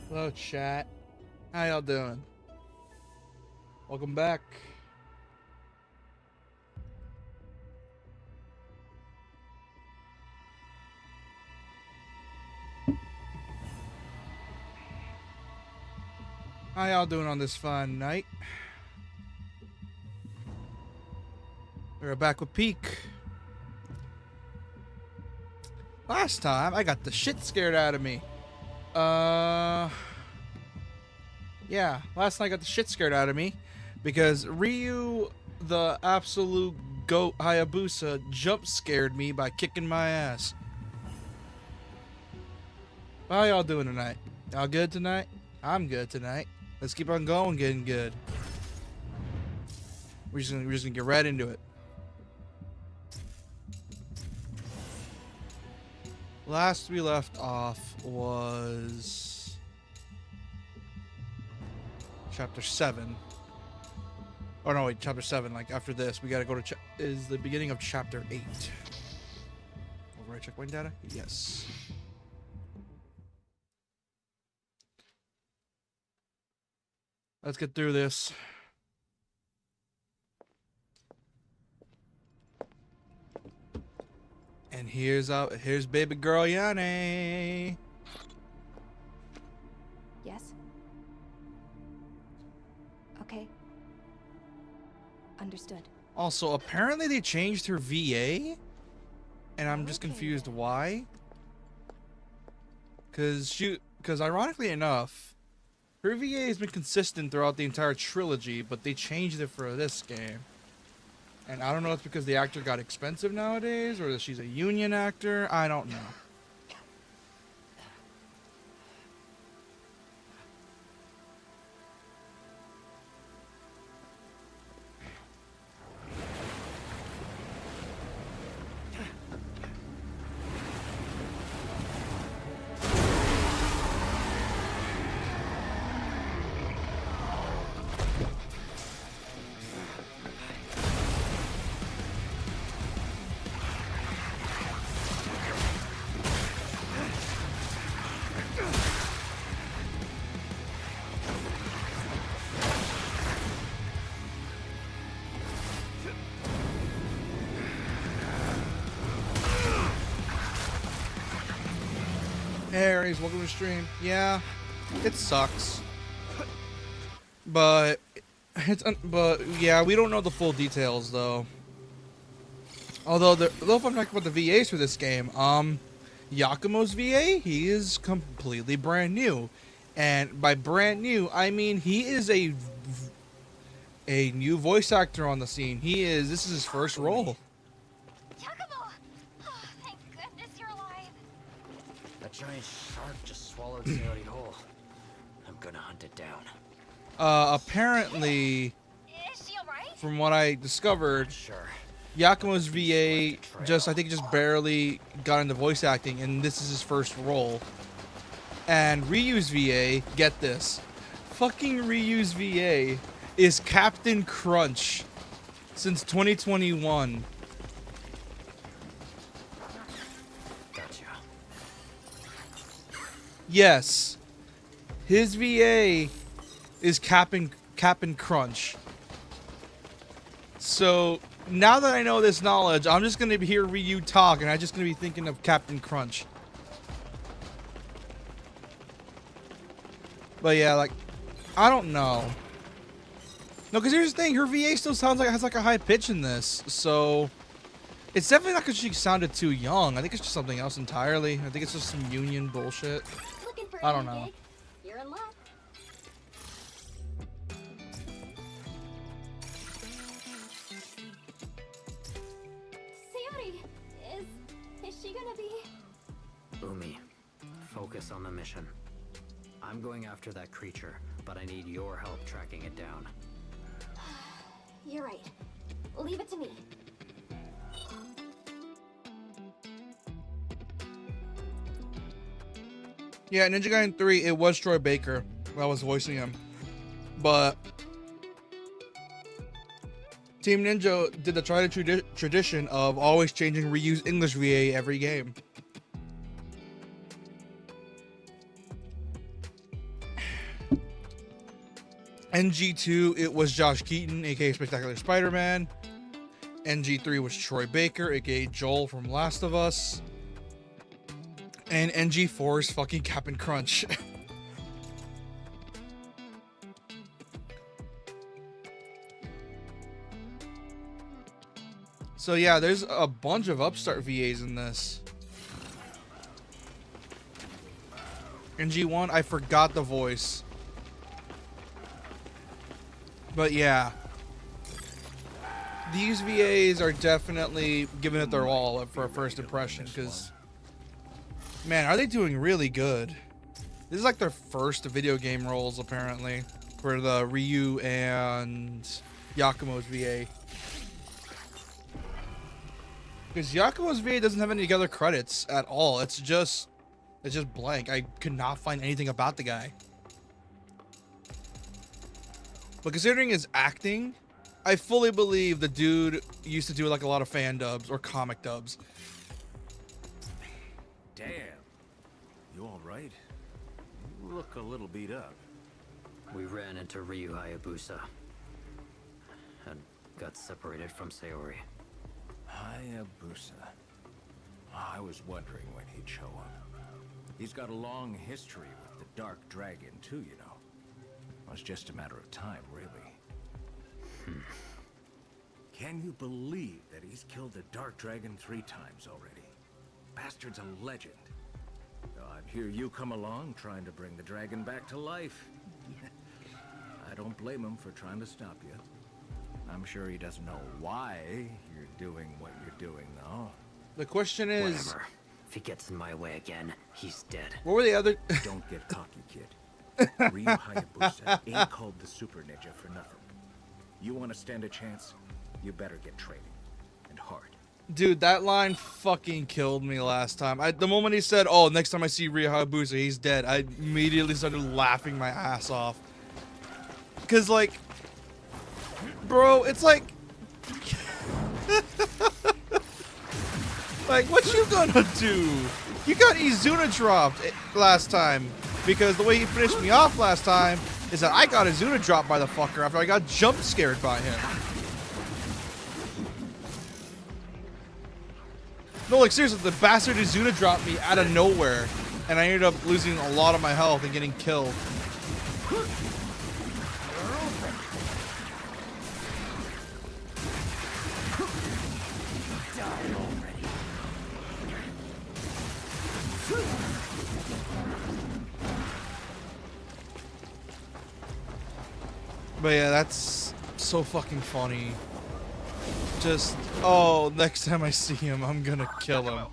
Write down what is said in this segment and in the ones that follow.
Hello, chat. How y'all doing? Welcome back. How y'all doing on this fine night? We're back with Peak. Last time, I got the shit scared out of me. Yeah, last night I got the shit scared out of me because Ryu, the absolute goat Hayabusa, jump scared me by kicking my ass. How y'all doing tonight? Y'all good tonight? I'm good tonight. Let's keep on going, getting good. We're just gonna get right into it. Last we left off was chapter 7. Oh no, wait, chapter 7. Like after this, we gotta go to is the beginning of chapter 8. Override checkpoint data? Yes. Let's get through this. And here's baby girl Yane. Yes? Okay. Understood. Also, apparently they changed her VA, and I'm just Okay, confused then. why. Cause ironically enough, her VA has been consistent throughout the entire trilogy, but they changed it for this game. And I don't know if it's because the actor got expensive nowadays, or that she's a union actor. I don't know. Hey Aries, welcome to the stream. Yeah, it sucks, but but yeah, we don't know the full details though. Although the little fun fact about the VAs for this game, Yakumo's VA, he is completely brand new, and by brand new I mean he is a new voice actor on the scene. This is his first role. Yakumo! Oh, thank goodness you're alive. A giant shark just swallowed Sayori whole. I'm gonna hunt it down. Apparently, Is she alright? from what I discovered, Sure. Yakumo's VA I think just barely got into voice acting, and this is his first role. And Ryu's VA, get this, fucking Ryu's VA is Captain Crunch since 2021. Gotcha. Yes, his VA is Captain Crunch. So now that I know this knowledge, I'm just gonna hear Ryu talk, and I'm just gonna be thinking of Captain Crunch. But yeah, like, I don't know. No, because here's the thing, her VA still sounds like it has like a high pitch in this, so it's definitely not because she sounded too young. I think it's just something else entirely. I think it's just some union bullshit. Looking for I don't a know. gig? You're in luck. Sayori, is she gonna be? Umi, focus on the mission. I'm going after that creature, but I need your help tracking it down. You're right. Leave it to me. Yeah, Ninja Gaiden 3, it was Troy Baker that was voicing him. But Team Ninja did the tried tradition of always changing Ryu's English VA every game. NG2, it was Josh Keaton, aka Spectacular Spider-Man. NG3 was Troy Baker, aka Joel from Last of Us. And NG4 is fucking Captain Crunch. So yeah, there's a bunch of upstart VAs in this. NG1, I forgot the voice. But yeah. These VAs are definitely giving it their all for a first impression, because, man, are they doing really good. This is like their first video game roles, apparently, for the Ryu and Yakumo's VA. Because Yakumo's VA doesn't have any other credits at all. It's just blank. I could not find anything about the guy. But considering his acting, I fully believe the dude used to do like a lot of fan dubs or comic dubs. Damn. You all right? You look a little beat up. We ran into Ryu Hayabusa and got separated from Sayori. Hayabusa. I was wondering when he'd show up. He's got a long history with the Dark Dragon, too, you know. Well, it's just a matter of time, really. Can you believe that he's killed the Dark Dragon 3 times already? Bastard's a legend. And here you come along trying to bring the dragon back to life. I don't blame him for trying to stop you. I'm sure he doesn't know why you're doing what you're doing, though. The question is... Whatever. If he gets in my way again, he's dead. What were the other... Don't get cocky, kid. Ryu Hayabusa ain't called the Super Ninja for nothing. You want to stand a chance, you better get training. And hard. Dude, that line fucking killed me last time. The moment he said, oh, next time I see Ryu Hayabusa, he's dead, I immediately started laughing my ass off. Because, like... Bro, it's like... Like, what you gonna do? You got Izuna dropped last time. Because the way he finished me off last time is that I got Izuna dropped by the fucker after I got jump scared by him. No, like, seriously, the bastard Izuna dropped me out of nowhere. And I ended up losing a lot of my health and getting killed. But yeah, that's so fucking funny. Just, oh, next time I see him, I'm gonna kill him.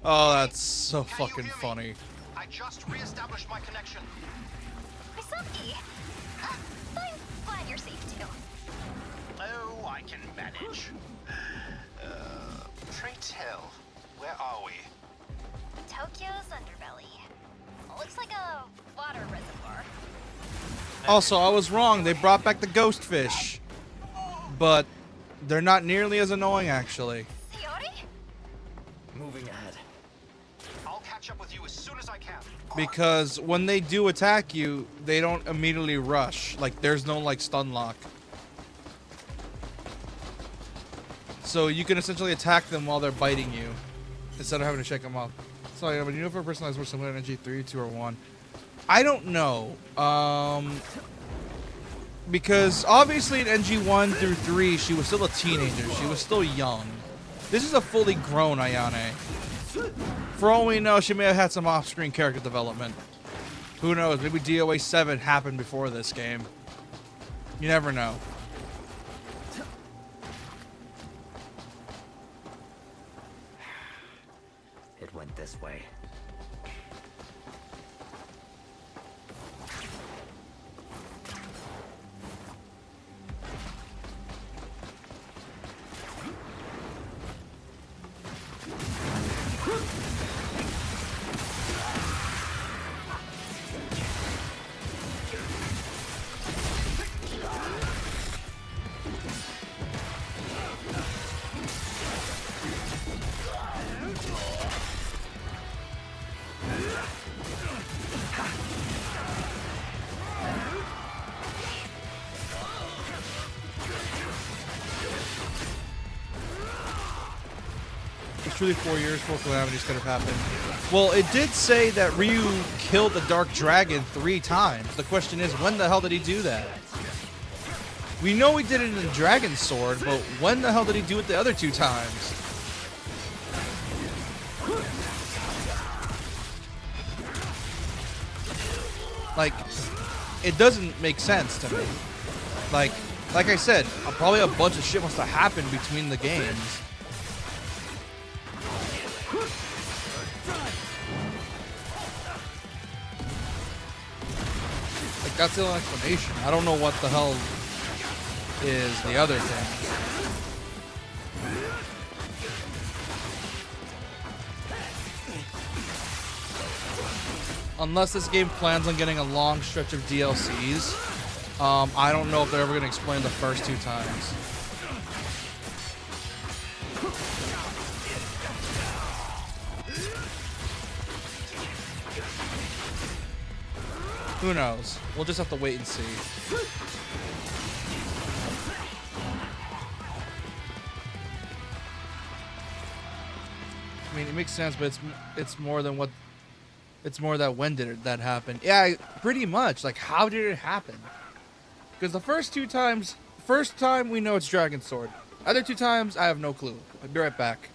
Oh, that's so fucking funny. I just re-established my connection. Misaki! I'm glad you're safe too. Oh, I can manage. Pray tell, where are we? Tokyo's underbelly. Looks like a water reservoir. Also, I was wrong. They brought back the ghost fish. But they're not nearly as annoying, actually. Sayori? Moving ahead. I'll catch up with you as soon as I can. Because when they do attack you, they don't immediately rush. Like, there's no, like, stun lock. So you can essentially attack them while they're biting you, instead of having to check them off. So, yeah, but you know if a person has more similar to NG3, 2, or 1? I don't know. Because obviously in NG1 through 3, she was still a teenager. She was still young. This is a fully grown Ayane. For all we know, she may have had some off-screen character development. Who knows? Maybe DOA 7 happened before this game. You never know. It went this way. truly 4 years, 4 calamities could have happened. Well, it did say that Ryu killed the Dark Dragon 3 times. The question is, when the hell did he do that? We know he did it in the Dragon Sword, but when the hell did he do it the other 2 times? Like, it doesn't make sense to me. Like I said, probably a bunch of shit must have happened between the games. Like, that's the only explanation. I don't know what the hell is the other thing. Unless this game plans on getting a long stretch of DLCs, I don't know if they're ever going to explain the first 2 times. Who knows? We'll just have to wait and see. I mean, it makes sense, but it's more than what. It's more that when did that happen? Yeah, pretty much. Like, how did it happen? Because the first 2 times, first time we know it's Dragon Sword. Other 2 times, I have no clue. I'll be right back.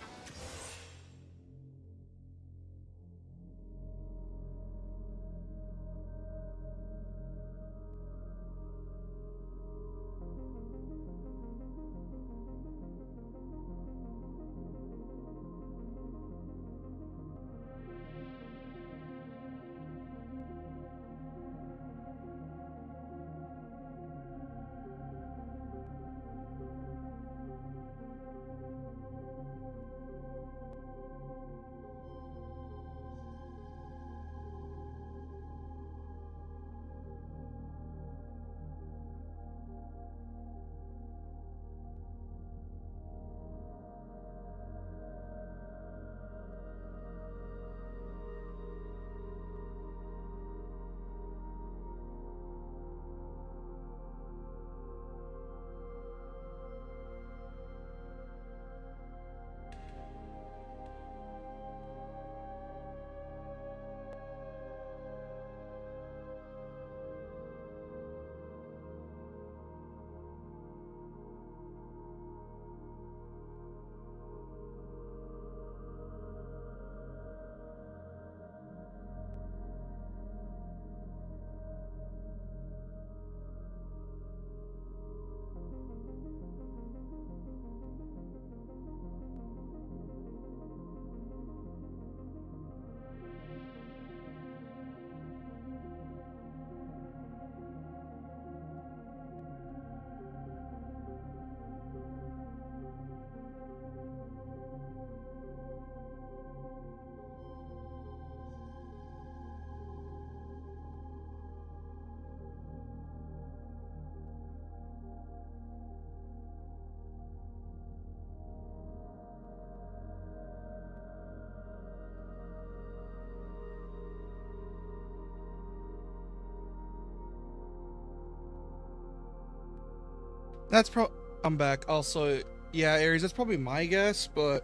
I'm back. Also, yeah, Aries, that's probably my guess, but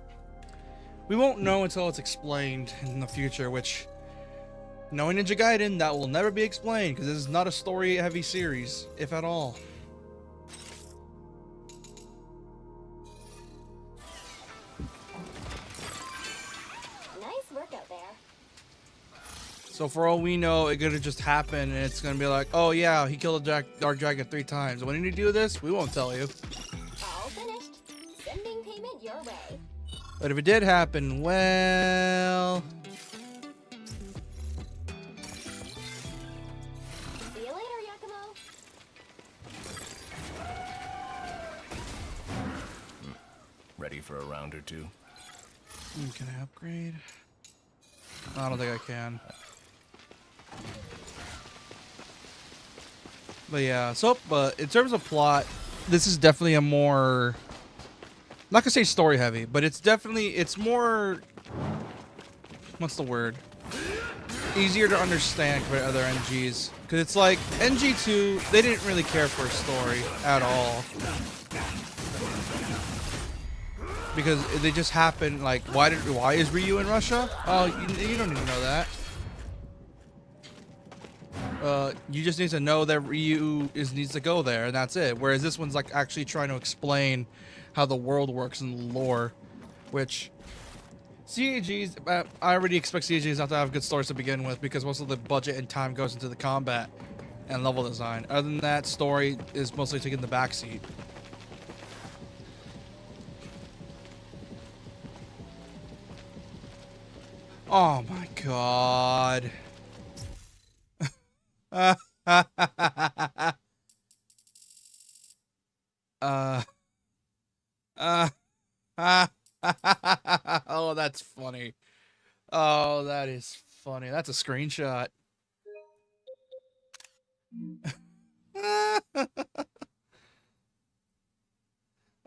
we won't know until it's explained in the future, which, knowing Ninja Gaiden, that will never be explained, because this is not a story-heavy series, if at all. Nice work out there. So for all we know, it could have just happened, and it's going to be like, oh yeah, he killed a Dark Dragon 3 times. When did he do this? We won't tell you. All finished. Sending payment your way. But if it did happen, well... See you later, Yakumo. Ready for a round or 2? Can I upgrade? I don't think I can. But yeah, but in terms of plot, this is definitely a more, I'm not gonna say story heavy, but it's more, what's the word? Easier to understand compared to other NGs. Because it's like, NG2, they didn't really care for a story at all. because they just happen. Like, why is Ryu in Russia? Oh, you don't need to know that. You just need to know that Ryu needs to go there, and that's it. Whereas this one's like actually trying to explain how the world works in the lore, which CAGs, I already expect CAGs not to have good stories to begin with because most of the budget and time goes into the combat and level design. Other than that, story is mostly taking the backseat. Oh my god. Oh, that's funny. Oh, that is funny. That's a screenshot.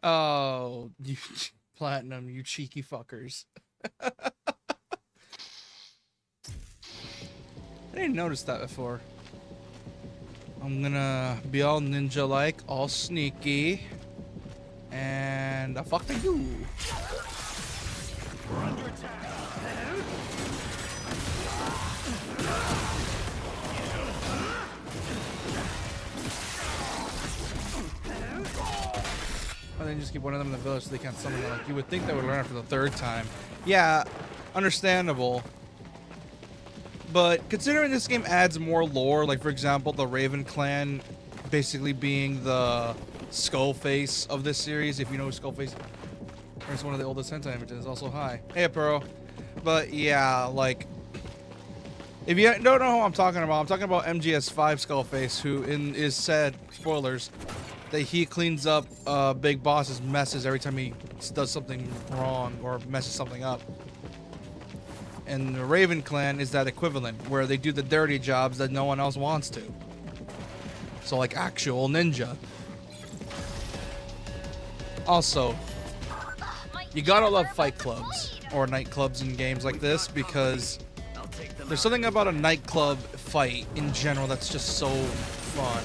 Oh, you Platinum, you cheeky fuckers. I didn't notice that before. I'm gonna be all ninja-like, all sneaky, and the fuck they do. We're under attack. Or they just keep one of them in the village so they can't summon them. Like, you would think they would learn after the third time. Yeah, understandable. But considering this game adds more lore, like for example, the Raven clan basically being the skull face of this series, if you know who skull face, it's one of the oldest hentai images. Also, hi. Hey, Apero. But yeah, like, if you don't know who I'm talking about MGS5 Skullface, who is said, spoilers, that he cleans up Big Boss's messes every time he does something wrong or messes something up. And the Raven clan is that equivalent, where they do the dirty jobs that no one else wants to. So like actual ninja. Also, you gotta love fight clubs or nightclubs in games like this because there's something about a nightclub fight in general that's just so fun.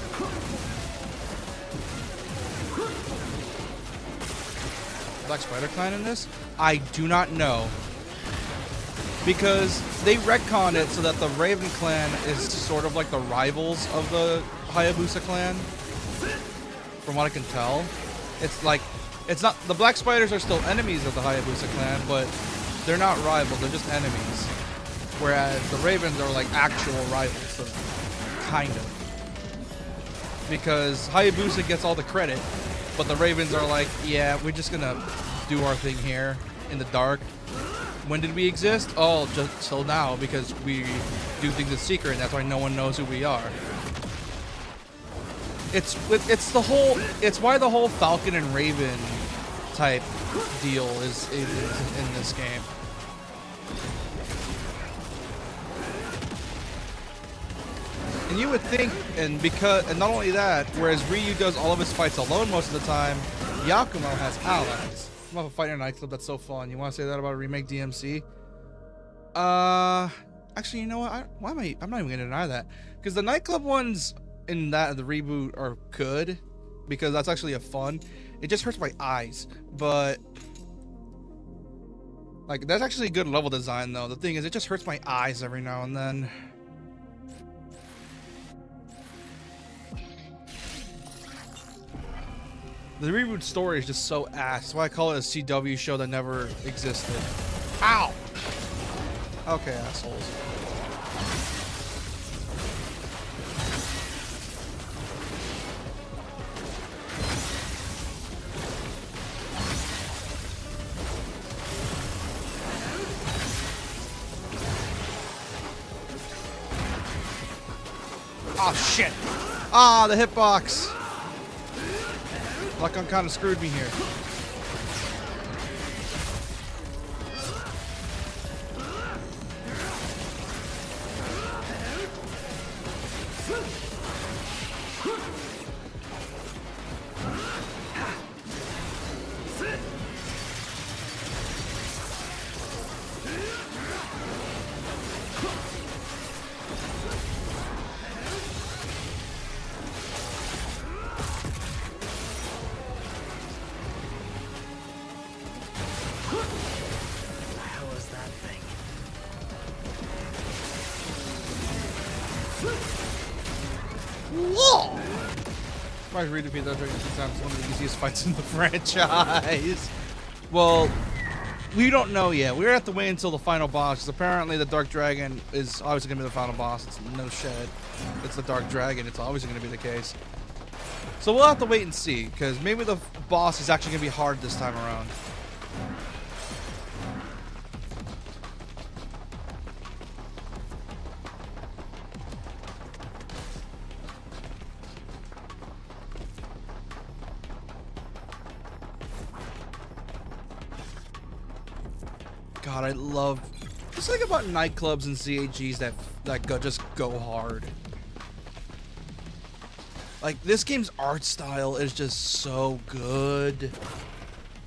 Black Spider Clan in this? I do not know. Because they retconned it so that the Raven clan is sort of like the rivals of the Hayabusa clan. From what I can tell. It's like, it's not, the Black Spiders are still enemies of the Hayabusa clan, but they're not rivals, they're just enemies. Whereas the Ravens are like actual rivals, so kind of. Because Hayabusa gets all the credit, but the Ravens are like, yeah, we're just gonna do our thing here in the dark. When did we exist? Oh, just till now, because we do things in secret, and that's why no one knows who we are. It's why the whole Falcon and Raven type deal is in this game. And you would think, and not only that, whereas Ryu does all of his fights alone most of the time, Yakumo has allies. I'm about to fight in a nightclub. That's so fun. You want to say that about a remake DMC? Actually, you know what? I'm not even gonna deny that, because the nightclub ones in the reboot are good, because that's actually a fun. It just hurts my eyes, but like that's actually good level design though. The thing is, it just hurts my eyes every now and then. The reboot story is just so ass. That's why I call it a CW show that never existed. Ow! Okay, assholes. Oh shit! Ah, the hitbox! Luck on kind of screwed me here. Whoa! Surprised we defeat that dragon 6 times. It's one of the easiest fights in the franchise. Well, we don't know yet. We're gonna have to wait until the final boss, because apparently the Dark Dragon is obviously gonna be the final boss. It's no shit. It's the Dark Dragon. It's always gonna be the case. So we'll have to wait and see, because maybe the boss is actually gonna be hard this time around. God, I love. Just think about nightclubs and CHGs that just go hard. Like, this game's art style is just so good.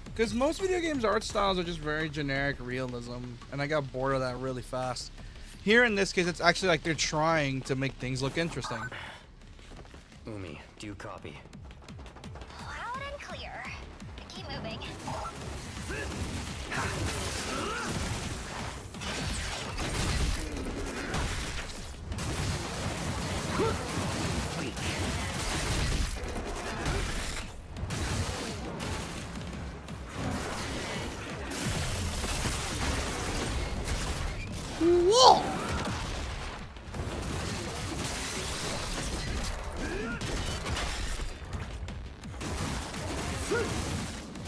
Because most video games' art styles are just very generic realism, and I got bored of that really fast. Here in this case, it's actually like they're trying to make things look interesting. Umi, do you copy? Loud and clear. Keep moving. Whoa!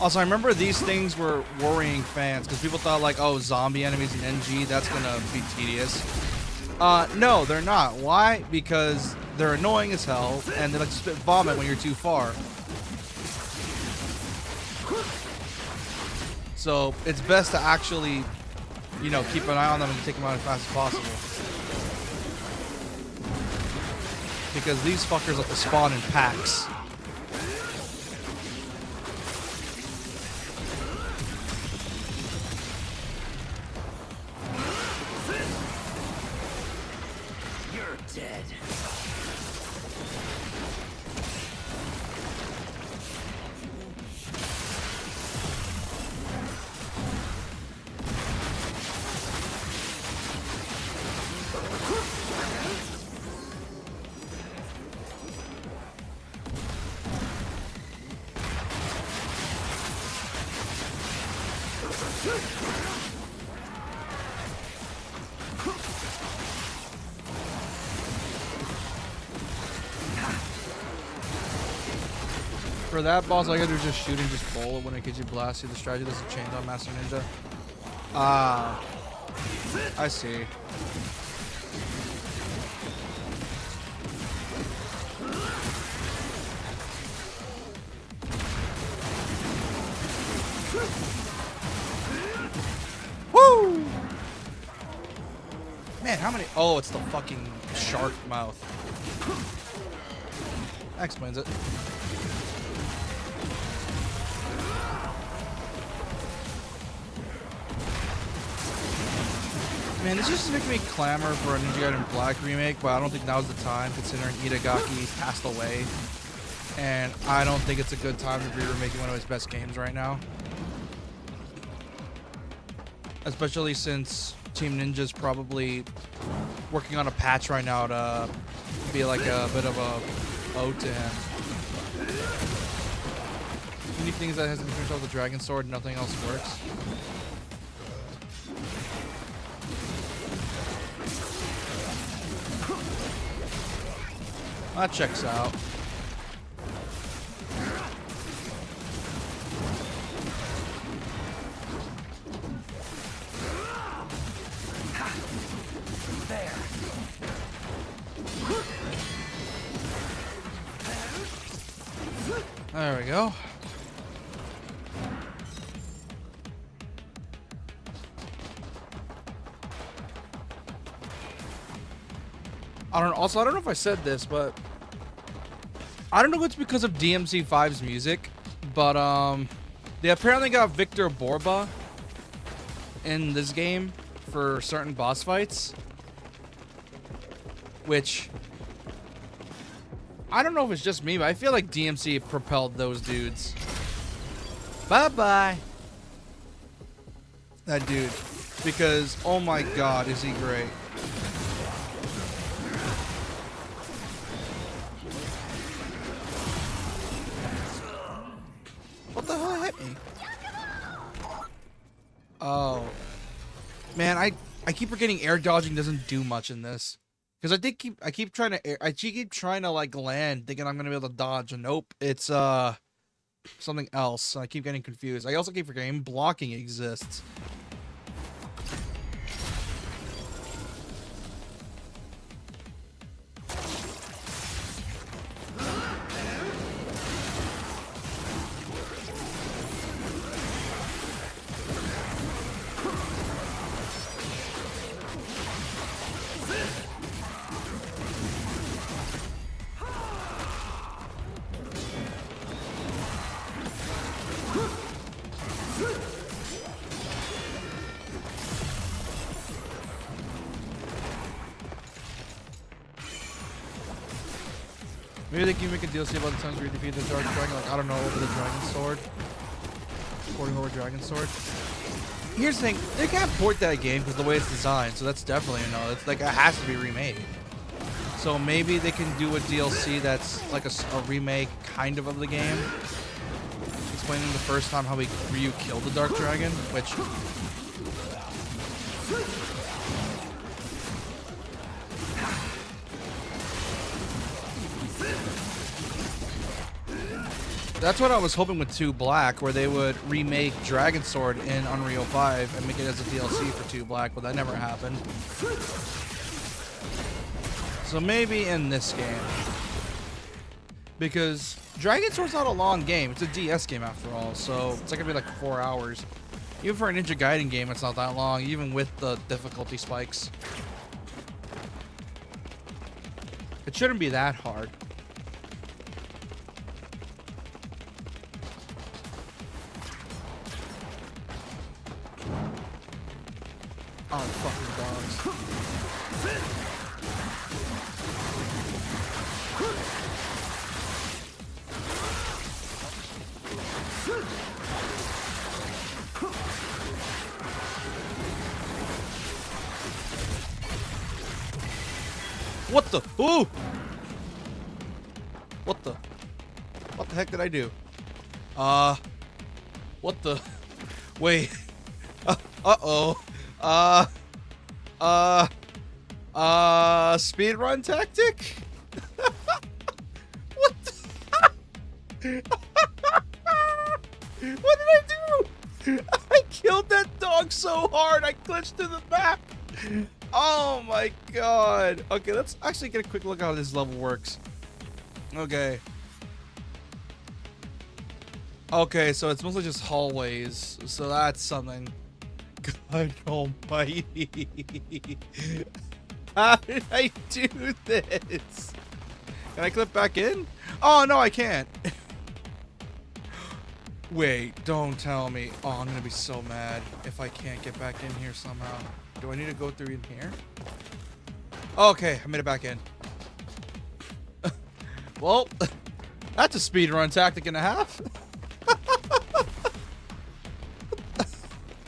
Also, I remember these things were worrying fans because people thought like, oh, zombie enemies in NG, that's gonna be tedious. No, they're not. Why? Because they're annoying as hell and they like to spit vomit when you're too far. So it's best to actually, you know, keep an eye on them and take them out as fast as possible. Because these fuckers like to spawn in packs. You're dead. For that boss, all you gotta do is just shoot and just bowl it when it gets you blasted. The strategy doesn't change on Master Ninja. Ah, I see. Woo! Man, how many? Oh, it's the fucking shark mouth. That explains it. Man, this used to make me clamor for a Ninja Gaiden Black remake, but I don't think now's the time, considering Itagaki passed away. And I don't think it's a good time to be remaking one of his best games right now. Especially since Team Ninja's probably working on a patch right now to be like a bit of a ode to him. Unique things that hasn't been finished with the Dragon Sword, nothing else works. That checks out. There we go. I don't know if I said this, but I don't know if it's because of DMC5's music, but they apparently got Victor Borba in this game for certain boss fights, which I don't know if it's just me, but I feel like DMC propelled those dudes. Bye-bye. That dude. Because, oh my god, is he great. I keep forgetting air dodging doesn't do much in this. Because I keep trying to like land, thinking I'm gonna be able to dodge, and nope, it's something else. I keep getting confused. I also keep forgetting blocking exists. Maybe they can make a DLC about the times where you defeat the Dark Dragon, like, I don't know, over the Dragon Sword. Porting over Dragon Sword. Here's the thing, they can't port that game because the way it's designed, so that's definitely a no. It's like, it has to be remade. So maybe they can do a DLC that's like a remake kind of the game. Explaining the first time how Ryu killed the Dark Dragon, which... That's what I was hoping with 2 Black, where they would remake Dragon Sword in Unreal 5 and make it as a DLC for 2 Black, but that never happened. So maybe in this game. Because Dragon Sword's not a long game. It's a DS game after all, so it's not gonna be like 4 hours. Even for a Ninja Gaiden game, it's not that long, even with the difficulty spikes. It shouldn't be that hard. Oh, fucking dogs. What the? Ooh! What the? What the heck did I do? What the? Wait. Uh-oh. Speedrun tactic? What the? What did I do? I killed that dog so hard, I glitched to the map. Oh my god. Okay, let's actually get a quick look at how this level works. Okay. Okay, so it's mostly just hallways, so that's something. God almighty. How did I do this? Can I clip back in? Oh, no, I can't. Wait, don't tell me. Oh, I'm gonna be so mad if I can't get back in here somehow. Do I need to go through in here? Okay, I made it back in. Well, that's a speedrun tactic and a half.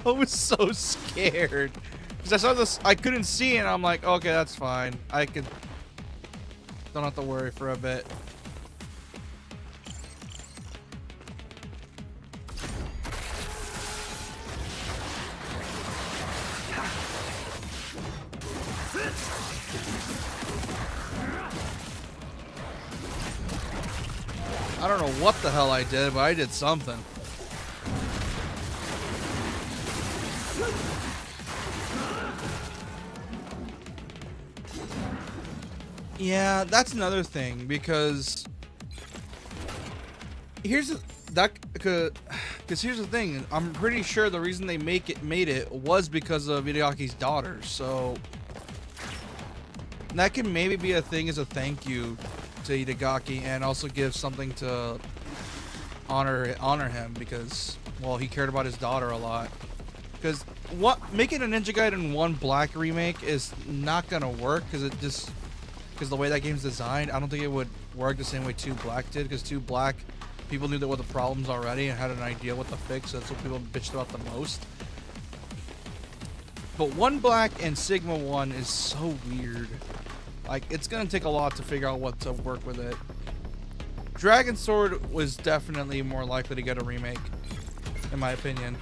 I was so scared because I saw this. I couldn't see it. And I'm like, okay, that's fine. I could. Don't have to worry for a bit. I don't know what the hell I did, but I did something. Yeah, that's another thing because here's here's the thing. I'm pretty sure the reason they made it was because of Hideaki's daughter. So that can maybe be a thing as a thank you to Hideaki, and also give something to honor him because, well, he cared about his daughter a lot. Because making a Ninja Gaiden 1 Black remake is not gonna work because the way that game's designed, I don't think it would work the same way 2 Black did. Because 2 Black, people knew that what the problems already and had an idea what to fix. So that's what people bitched about the most. But 1 Black and Sigma 1 is so weird. Like, it's gonna take a lot to figure out what to work with it. Dragon Sword was definitely more likely to get a remake, in my opinion.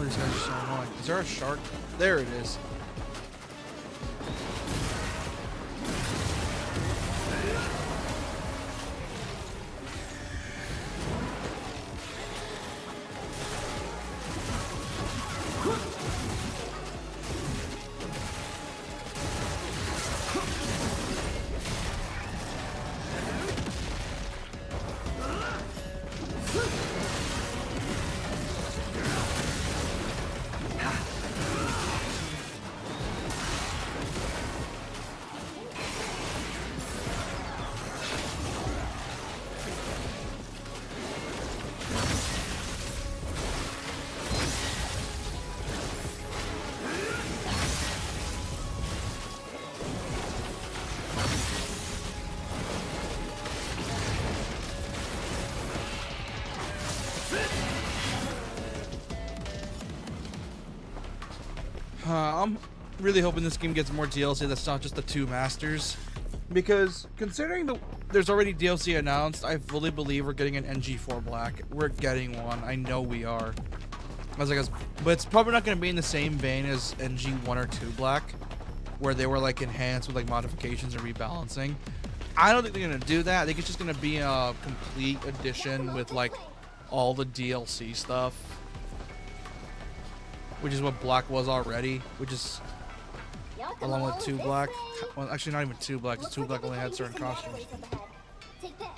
these guys are so annoying. Is there a shark? There it is. I'm really hoping this game gets more DLC that's not just the two masters. Because considering there's already DLC announced, I fully believe we're getting an NG4 Black. We're getting one. I know we are. But it's probably not going to be in the same vein as NG1 or 2 Black, where they were like enhanced with like modifications and rebalancing. I don't think they're going to do that. I think it's just going to be a complete edition with like all the DLC stuff. Which is what Black was already, which is along with 2 Black. Well, actually not even 2 Black, because 2 Black only had certain costumes. Take this.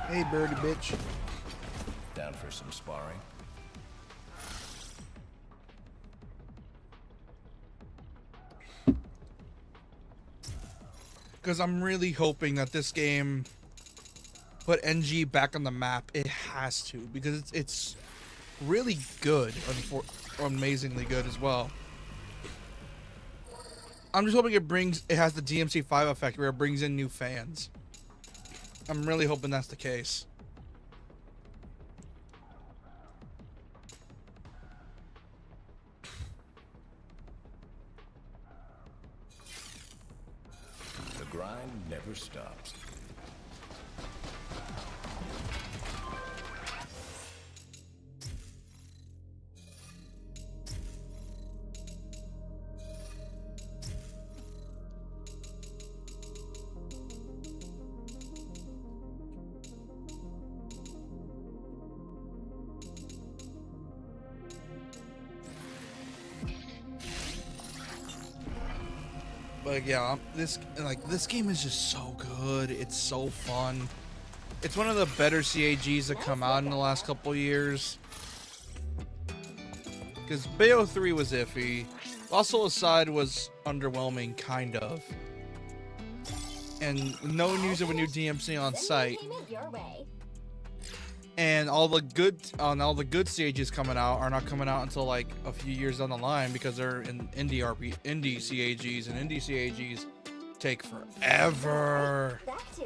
Hey, birdie bitch. Down for some sparring? Because I'm really hoping that this game put NG back on the map. It has to, because it's really good, amazingly good as well. I'm just hoping it has the DMC5 effect where it brings in new fans. I'm really hoping that's the case. The grind never stops. But yeah, this game is just so good. It's so fun. It's one of the better CAGs that come out in the last couple years. Because Bayo 3 was iffy. Lost Soul Aside was underwhelming, kind of. And no news of a new DMC on site. And all the good CAGs coming out are not coming out until like a few years down the line because they're in indie CAGs, and indie CAGs take forever. Back to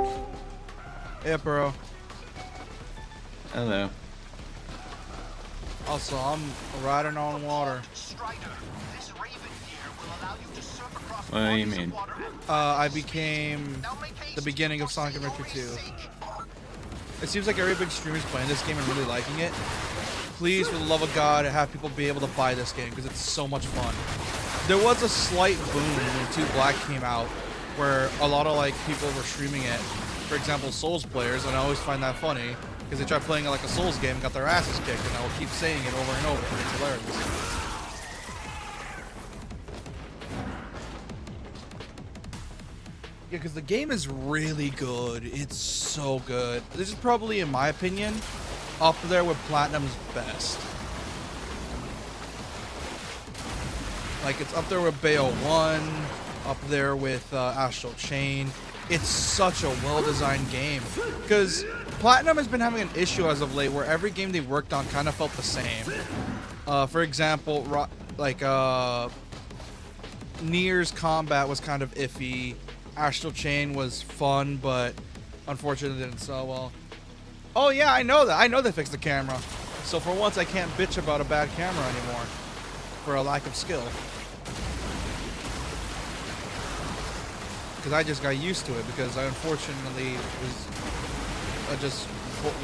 it. Yeah, bro. Hello. Also, I'm riding on water. Strider, this Raven gear will allow you to surf across What do you bodies of mean? water at I became Now make haste, the beginning of for Sonic Adventure 2. glory's sake. It seems like every big streamer is playing this game and really liking it. Please, for the love of God, have people be able to buy this game because it's so much fun. There was a slight boom when 2 Black came out, where a lot of like people were streaming it. For example, Souls players, and I always find that funny because they try playing it like a Souls game and got their asses kicked, and I will keep saying it over and over. It's hilarious. Yeah, because the game is really good. It's so good. This is probably, in my opinion, up there with Platinum's best. Like, it's up there with Bayo 1, up there with Astral Chain. It's such a well-designed game. Because Platinum has been having an issue as of late where every game they worked on kind of felt the same. For example, Nier's combat was kind of iffy. Astral Chain was fun, but unfortunately didn't sell well. Oh yeah, I know that. I know they fixed the camera. So for once, I can't bitch about a bad camera anymore for a lack of skill. Because I just got used to it because I unfortunately was just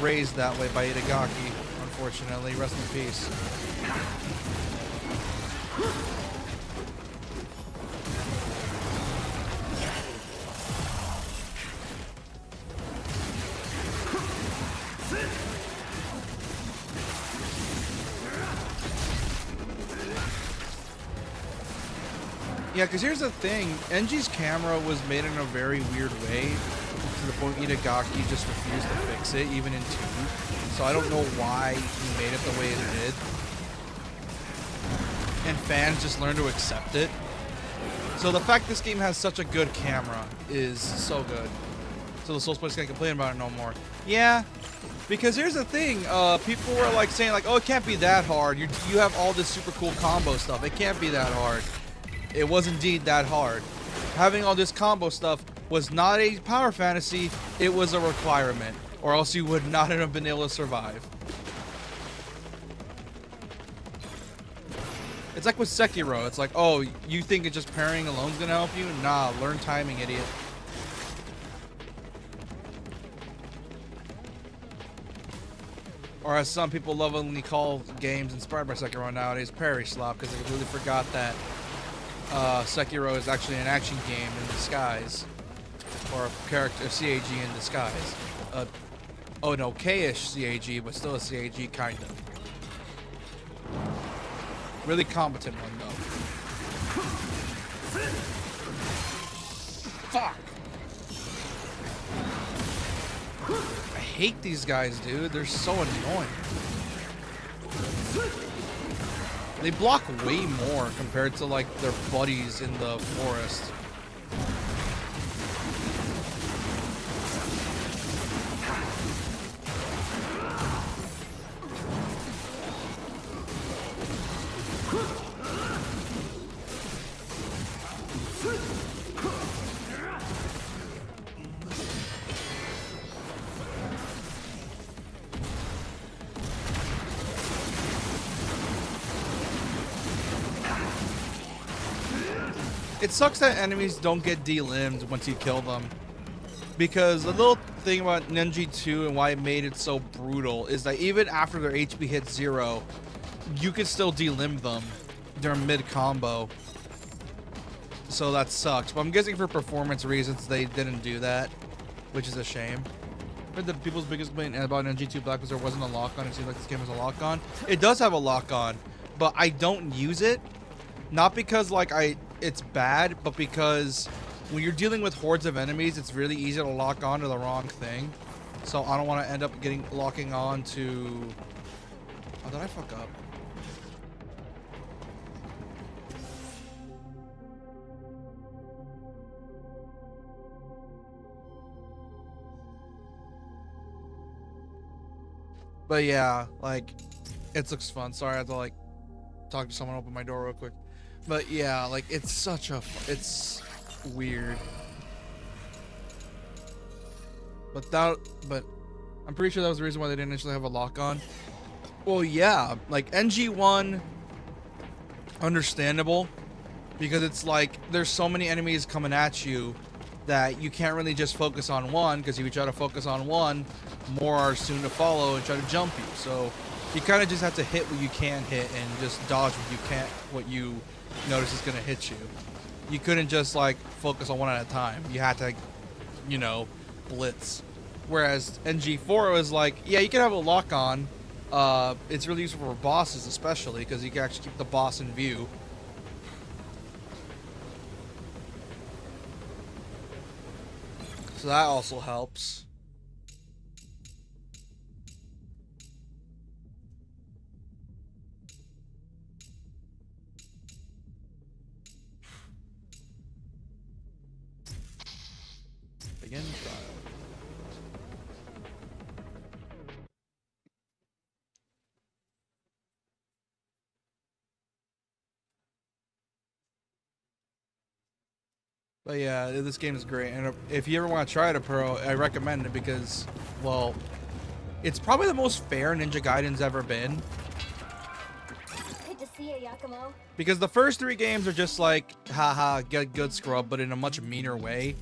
raised that way by Itagaki. Unfortunately, rest in peace. Yeah, because here's the thing. NG's camera was made in a very weird way to the point Itagaki just refused to fix it, even in 2. So I don't know why he made it the way it did. And fans just learned to accept it. So the fact this game has such a good camera is so good. So the Souls players can't complain about it no more. Yeah, because here's the thing. People were like saying like, oh, it can't be that hard. You have all this super cool combo stuff. It can't be that hard. It was indeed that hard. Having all this combo stuff was not a power fantasy, it was a requirement, or else you would not have been able to survive. It's like with Sekiro, it's like, oh, you think it's just parrying alone is gonna help you? Nah, learn timing, idiot. Or as some people lovingly call games inspired by Sekiro nowadays, parry slap, because they completely forgot that Sekiro is actually an action game in disguise, or a character, a CAG in disguise. Oh, an okay-ish CAG, but still a CAG kind of. Really competent one though. Fuck! I hate these guys, dude. They're so annoying. They block way more compared to like their buddies in the forest. It sucks that enemies don't get delimbed once you kill them. Because the little thing about Nenji 2 and why it made it so brutal is that even after their HP hits 0, you can still delimb them during mid-combo. So that sucks. But I'm guessing for performance reasons they didn't do that, which is a shame. But the people's biggest complaint about Nenji 2 Black was there wasn't a lock-on. It seems like this game has a lock-on. It does have a lock-on, but I don't use it. Not because like it's bad, but because when you're dealing with hordes of enemies, it's really easy to lock on to the wrong thing. So I don't want to end up locking on to... Oh, did I fuck up? But yeah, like, it looks fun. Sorry, I had to like talk to someone, open my door real quick. But yeah, like, it's such a... It's weird. But I'm pretty sure that was the reason why they didn't initially have a lock-on. Well, yeah, like, NG1, understandable. Because it's like, there's so many enemies coming at you that you can't really just focus on one, because if you try to focus on one, more are soon to follow and try to jump you. So you kind of just have to hit what you can hit and just dodge what you notice is going to hit you. You couldn't just like focus on one at a time. You had to, you know, blitz. Whereas NG4 was like, yeah, you can have a lock on. It's really useful for bosses especially because you can actually keep the boss in view. So that also helps. Begin trial. But yeah, this game is great, and if you ever want to try it, Pro, I recommend it because, well, it's probably the most fair Ninja Gaiden's ever been. Good to see you, Yakumo. Because the first 3 games are just like, haha, get good scrub, but in a much meaner way.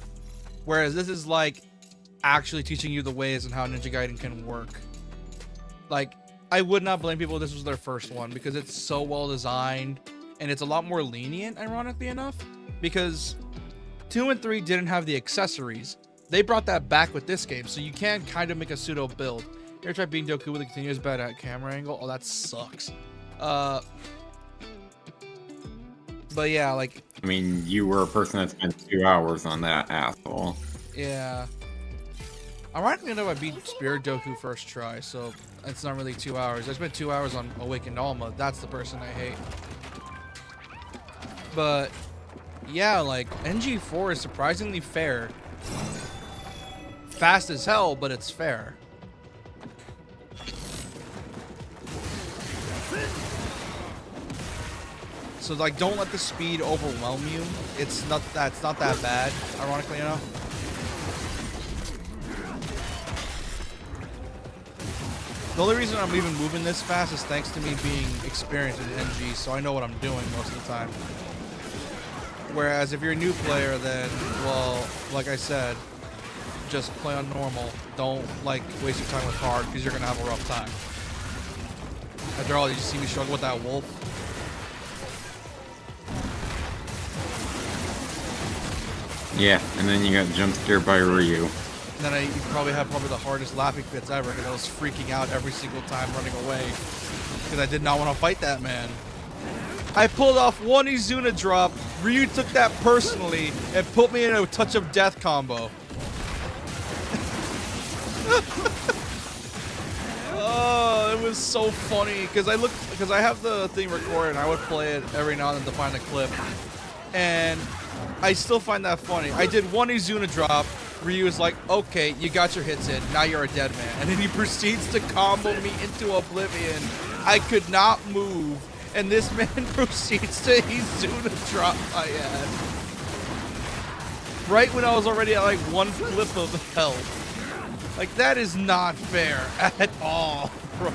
Whereas this is like actually teaching you the ways and how Ninja Gaiden can work. Like, I would not blame people if this was their first one because it's so well designed and it's a lot more lenient, ironically enough, because 2 and 3 didn't have the accessories. They brought that back with this game, so you can kind of make a pseudo build. You ever try beating Doku with a continuous bad at camera angle? Oh, that sucks. But yeah, like... I mean, you were a person that spent 2 hours on that asshole. Yeah. Ironically enough, I beat Spirit Doku first try, so it's not really 2 hours. I spent 2 hours on Awakened Alma. That's the person I hate. But yeah, like NG4 is surprisingly fair. Fast as hell, but it's fair. So like, don't let the speed overwhelm you. It's not that bad, ironically enough. The only reason I'm even moving this fast is thanks to me being experienced in NG, so I know what I'm doing most of the time. Whereas if you're a new player, then, well, like I said, just play on normal. Don't, like, waste your time with hard, because you're going to have a rough time. After all, did you see me struggle with that wolf? Yeah, and then you got jump scared by Ryu. And then you probably had the hardest laughing fits ever, because I was freaking out every single time running away. Because I did not want to fight that man. I pulled off one Izuna drop, Ryu took that personally, and put me in a touch of death combo. Oh, it was so funny, because I have the thing recorded, and I would play it every now and then to find a clip. And I still find that funny. I did one Izuna drop, Ryu is like, okay, you got your hits in, now you're a dead man. And then he proceeds to combo me into oblivion. I could not move. And this man proceeds to Izuna drop my ass. Right when I was already at like 1 flip of health. Like, that is not fair at all, bro.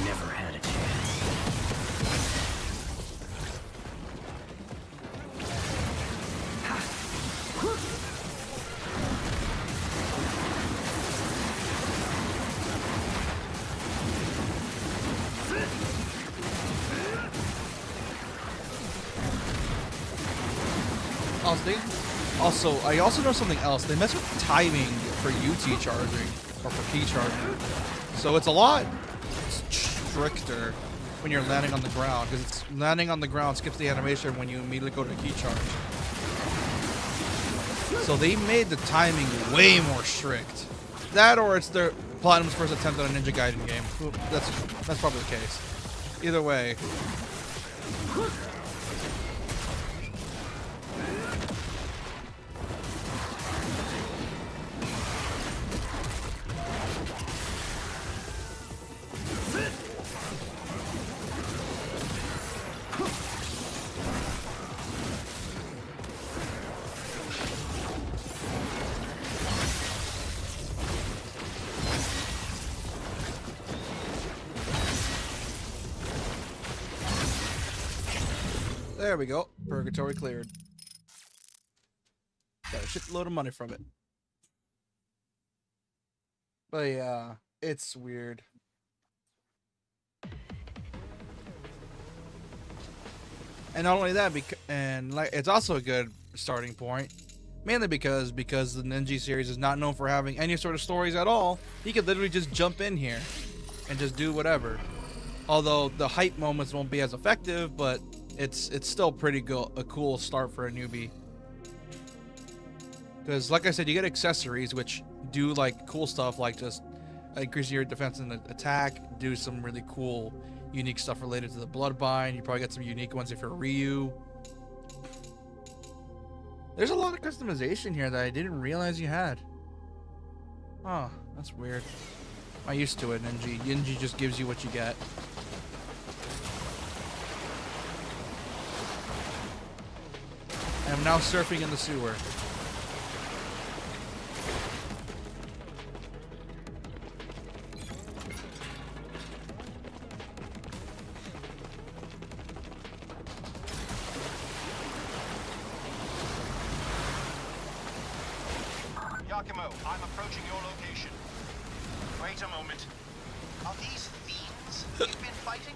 Never had a chance. I also know something else. They mess with timing for UT charging, or for key charging. So it's a lot stricter when you're landing on the ground, because it's landing on the ground skips the animation when you immediately go to key charge. So they made the timing way more strict. That, or it's their Platinum's first attempt at a Ninja Gaiden game. That's probably the case. Either way. There we go. Purgatory cleared. Got a shitload of money from it. But yeah, it's weird. And not only that, and like, it's also a good starting point. Mainly because the Ninja series is not known for having any sort of stories at all. He could literally just jump in here and just do whatever. Although the hype moments won't be as effective, but it's still pretty a cool start for a newbie. Because like I said, you get accessories which do like cool stuff, like just increasing your defense and attack, do some really cool unique stuff related to the Bloodbind. You probably get some unique ones if you're Ryu. There's a lot of customization here that I didn't realize you had. Oh, that's weird. I'm used to it, Ninja. Ninja just gives you what you get. I'm now surfing in the sewer. Yakumo, I'm approaching your location. Wait a moment. Are these fiends you've been fighting?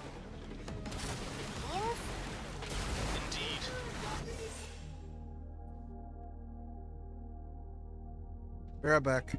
Indeed. Be right back.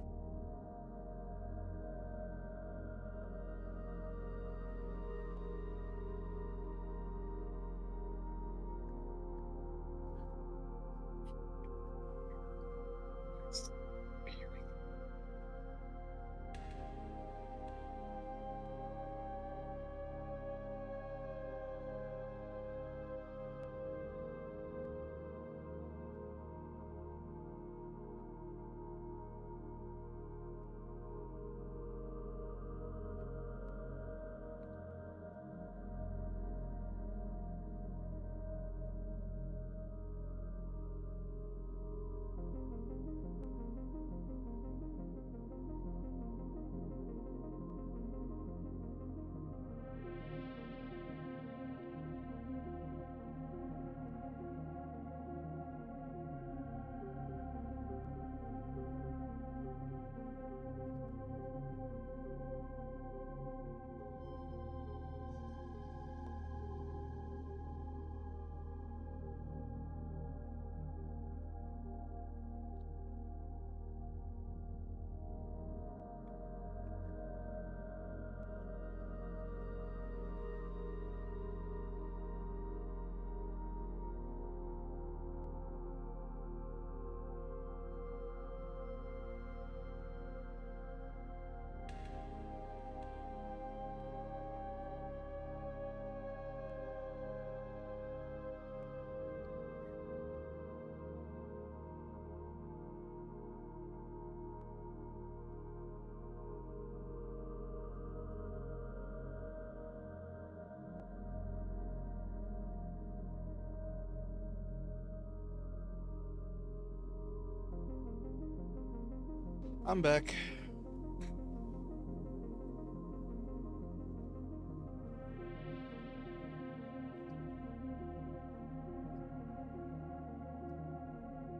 I'm back.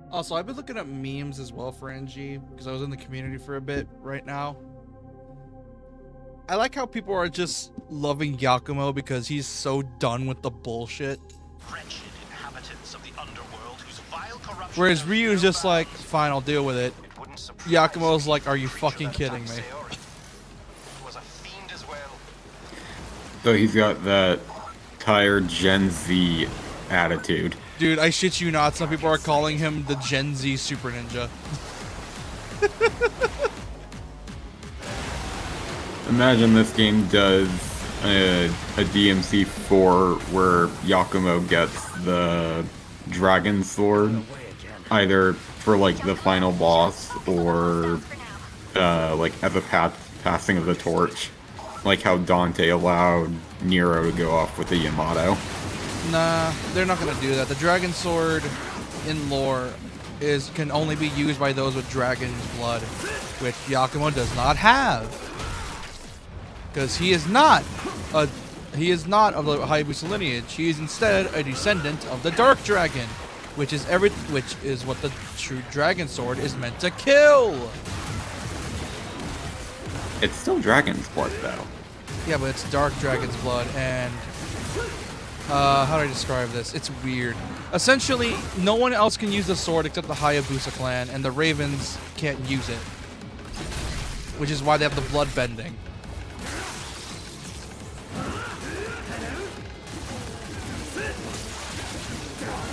Also, I've been looking up memes as well for NG because I was in the community for a bit right now. I like how people are just loving Yakumo because he's so done with the bullshit. Wretched inhabitants of the underworld whose vile corruption. Whereas Ryu's just like, fine, I'll deal with it. It wouldn't surprise Yakumo's me like, if are the you creature fucking that kidding attacked me? Sayori was a fiend as well. So he's got that tired Gen Z attitude. Dude, I shit you not, some people are calling him the Gen Z Super Ninja. Imagine this game does a DMC4 where Yakumo gets the Dragon Sword, either for like the final boss or like as a passing of the torch, like how Dante allowed Nero to go off with the Yamato. Nah, they're not gonna do that. The Dragon Sword in lore can only be used by those with dragon's blood, which Yakumo does not have. Because he is not of the Hayabusa lineage. He is instead a descendant of the Dark Dragon, which is what the true Dragon Sword is meant to kill. It's still Dragon's blood though. Yeah, but it's Dark Dragon's blood, and how do I describe this? It's weird. Essentially, no one else can use the sword except the Hayabusa clan, and the Ravens can't use it, which is why they have the blood bending.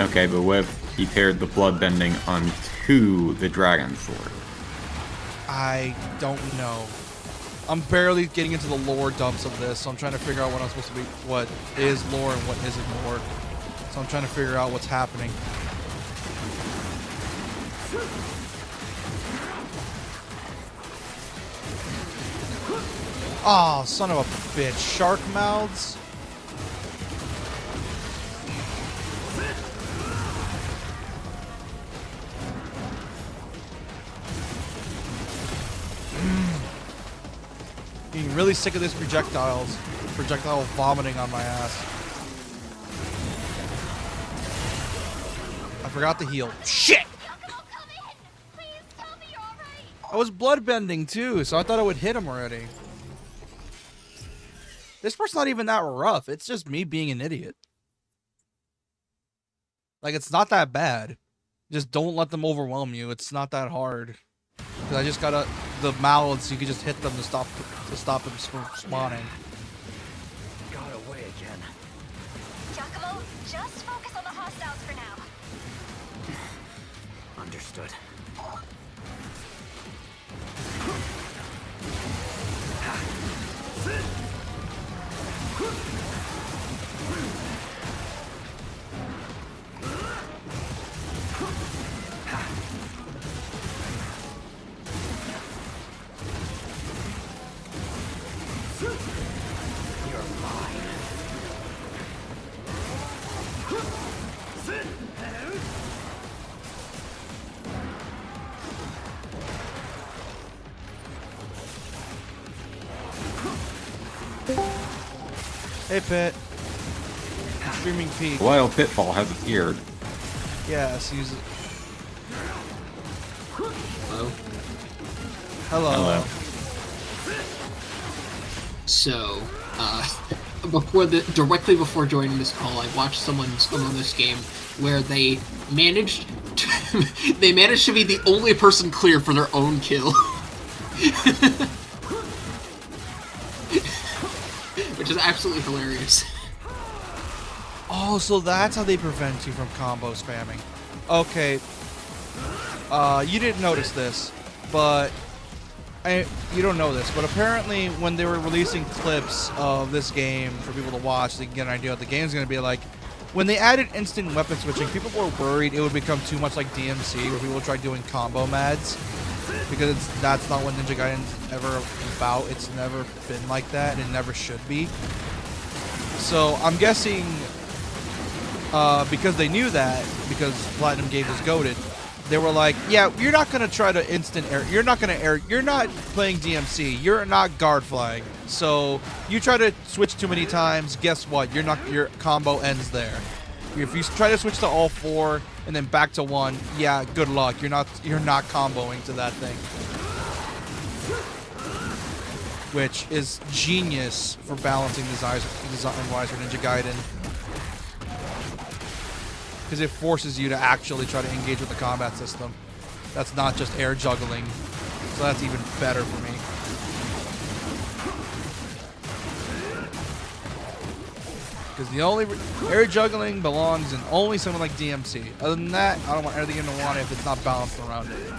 Okay, but what if he paired the blood bending onto the Dragon Sword? I don't know. I'm barely getting into the lore dumps of this, so I'm trying to figure out what I'm supposed to be, what is lore and what isn't lore. So I'm trying to figure out what's happening. Oh, son of a bitch. Shark mouths? Being really sick of this projectile vomiting on my ass. I forgot to heal. Shit! Yakumo, come in! Please tell me you're alright! I was bloodbending too, so I thought I would hit him already. This part's not even that rough. It's just me being an idiot. Like, it's not that bad. Just don't let them overwhelm you. It's not that hard. Cause I just got the mouths. You can just hit them to stop them from spawning. Got away again. Giacomo, just focus on the hostiles for now. Understood. Hey, Pit. Streaming peak. Lyle Pitfall has appeared. Yes, use it. Hello. Hello. Hello. So, directly before joining this call, I watched someone on this game where they managed to be the only person clear for their own kill. Which is absolutely hilarious. Oh, so that's how they prevent you from combo spamming. Okay. You didn't notice this, but you don't know this, but apparently when they were releasing clips of this game for people to watch, they can get an idea what the game's going to be like. When they added instant weapon switching, people were worried it would become too much like DMC, where people would try doing combo mads, because that's not what Ninja Gaiden's ever about. It's never been like that, and it never should be. So I'm guessing because they knew that, because Platinum Games is goated, they were like, yeah, you're not gonna try to instant air. You're not playing DMC. You're not guard flying. So you try to switch too many times. Guess what? Your combo ends there. If you try to switch to all four and then back to one, yeah, good luck. You're not comboing to that thing. Which is genius for balancing design-wise for Ninja Gaiden. Because it forces you to actually try to engage with the combat system. That's not just air juggling. So that's even better for me. Because the only air juggling belongs in only something like DMC. Other than that, I don't want anything in the water if it's not balanced around it.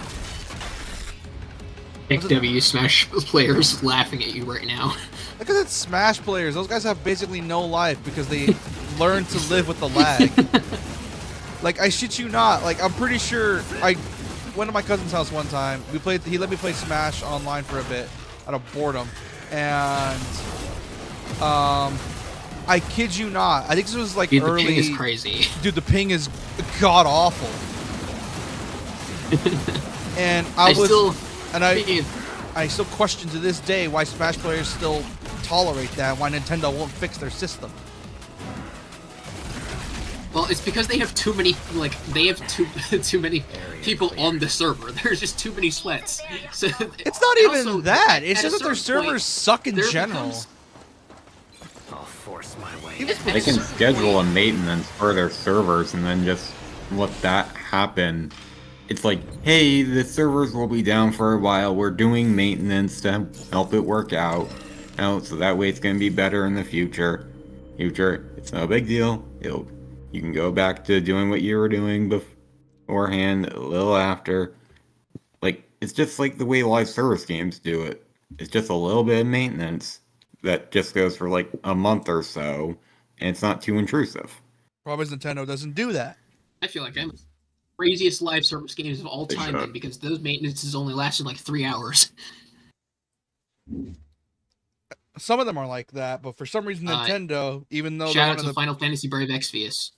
XW Smash players laughing at you right now. Look at that Smash players. Those guys have basically no life because they learn to live with the lag. Like, I shit you not. Like, I'm pretty sure I went to my cousin's house one time. He let me play Smash online for a bit out of boredom. And I kid you not. I think this was like Dude, early. the ping is crazy. Dude, the ping is god awful. And I still question to this day why Smash players still tolerate that, why Nintendo won't fix their system. Well, it's because they have too many, too many people on the server. There's just too many sweats. So it's not even also, that. It's at just a that their certain servers point, suck in there general. becomes- I'll force my way. They can schedule a maintenance for their servers and then just let that happen. It's like, hey, the servers will be down for a while. We're doing maintenance to help it work out. So that way it's going to be better in the future. It's no big deal. You can go back to doing what you were doing beforehand, a little after. Like, it's just like the way live service games do it. It's just a little bit of maintenance that just goes for like a month or so, and it's not too intrusive. Problem is Nintendo doesn't do that. I feel like I'm craziest live service games of all They time, should. then, because those maintenances only lasted like 3 hours. Some of them are like that, but for some reason Nintendo, even though they're Shout one out of to the, Final Fantasy Brave Exvius.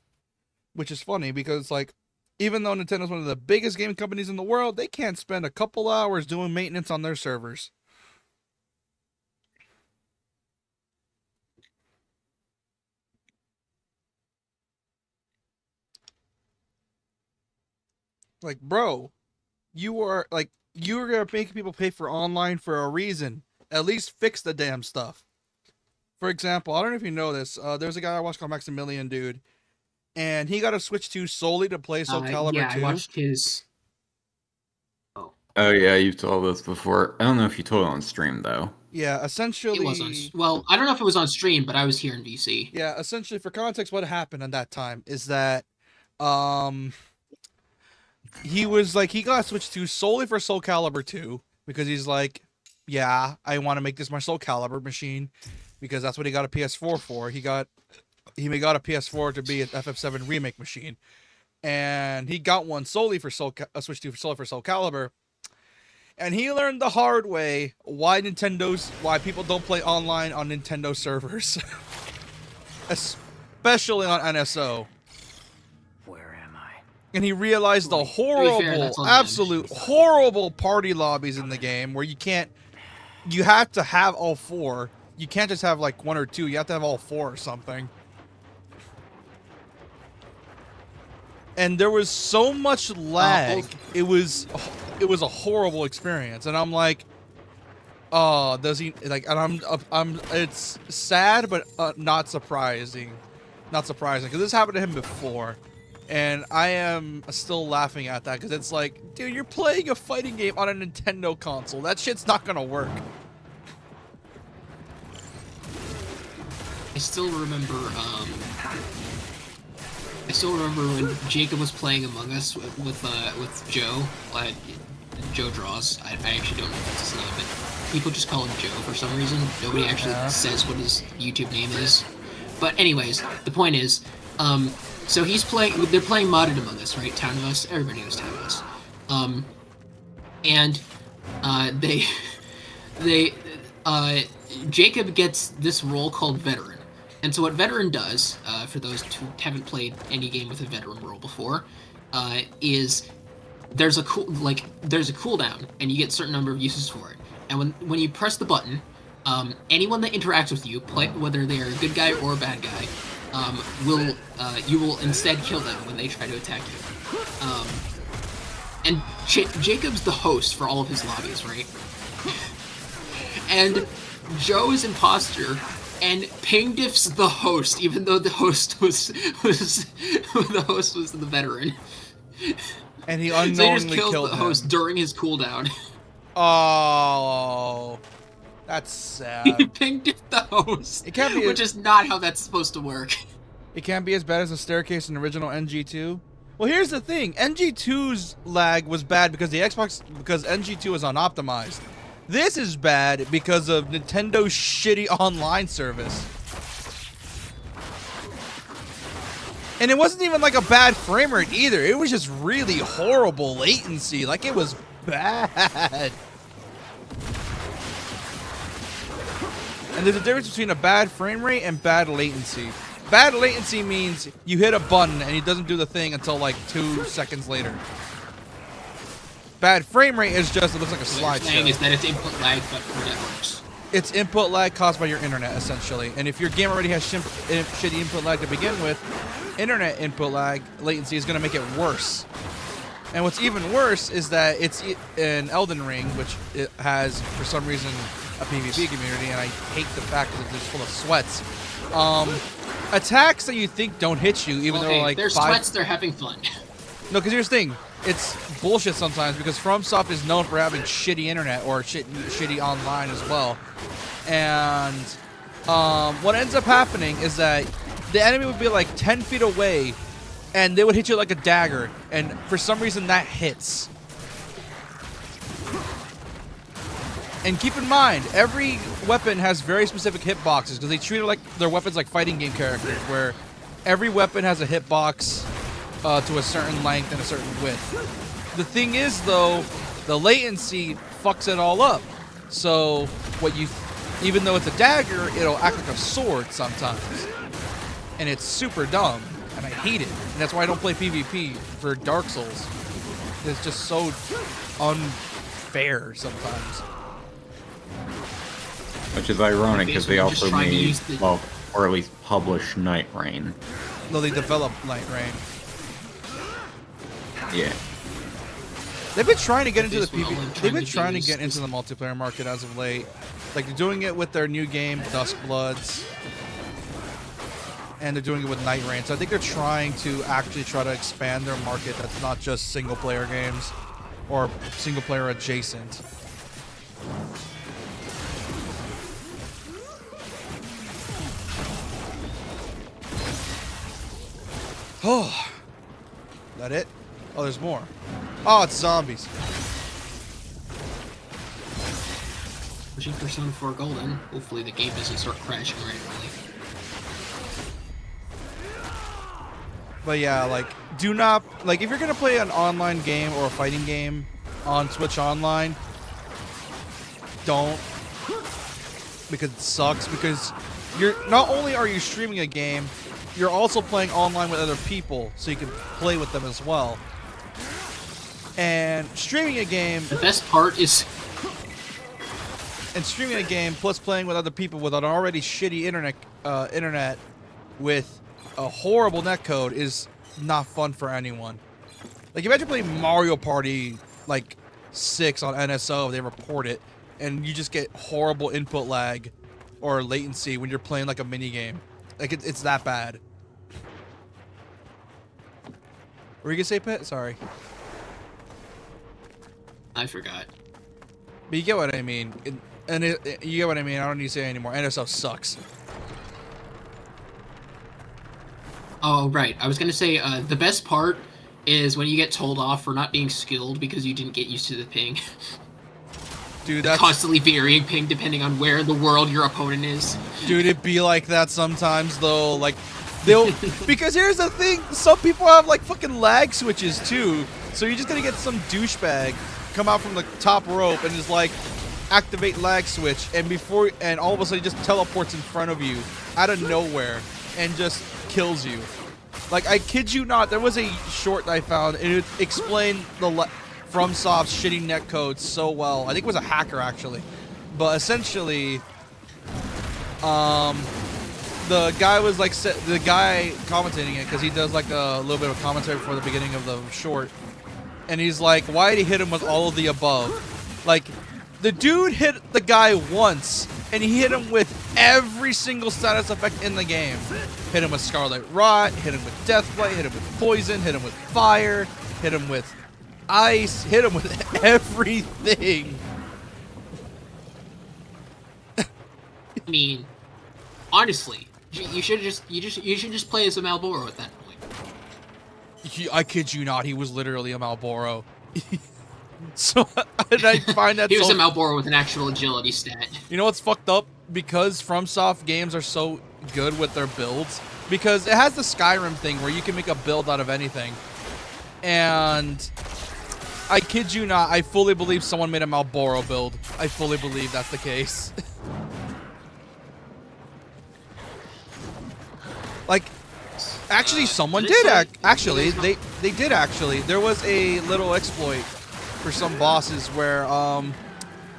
which is funny because like, even though Nintendo's one of the biggest game companies in the world, they can't spend a couple hours doing maintenance on their servers. Like, bro, you're gonna make people pay for online for a reason. At least fix the damn stuff. For example, I don't know if you know this. There's a guy I watched called Maximilian, dude, and he got a Switch 2 solely to play Soul Calibur Yeah, 2. I watched his. Oh yeah, you've told us before. I don't know if you told it on stream though. Yeah, essentially. It was on. Well, I don't know if it was on stream, but I was here in VC. Yeah, essentially, for context, what happened at that time is that, he was like, he got Switch 2 solely for Soul Calibur 2 because he's like, yeah, I want to make this my Soul Calibur machine because that's what he got a PS4 for. He got a PS4 to be an FF7 remake machine, and he got one solely for Switch 2 solely for Soul Calibur. And he learned the hard way why people don't play online on Nintendo servers, especially on NSO. Where am I? And he realized the To be fair, that's on him. absolute horrible party lobbies in the game where you have to have all 4. You can't just have like 1 or 2. You have to have all 4 or something. And there was so much lag. It was a horrible experience. And I'm like, oh, does he like? And I'm. It's sad, but not surprising. Not surprising because this happened to him before, and I am still laughing at that because it's like, dude, you're playing a fighting game on a Nintendo console. That shit's not gonna work. I still remember. I still remember when Jacob was playing Among Us with Joe. Joe Draws. I actually don't know if that's his name, but people just call him Joe for some reason. Nobody actually says what his YouTube name is. But anyways, the point is, so they're playing modded Among Us, right? Town of Us. Everybody knows Town of Us. Jacob gets this role called Veteran. And so what Veteran does, for those who haven't played any game with a Veteran role before, is there's a cooldown, and you get a certain number of uses for it. And when you press the button, anyone that interacts with you, whether they are a good guy or a bad guy, you will instead kill them when they try to attack you. And Jacob's the host for all of his lobbies, right? And Joe is imposter, and Pingdiff's the host, even though the host was the Veteran. And he So he unknowingly just kills killed the him. host during his cooldown. Oh, that's sad. Pingdiff the host. It can't be which is not how that's supposed to work. It can't be as bad as the staircase in original NG2. Well, here's the thing: NG2's lag was bad because because NG2 was unoptimized. This is bad because of Nintendo's shitty online service. And it wasn't even like a bad frame rate either. It was just really horrible latency. Like, it was bad. And there's a difference between a bad frame rate and bad latency. Bad latency means you hit a button and it doesn't do the thing until like 2 seconds later. Bad frame rate is just, it looks like a What you're saying slideshow. is that it's input lag, but for networks. It's input lag caused by your internet, essentially. And if your game already has shitty input lag to begin with, internet input lag latency is going to make it worse. And what's even worse is that it's in Elden Ring, which it has, for some reason, a PvP community, and I hate the fact that it's just full of sweats. Attacks that you think don't hit you, even though like they're sweats, they're having fun. No, because here's the thing. It's bullshit sometimes because FromSoft is known for having shitty internet or shitty online as well. And what ends up happening is that the enemy would be like 10 feet away and they would hit you like a dagger. And for some reason that hits. And keep in mind, every weapon has very specific hitboxes because they treat it like their weapons like fighting game characters, where every weapon has a hitbox to a certain length and a certain width. The thing is, though, the latency fucks it all up. So even though it's a dagger, it'll act like a sword sometimes, and it's super dumb, and I hate it. And that's why I don't play PvP for Dark Souls. It's just so unfair sometimes. Which is ironic because they also made, the... well, or at least published Night Rain. No, they developed Night Rain. Yeah. They've been trying to get into the PvP. They've been trying to get into the multiplayer market as of late. Like, they're doing it with their new game, Duskbloods. And they're doing it with Night Rain. So I think they're trying to actually try to expand their market that's not just single-player games. Or single-player adjacent. Oh. That it? Oh, there's more. Oh, it's zombies. Pushing Persona 4 Golden. Hopefully the game doesn't start crashing randomly. But yeah, like, do not, like, if you're gonna play an online game or a fighting game on Switch Online, don't, because it sucks, because not only are you streaming a game, you're also playing online with other people, so you can play with them as well. And streaming a game... The best part is... And streaming a game plus playing with other people with an already shitty internet with a horrible netcode is not fun for anyone. Like, imagine playing Mario Party, like, 6 on NSO, they report it, and you just get horrible input lag or latency when you're playing, like, a mini-game. Like, it's that bad. What were you gonna say, Pet? Sorry. I forgot. But you get what I mean. You get what I mean. I don't need to say it anymore. NSO sucks. Oh, right. I was going to say, the best part is when you get told off for not being skilled because you didn't get used to the ping. Dude, that's... Constantly varying ping depending on where in the world your opponent is. Dude, it be like that sometimes, though. Like, they'll... Because here's the thing. Some people have, like, fucking lag switches, too. So you're just going to get some douchebag come out from the top rope and just, like, activate lag switch. And all of a sudden, he just teleports in front of you out of nowhere and just kills you. Like, I kid you not, there was a short that I found, and it explained FromSoft's shitty netcode so well. I think it was a hacker, actually. But essentially, the guy was like, the guy commentating it, because he does like a little bit of commentary before the beginning of the short, and he's like, why did he hit him with all of the above? Like, the dude hit the guy once, and he hit him with every single status effect in the game. Hit him with Scarlet Rot, hit him with Deathblade, hit him with Poison, hit him with Fire, hit him with Ice, hit him with everything. I mean, honestly, you should just play as a Malboro at that point. I kid you not, he was literally a Malboro. So, and I find that he was a Malboro with an actual agility stat. You know what's fucked up? Because FromSoft games are so good with their builds, because it has the Skyrim thing where you can make a build out of anything. And I kid you not, I fully believe someone made a Malboro build. I fully believe that's the case. Like, actually, someone did actually. They did actually. There was a little exploit for some bosses where,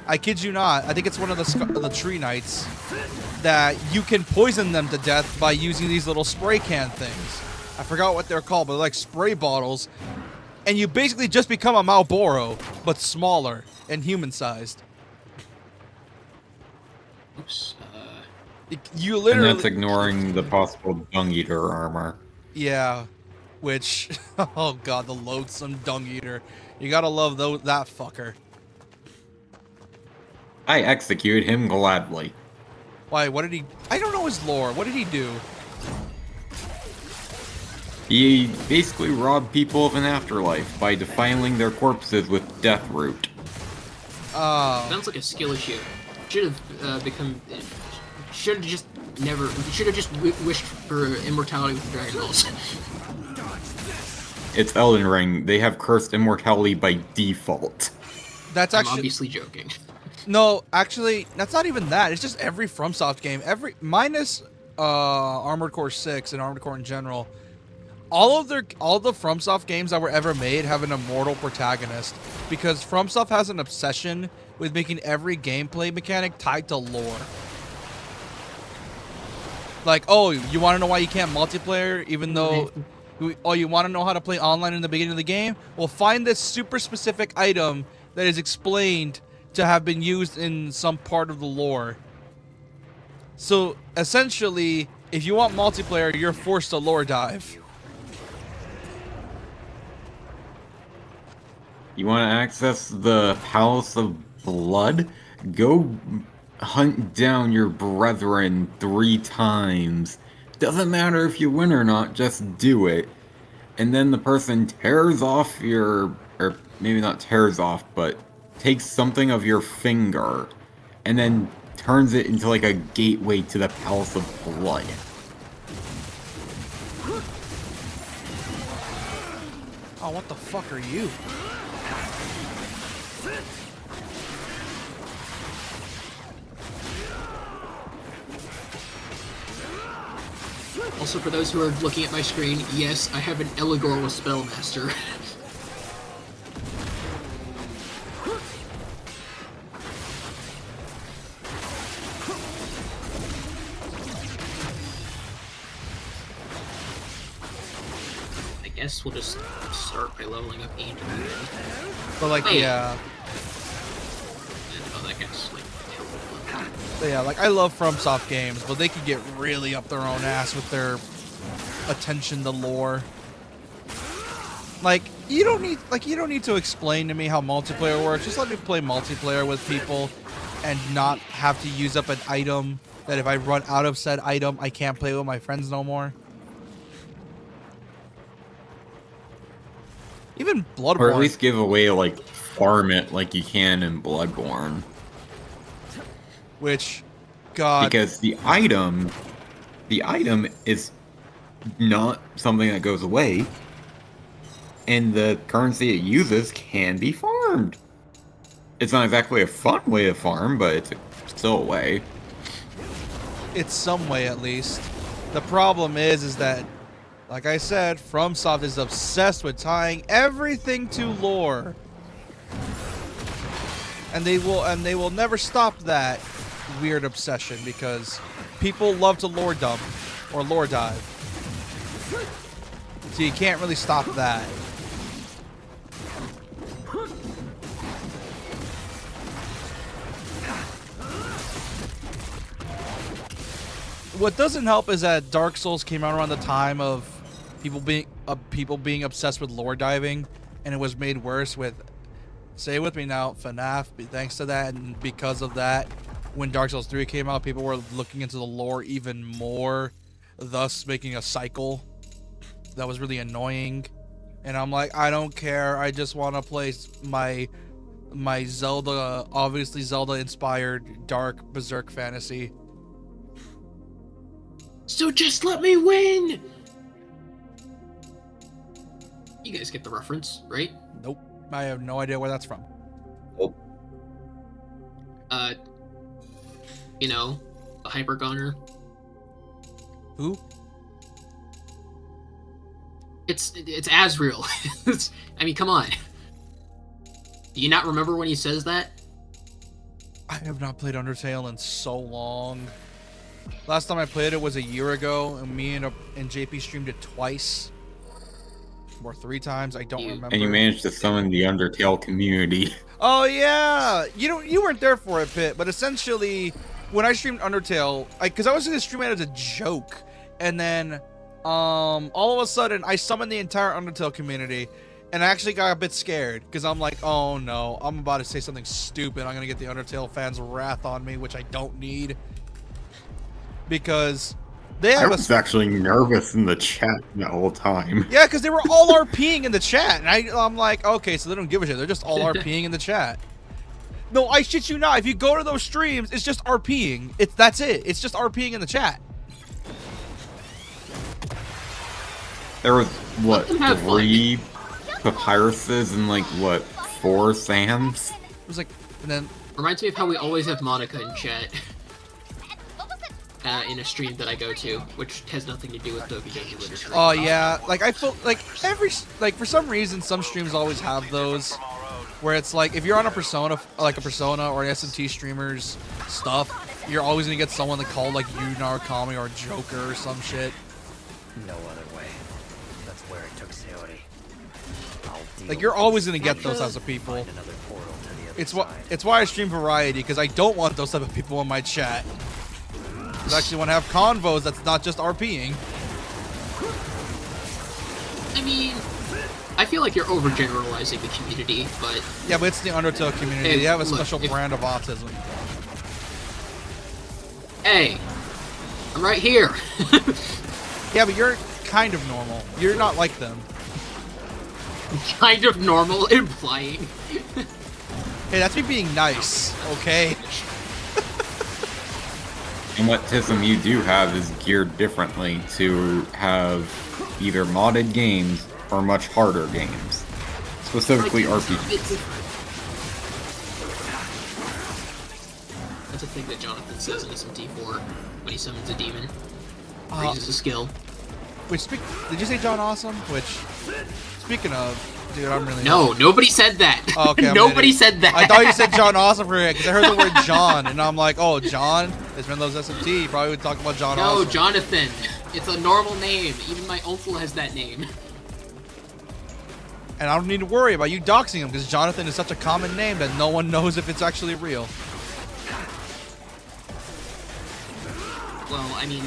I kid you not, I think it's one of the Tree Knights, that you can poison them to death by using these little spray can things. I forgot what they're called, but they're like spray bottles. And you basically just become a Malboro, but smaller and human-sized. Oops. You literally... And that's ignoring the possible Dung Eater armor. Yeah, which... Oh god, the loathsome Dung Eater. You gotta love that fucker. I execute him gladly. Why, what did he... I don't know his lore. What did he do? He basically robbed people of an afterlife by defiling their corpses with death root. Oh. Sounds like a skill issue. Should have become... Should have just never... Should have just wished for immortality with Dragon Balls. it's Elden Ring. They have cursed immortality by default. That's I'm actually obviously joking. no, actually, that's not even that. It's just every FromSoft game, every minus Armored Core 6 and Armored Core in general. All the FromSoft games that were ever made have an immortal protagonist because FromSoft has an obsession with making every gameplay mechanic tied to lore. Like, oh, you want to know why you can't multiplayer even though... Oh, you want to know how to play online in the beginning of the game? Well, find this super specific item that is explained to have been used in some part of the lore. So, essentially, if you want multiplayer, you're forced to lore dive. You want to access the Palace of Blood? Go hunt down your brethren 3 times. Doesn't matter if you win or not, just do it. And then the person tears off your... or maybe not tears off, but takes something of your finger. And then turns it into like a gateway to the Palace of Blood. Oh, what the fuck are you? Also, for those who are looking at my screen, yes, I have an Eligor with Spellmaster. I guess we'll just start by leveling up Angel. But like, Hey. yeah. Oh, that guy's like... But yeah, like I love FromSoft games, but they could get really up their own ass with their attention to lore. Like you don't need to explain to me how multiplayer works. Just let me play multiplayer with people and not have to use up an item that if I run out of said item, I can't play with my friends no more. Even Bloodborne. Or at least give away, like, farm it like you can in Bloodborne. Which, God. Because the item is not something that goes away, and the currency it uses can be farmed. It's not exactly a fun way to farm, but it's still a way. It's some way at least. The problem is that, like I said, FromSoft is obsessed with tying everything to lore. And they will never stop that weird obsession because people love to lore dump or lore dive. So you can't really stop that. What doesn't help is that Dark Souls came out around the time of people being obsessed with lore diving, and it was made worse with, say it with me now, FNAF. Thanks to that, and because of that, when Dark Souls 3 came out, people were looking into the lore even more, thus making a cycle that was really annoying. And I'm like, I don't care. I just want to play my Zelda, obviously Zelda-inspired dark berserk fantasy. So just let me win! You guys get the reference, right? Nope. I have no idea where that's from. You know, the Hypergoner. Who? It's Asriel. I mean, come on. Do you not remember when he says that? I have not played Undertale in so long. Last time I played it was a year ago, and me and JP streamed it twice. Or 3 times, I don't remember. And you managed to summon the Undertale community. Oh yeah! You weren't there for it, Pit, but essentially, when I streamed Undertale, because I was going to stream it as a joke, and then all of a sudden, I summoned the entire Undertale community, and I actually got a bit scared, because I'm like, oh no, I'm about to say something stupid. I'm going to get the Undertale fans' wrath on me, which I don't need. Because they have I was actually nervous in the chat the whole time. Yeah, because they were all RPing in the chat. And I'm like, okay, so they don't give a shit. They're just all RPing in the chat. No, I shit you not. If you go to those streams, it's just RPing. That's it. It's just RPing in the chat. There was, what, them have fun. 3 papyruses and, like, what, 4 sands? It was like, and then Reminds me of how we always have Monica in chat What was it? in a stream that I go to, which has nothing to do with Doki Doki Literature. oh yeah, like I feel like for some reason some streams always have those where it's like if you're on a Persona or an SMT streamer's stuff, you're always gonna get someone that called like you Narukami or Joker or some shit. No other way. That's where it took Sayori. I'll deal Like you're with always these gonna get those creatures, types of people. find another portal to the other It's side. why I stream variety, because I don't want those type of people in my chat. I actually want to have convos that's not just RPing. I mean, I feel like you're overgeneralizing the community, but Yeah, but it's the Undertale community. Hey, They have a look, special if- brand of autism. hey, I'm right here. Yeah, but you're kind of normal. You're not like them. Kind of normal, implying. Hey, that's me being nice, okay? And what Tism you do have is geared differently to have either modded games or much harder games. Specifically RPGs. That's a thing that Jonathan says in SMT4 when he summons a demon. Or Uh, uses a skill. Did you say John Awesome? Which, speaking of, dude, I'm really No, nobody said that. Oh, okay, I'm an Nobody idiot. said that. I thought you said John Awesome for it because I heard the word John, and I'm like, oh, John. It's been those SMT. You probably would talk about John No, Awesome. Jonathan. It's a normal name. Even my uncle has that name. And I don't need to worry about you doxing him because Jonathan is such a common name that no one knows if it's actually real. Well, I mean,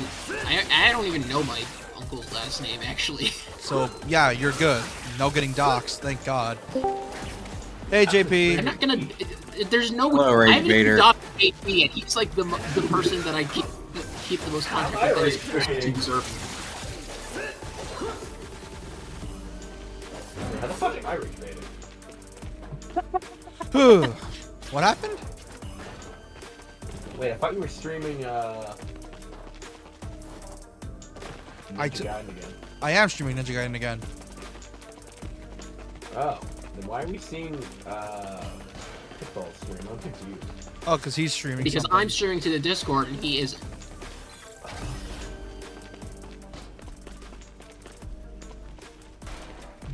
I don't even know my uncle's last name, actually. So yeah, you're good. No getting doxed, thank God. Hey JP. I'm not gonna... There's no... Hello, Ray I haven't even Vader. doxed JP yet. He's like the person that I keep the most contact with that is supposed to deserve. How the fuck am I rage baited? What happened? Wait, I thought you were streaming, Ninja Gaiden again. I am streaming Ninja Gaiden again. Oh, then why are we seeing, Pitfall stream? I'm confused. Oh, because he's streaming Because something. I'm streaming to the Discord and he is...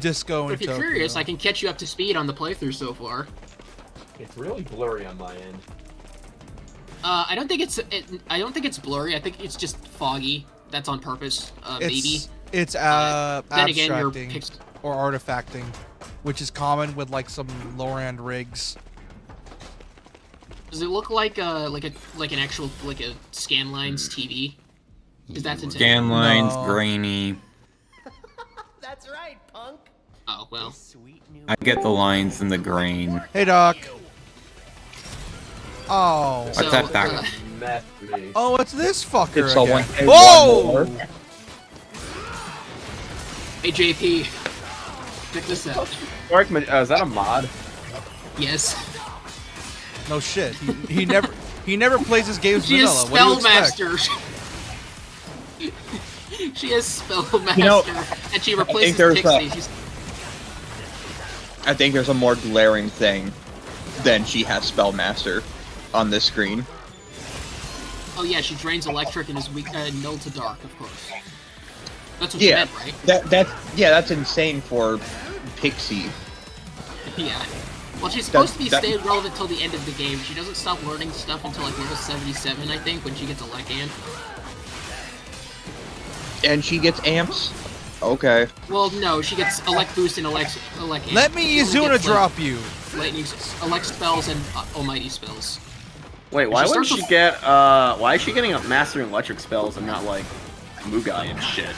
Disco But and if you're Tokyo. curious, I can catch you up to speed on the playthrough so far. It's really blurry on my end. I don't think it's blurry. I think it's just foggy. That's on purpose. Maybe. It's Then again, you're abstracting or artifacting, which is common with like some lower-end rigs. Does it look like an actual a Scanlines TV? Because that's intended. Scan lines, No. grainy. That's right, punk. Oh well. Sweet new. I get the lines in the grain. Hey Doc. Oh. What's that, Doc? Mess me. Oh, it's this fucker Did someone again. say Whoa! one more? Hey JP, check this out. Is that a mod? Yes. No shit. He never plays his games She is vanilla. What do you expect? Spellmaster. She is Spellmaster, You know, and she replaces there's Pixie. She's... I think there's a more glaring thing than she has Spellmaster on this screen. Oh yeah, she drains electric and is weak, null to dark, of course. That's what Yeah, she meant, right? that's insane for Pixie. Yeah. Well, she's supposed to be that- staying relevant till the end of the game. She doesn't stop learning stuff until like level 77, I think, when she gets a Lycan. And she gets amps? Okay. Well, no, she gets Elect Boost and Elect. Let me She only Izuna gets, like, drop you. Lightning, Elect spells and Almighty spells. Wait, why She would starts she with- get, why is she getting mastering electric spells and not, like, Mugai and shit?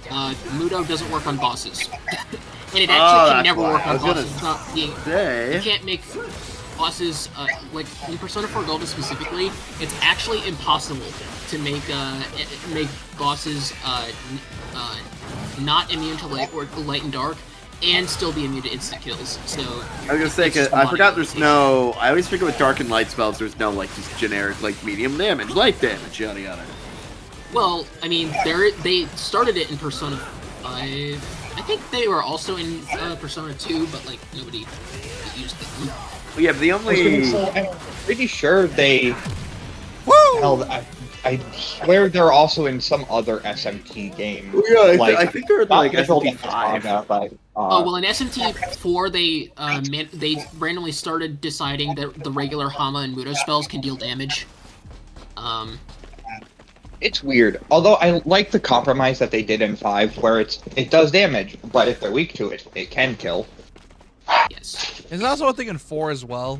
Mudo doesn't work on bosses. And it Oh, actually can that's never why. work I on was gonna bosses. It's not being... Say. You can't make bosses, like, in Persona 4 Golden specifically, it's actually impossible to make bosses, not immune to light or light and dark, and still be immune to instant kills. So I was gonna say, it's 'cause just I one forgot there's limitation. no... I always figure with dark and light spells, there's no, like, just generic, like, medium damage, light damage, yada yada. Well, I mean, they started it in Persona I think they were also in Persona 2, but like nobody used them. Well, yeah, but the only I'm pretty sure they. Woo! Hell, I swear they're also in some other SMT game. yeah, Like, I think they're in not like Visual SMT5. Saga, but, Oh well, in SMT4 they randomly started deciding that the regular Hama and Muto spells can deal damage. It's weird. Although I like the compromise that they did in 5, where it does damage, but if they're weak to it, it can kill. Yes. Is that also one thing in 4 as well?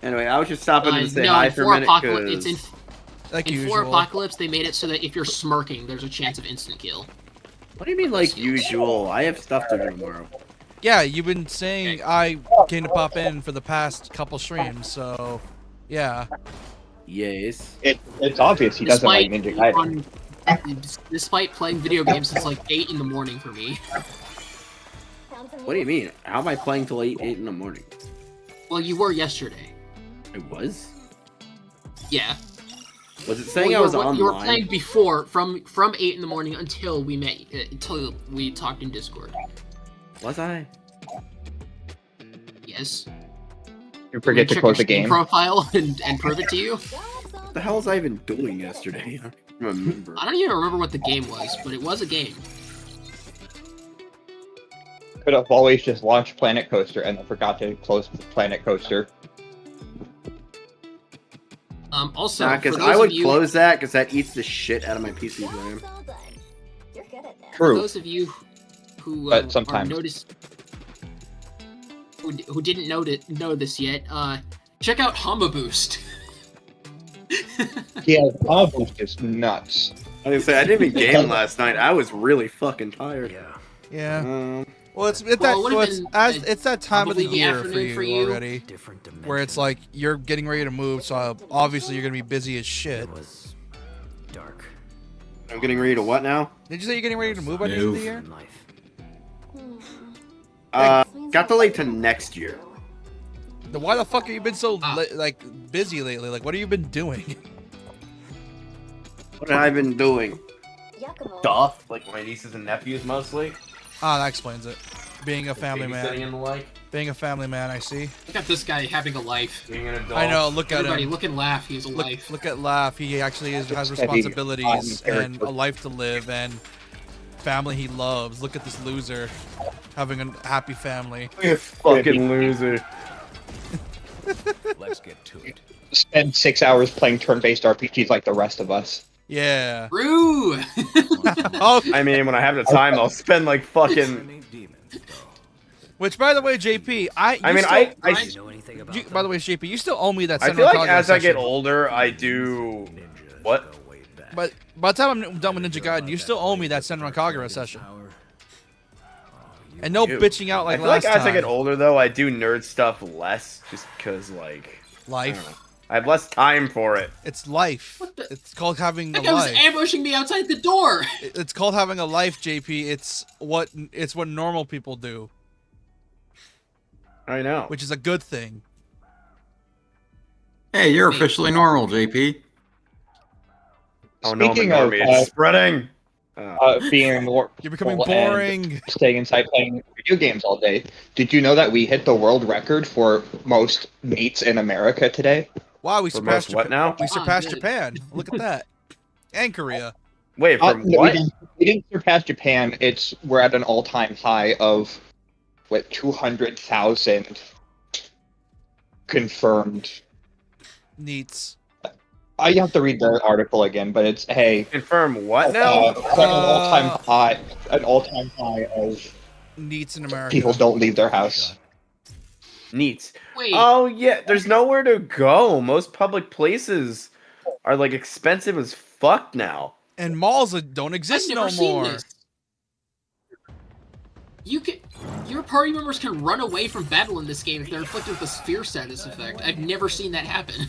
Anyway, I was just stopping to say no, hi in for a 4 minute Apocalypse, it's because Like in usual. 4 Apocalypse they made it so that if you're smirking, there's a chance of instant kill. what do you mean like usual? I have stuff to do tomorrow. Yeah, you've been saying I came to pop in for the past couple streams, so yeah. Yes. It's obvious he doesn't like Ninja Gaiden. Despite playing video games since like 8 in the morning for me. What do you mean? How am I playing till 8 in the morning? Well, you were yesterday. I was? Yeah. Was it saying Well, I was you were online? playing before, from 8 in the morning until we met, until we talked in Discord. Was I? Yes. You forget to Check close your the Steam game. profile and prove it to you. What the hell was I even doing yesterday? I don't remember. I don't even remember what the game was, but it was a game. Could have always just launched Planet Coaster and then forgot to close Planet Coaster. Also, Nah, for because those I would of you, close that because that eats the shit out of my PC RAM. for True. those of you who But are sometimes. who didn't know this yet, check out Hama Boost. Yeah, Power Boost is nuts. I was gonna say I didn't even game last night. I was really fucking tired. Yeah. Well, it's that time of the probably the year afternoon for you already, where it's like you're getting ready to move, so obviously you're gonna be busy as shit. It was dark. I'm getting ready to what now? Did you say you're getting ready to move by the end of the year? Got delayed to next year. Then why the fuck have you been so like busy lately? Like, what have you been doing? What have I been doing? Stuff, like my nieces and nephews mostly. Ah, that explains it. Being a family Babysitting man. and the like. Being a family man, I see. Look at this guy having a life. Being an adult. I know. Look at Everybody, him. look and laugh. He has a life. Look at Laugh. He actually has Heavy responsibilities on and a life to live and family he loves. Look at this loser having a happy family. Fucking loser. Let's get to it. Spend 6 hours playing turn-based RPGs like the rest of us. Yeah. Roo! Oh, I mean, when I have the time, I'll spend like fucking. which, by the way, JP, I Know anything about you, by the way, JP, you still owe me that. I Senran feel like Kagura as I get session. older, I do. What? But by the time I'm done with Ninja Gaiden, you still owe me that Senran Kagura session. And no Ew. bitching out I like feel last like as time. I get older, though, I do nerd stuff less, just because like Life. I have less time for it. It's life. What the- It's called having a That guy was life. ambushing me outside the door. It's called having a life, JP. It's what normal people do, I know. which is a good thing. Hey, you're officially normal, JP. Oh no, Speaking I'm of, it's spreading. Being more You're becoming peaceful and boring. staying inside playing video games all day. Did you know that we hit the world record for most meets in America today? Wow, we For surpassed most what now? We surpassed good. Japan. Look at that. And Korea. Wait, from No, what? we didn't surpass Japan. We're at an all-time high of 200,000 confirmed. Neats. I have to read the article again, but it's Confirm what now? an all-time high of Neats in America. people don't leave their house. Neat. Wait. Oh yeah, there's nowhere to go. Most public places are like expensive as fuck now. And malls that don't I've exist never no seen more. this. Your party members can run away from battle in this game if they're inflicted with a sphere status effect. I've never seen that happen.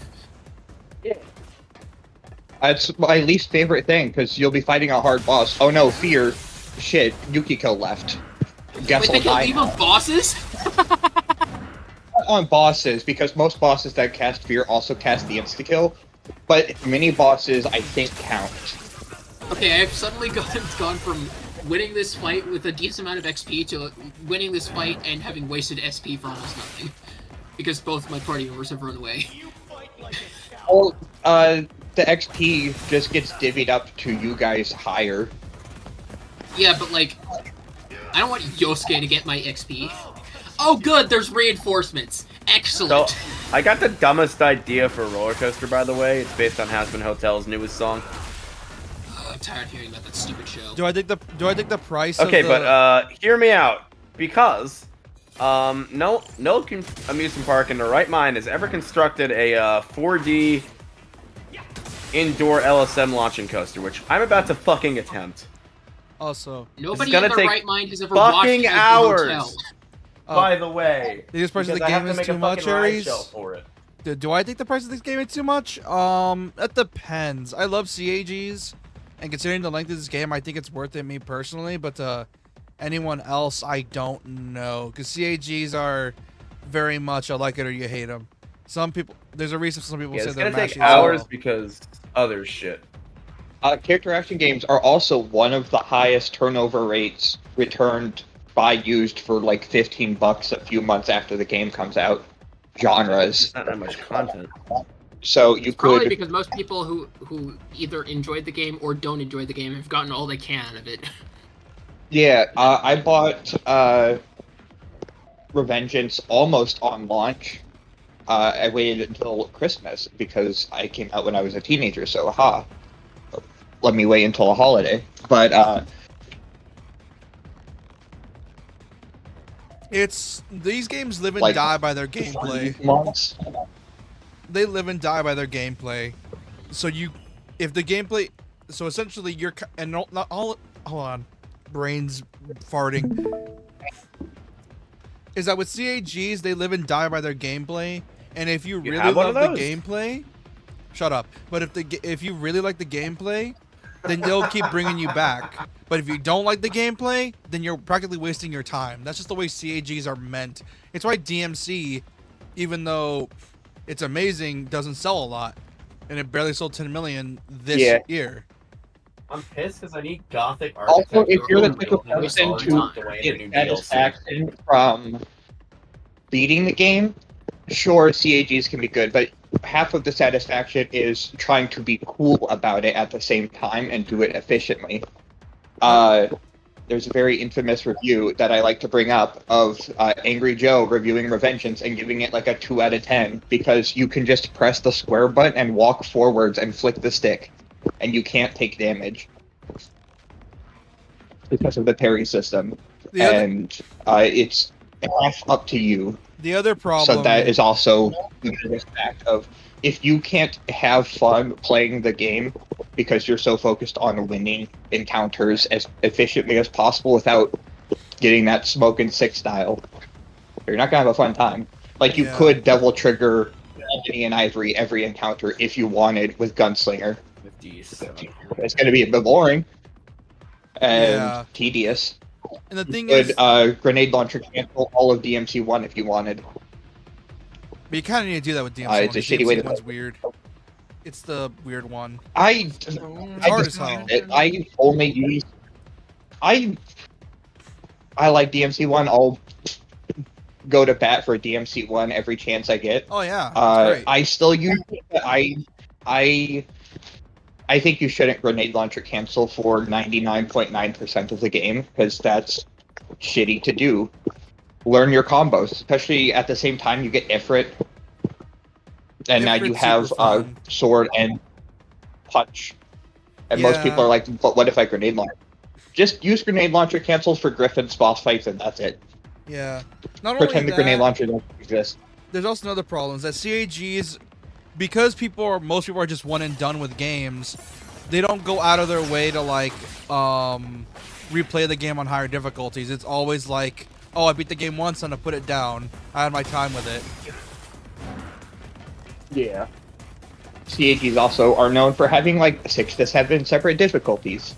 That's my least favorite thing, because you'll be fighting a hard boss. Oh no, fear. Shit, Yukiko left. Guess Wait, they I'll can leave die on bosses? Not on bosses, because most bosses that cast fear also cast the insta-kill. But mini bosses, I think, count. Okay, I've suddenly gone from winning this fight with a decent amount of XP to winning this fight and having wasted SP for almost nothing. Because both my party members have run away. Well, the XP just gets divvied up to you guys higher. Yeah, but like, I don't want Yosuke to get my XP. Oh good, there's reinforcements. Excellent. So, I got the dumbest idea for a roller coaster, by the way. It's based on Hazbin Hotel's newest song. I'm tired of hearing about that stupid show. Do I think the price? Okay, of the... but hear me out, because no amusement park in their right mind has ever constructed a 4D indoor LSM launching coaster, which I'm about to fucking attempt. Also, nobody in their right mind has ever fucking watched hours. Hotel. By the way, the price of the game is too much, Aries. Do I think the price of this game is too much? That depends. I love CAGs, and considering the length of this game, I think it's worth it, me personally. But anyone else, I don't know, because CAGs are very much a like it or you hate them. Some people, there's a reason some people say it's they're gonna take mashy as hours well. because other shit. Character action games are also one of the highest turnover rates returned by used for like $15 a few months after the game comes out. Genres. Not that much content. So you Probably could. because most people who either enjoyed the game or don't enjoy the game have gotten all they can out of it. Yeah, I bought Revengeance almost on launch. I waited until Christmas because I came out when I was a teenager, so let me wait until a holiday. But these games live and like, die by their gameplay. Months. They live and die by their gameplay. So if the gameplay, so essentially you're and not all. Hold on, brains farting. Is that with CAGs they live and die by their gameplay, and if you really love the gameplay, shut up. But if you really like the gameplay, then they'll keep bringing you back. But if you don't like the gameplay, then you're practically wasting your time. That's just the way CAGs are meant. It's why DMC, even though it's amazing, doesn't sell a lot, and it barely sold 10 million this year. I'm pissed because I need gothic architecture. Also, if you're the type type of person to get satisfaction from beating the game, sure, CAGs can be good, but half of the satisfaction is trying to be cool about it at the same time and do it efficiently. There's a very infamous review that I like to bring up of Angry Joe reviewing Revengeance and giving it like a 2 out of 10 because you can just press the square button and walk forwards and flick the stick, and you can't take damage because of the parry system. It's half up to you. The other problem. So that is also the biggest fact of if you can't have fun playing the game because you're so focused on winning encounters as efficiently as possible without getting that smoke and sick style, you're not gonna have a fun time. Like you could Devil Trigger Ebony and Ivory every encounter if you wanted with Gunslinger. It's gonna be a bit boring and tedious. And the thing is, grenade launcher cancel all of DMC 1 if you wanted. But you kind of need to do that with DMC 1. It's a shitty way to one's weird. It's the weird one. I only use. I like DMC 1. I'll go to bat for DMC 1 every chance I get. Oh yeah. I still use it. I think you shouldn't grenade launcher cancel for 99.9% of the game, because that's shitty to do. Learn your combos, especially at the same time you get Ifrit. And now you have sword and punch. And most people are like, but what if I grenade launcher? Just use grenade launcher cancels for Griffin's boss fights and that's it. Yeah. Not Pretend only the grenade launcher doesn't exist. There's also another problem, is that CAGs, because most people are just one and done with games, they don't go out of their way to like replay the game on higher difficulties. It's always like, oh, I beat the game once and I put it down. I had my time with it. Yeah. CAGs also are known for having like 6 to 7 separate difficulties.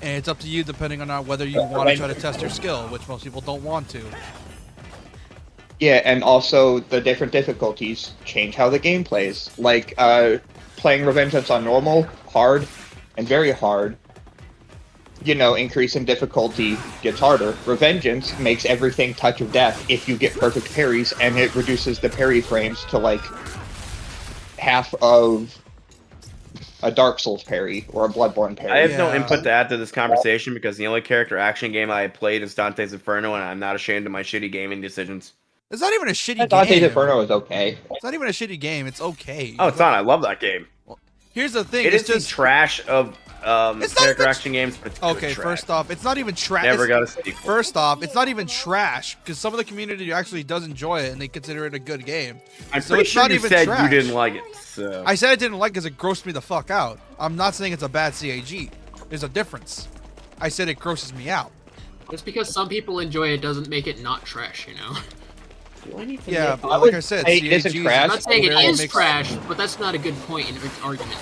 And it's up to you depending on whether you want to try to test your skill, which most people don't want to. Yeah, and also the different difficulties change how the game plays. Like, playing Revengeance on normal, hard, and very hard increase in difficulty gets harder. Revengeance makes everything touch of death if you get perfect parries, and it reduces the parry frames to like half of a Dark Souls parry or a Bloodborne parry. I have no input to add to this conversation because the only character action game I played is Dante's Inferno, and I'm not ashamed of my shitty gaming decisions. It's not even a shitty game. Dante's Inferno is okay. It's not even a shitty game. It's okay. Oh, it's not. I love that game. Well, here's the thing. It it's is just the trash of character action games, but it's okay. trash. First off, it's not even trash. Never got a sequel. First off, it's not even trash because some of the community actually does enjoy it and they consider it a good game. I'm so pretty it's sure not you even said trash. you didn't like it. So. I said I didn't like it because it grossed me the fuck out. I'm not saying it's a bad CAG. There's a difference. I said it grosses me out. Just because some people enjoy it doesn't make it not trash, you know? Yeah, but like I said, CAG isn't trash. I'm not saying it very is mixed. trash, but that's not a good point in an argument.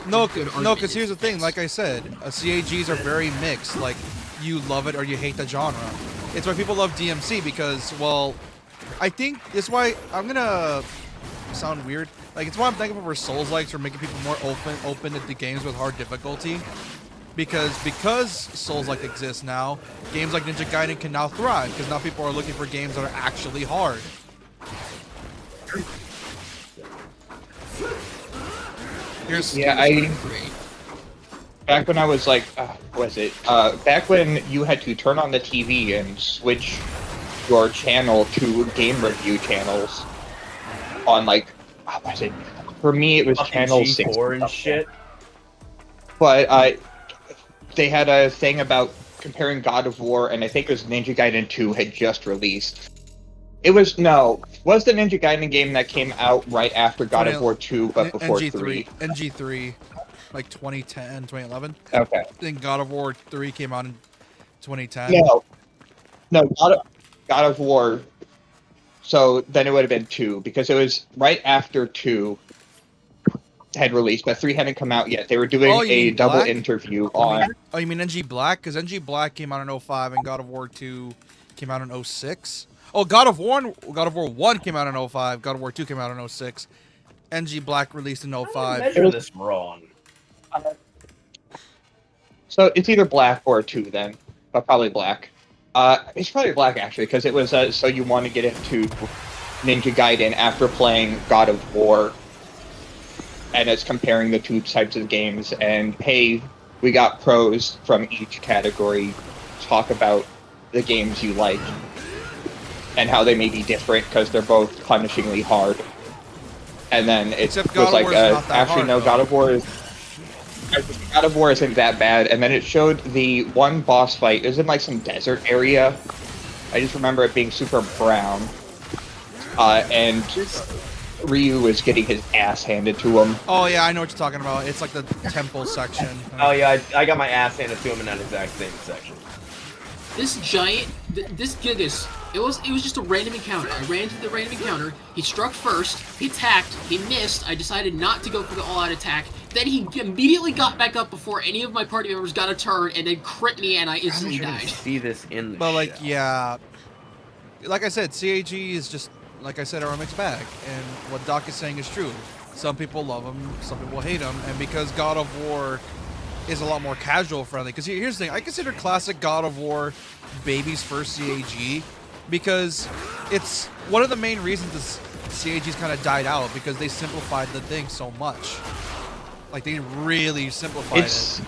No, because here's the thing. Like I said, CAGs are very mixed. Like, you love it or you hate the genre. It's why people love DMC because, well, I think it's why I'm gonna sound weird. Like, it's why I'm thankful for Souls-likes for making people more open to games with hard difficulty. Because Souls-like exists now, games like Ninja Gaiden can now thrive because now people are looking for games that are actually hard. Back when I was like, back when you had to turn on the TV and switch your channel to game review channels on like, what was it? For me, it was channel G4 and shit. But they had a thing about comparing God of War, and I think it was Ninja Gaiden 2 had just released. Was the Ninja Gaiden game that came out right after God of War 2, but before 3? NG3, like 2010, 2011. Okay. I think God of War 3 came out in 2010. No, God of War. So then it would have been 2, because it was right after 2 had released, but 3 hadn't come out yet. They were doing a double interview on... Oh, you mean NG Black? Because NG Black came out in 05 and God of War 2 came out in 06. Oh, God of War 1 came out in 05, God of War 2 came out in 06. NG Black released in 05. Measure this wrong. So it's either Black or 2 then, but probably Black. It's probably Black actually, because it was so you want to get into Ninja Gaiden after playing God of War, and it's comparing the two types of games, and hey, we got pros from each category, talk about the games you like, and how they may be different because they're both punishingly hard. And then it was like, actually no, God of War isn't that bad. And then it showed the one boss fight. It was in like some desert area. I just remember it being super brown. And Ryu was getting his ass handed to him. Oh yeah, I know what you're talking about. It's like the temple section. Oh yeah, I got my ass handed to him in that exact same section. This giant, this Gigas, it was just a random encounter. I ran into the random encounter. He struck first. He attacked. He missed. I decided not to go for the all-out attack. Then he immediately got back up before any of my party members got a turn, and then crit me, and I instantly died. See this in the But show. like, yeah, like I said, CAG is just, like I said, a mixed bag. And what Doc is saying is true. Some people love him, some people hate him, and because God of War is a lot more casual friendly. Because here's the thing, I consider classic God of War baby's first CAG because it's one of the main reasons this CAG's kind of died out, because they simplified the thing so much. Like, they really simplified it.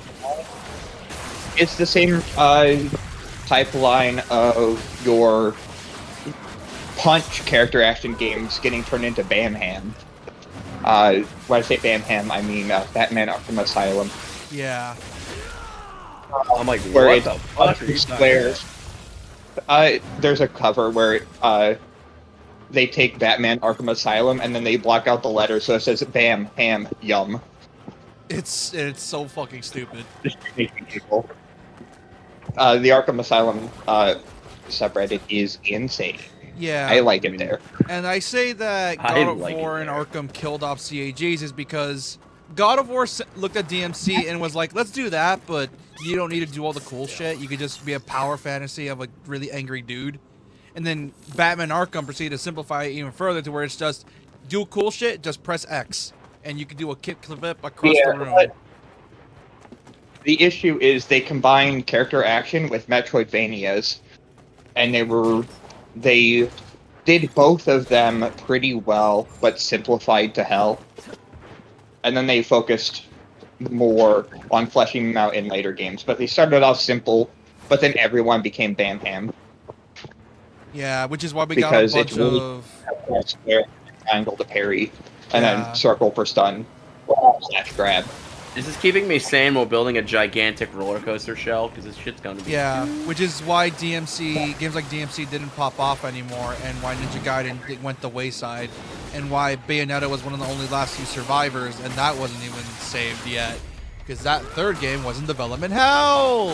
It's the same pipeline of your punch character action games getting turned into Bamham. When I say Bamham, I mean Batman Arkham Asylum. Yeah. I'm like, where what the fuck are you squares. There's a cover where they take Batman Arkham Asylum and then they block out the letter, so it says Bam Ham Yum. It's so fucking stupid. Just making people. The Arkham Asylum subreddit is insane. Yeah. I like it there. And I say that God of War and Arkham killed off CAGs is because God of War looked at DMC and was like, let's do that, but you don't need to do all the cool shit. You could just be a power fantasy of a really angry dude. And then Batman Arkham proceeded to simplify it even further to where it's just do cool shit, just press X. And you can do a kick flip across the room. the issue is they combined character action with Metroidvanias, and they did both of them pretty well, but simplified to hell. And then they focused more on fleshing them out in later games. But they started off simple, but then everyone became Bam Ham. Yeah, which is why we because got a bunch it's really of square, triangle to parry, and Yeah. then circle for stun, slash grab. This is keeping me sane while building a gigantic roller coaster shell, because this shit's gonna be... Yeah, which is why games like DMC didn't pop off anymore, and why Ninja Gaiden went the wayside, and why Bayonetta was one of the only last two survivors, and that wasn't even saved yet, because that third game was in development hell!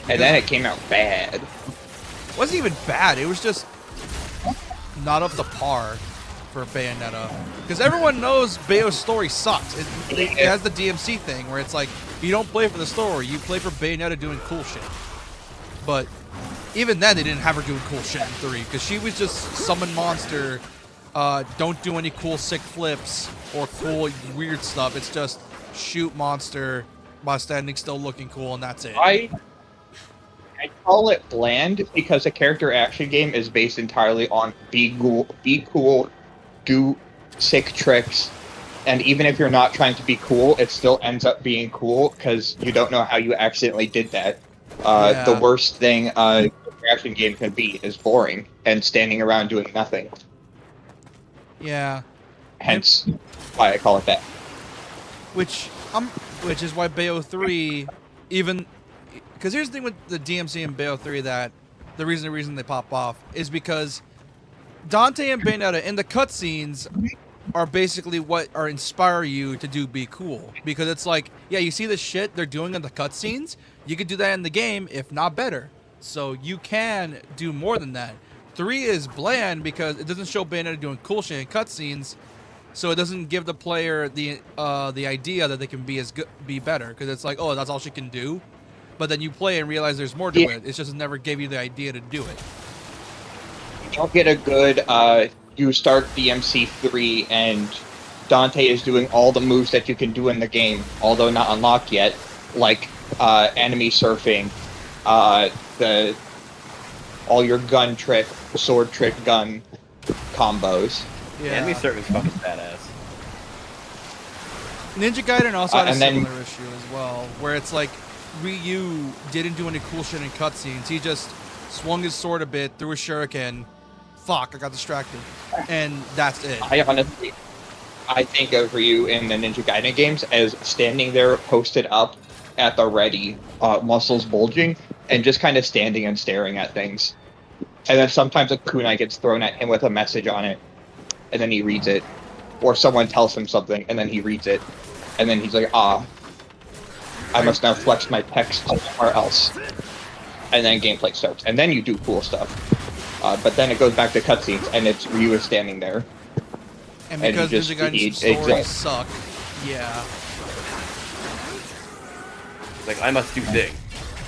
And then it came out bad. It wasn't even bad, it was just not up to par for Bayonetta. Because everyone knows Bayo's story sucks. It has the DMC thing where it's like, you don't play for the story, you play for Bayonetta doing cool shit. But even then, they didn't have her doing cool shit in 3, because she was just summon monster, don't do any cool sick flips or cool weird stuff. It's just shoot monster while standing still looking cool, and that's it. I call it bland because a character action game is based entirely on be cool, do sick tricks, and even if you're not trying to be cool, it still ends up being cool because you don't know how you accidentally did that. The worst thing a action game can be is boring and standing around doing nothing. Yeah. Hence why I call it that. Which is why Bayo 3, even... Because here's the thing with the DMC and Bayo 3 that the reason they pop off is because Dante and Bayonetta in the cutscenes are basically what are inspire you to be cool. Because it's like, yeah, you see the shit they're doing in the cutscenes, you could do that in the game, if not better. So you can do more than that. 3 is bland because it doesn't show Bayonetta doing cool shit in cutscenes, so it doesn't give the player the idea that they can be better. Because it's like, oh, that's all she can do. But then you play and realize there's more to it. It's just never gave you the idea to do it. You don't get a good, you start DMC 3 and Dante is doing all the moves that you can do in the game, although not unlocked yet, like enemy surfing, all your gun trick, sword trick gun combos. Yeah, enemy surfing's fucking badass. Ninja Gaiden also had a and then- similar issue as well, where it's like Ryu didn't do any cool shit in cutscenes. He just swung his sword a bit, threw a shuriken. Fuck, I got distracted. And that's it. I think of Ryu in the Ninja Gaiden games as standing there posted up at the ready, muscles bulging, and just kind of standing and staring at things. And then sometimes a kunai gets thrown at him with a message on it, and then he reads it. Or someone tells him something, and then he reads it. And then he's like, I must now flex my pecs somewhere else. And then gameplay starts. And then you do cool stuff. But then it goes back to cutscenes, and it's Ryu is standing there. And because Ninja Gaiden's stories suck, yeah. Like, I must do thing.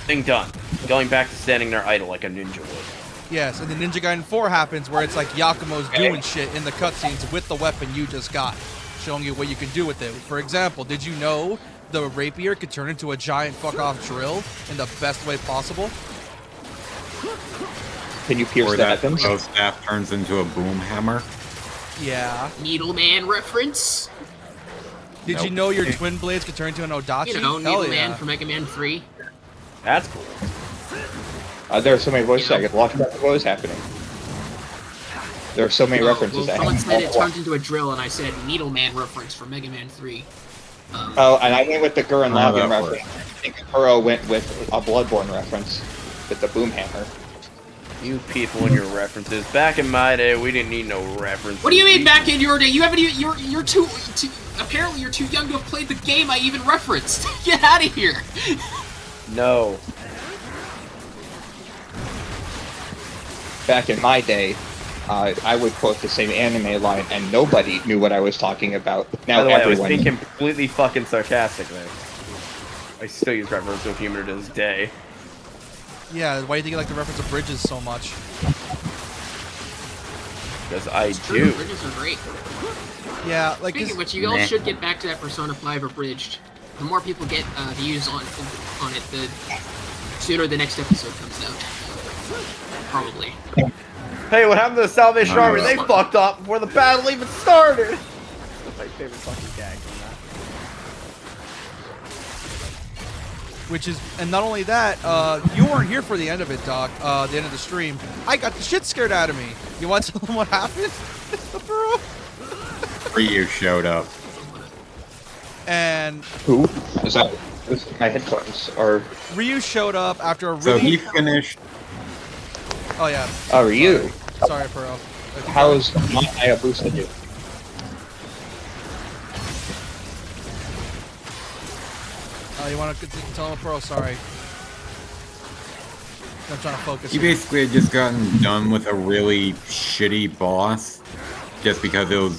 Thing done. Going back to standing there idle like a ninja would. Yes, and then Ninja Gaiden 4 happens where it's like Yakumo's doing shit in the cutscenes with the weapon you just got, showing you what you can do with it. For example, did you know the rapier could turn into a giant fuck-off drill in the best way possible? Can you pierce the weapons? Or that staff turns into a boom hammer? Yeah. Needleman reference? Did you know your twin blades could turn into an Odachi? You know, Hell Needleman yeah. from Mega Man 3. That's cool. There are so many voices I could watch what was happening. There are so many references. Well, someone said it turns into a drill, and I said Needleman reference from Mega Man 3. And I went with the Gurren Lagann reference. I think Kuro went with a Bloodborne reference with the boom hammer. You people and your references. Back in my day, we didn't need no references. What do you mean back in your day? You haven't even, you're too apparently you're too young to have played the game I even referenced. Get out of here. No. Back in my day, I would quote the same anime line, and nobody knew what I was talking about. Now By the way, I was everyone. being completely fucking sarcastic there. I still use referential humor to this day. Yeah, why do you think you like the reference of bridges so much? Because I True, do. bridges are great. Yeah, like... Speaking of which, you all should get back to that Persona 5 abridged. the more people get views on it, the sooner the next episode comes out. Probably. Hey, what happened to the Salvation Army? They fucked up before the battle even started. That's my favorite fucking gag from that. Which is, and not only that, you weren't here for the end of it, Doc. The end of the stream. I got the shit scared out of me. You want to tell them what happened? Bro? Ryu showed up. And who is that? My headphones are. Ryu showed up after a really. So he finished. Oh yeah. Oh, Ryu. Sorry, Pearl. How's my Hayabusa do? You want to tell him, Pearl? Sorry. I'm trying to focus. He basically had just gotten done with a really shitty boss, just because it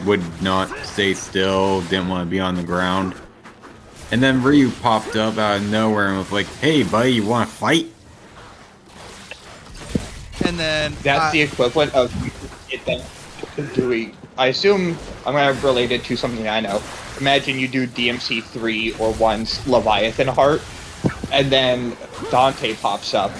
would not stay still, didn't want to be on the ground. And then Ryu popped up out of nowhere and was like, "Hey, buddy, you want to fight?" And then that's the equivalent of doing. I assume I'm gonna relate it to something I know. Imagine you do DMC 3 or 1's Leviathan Heart, and then Dante pops up,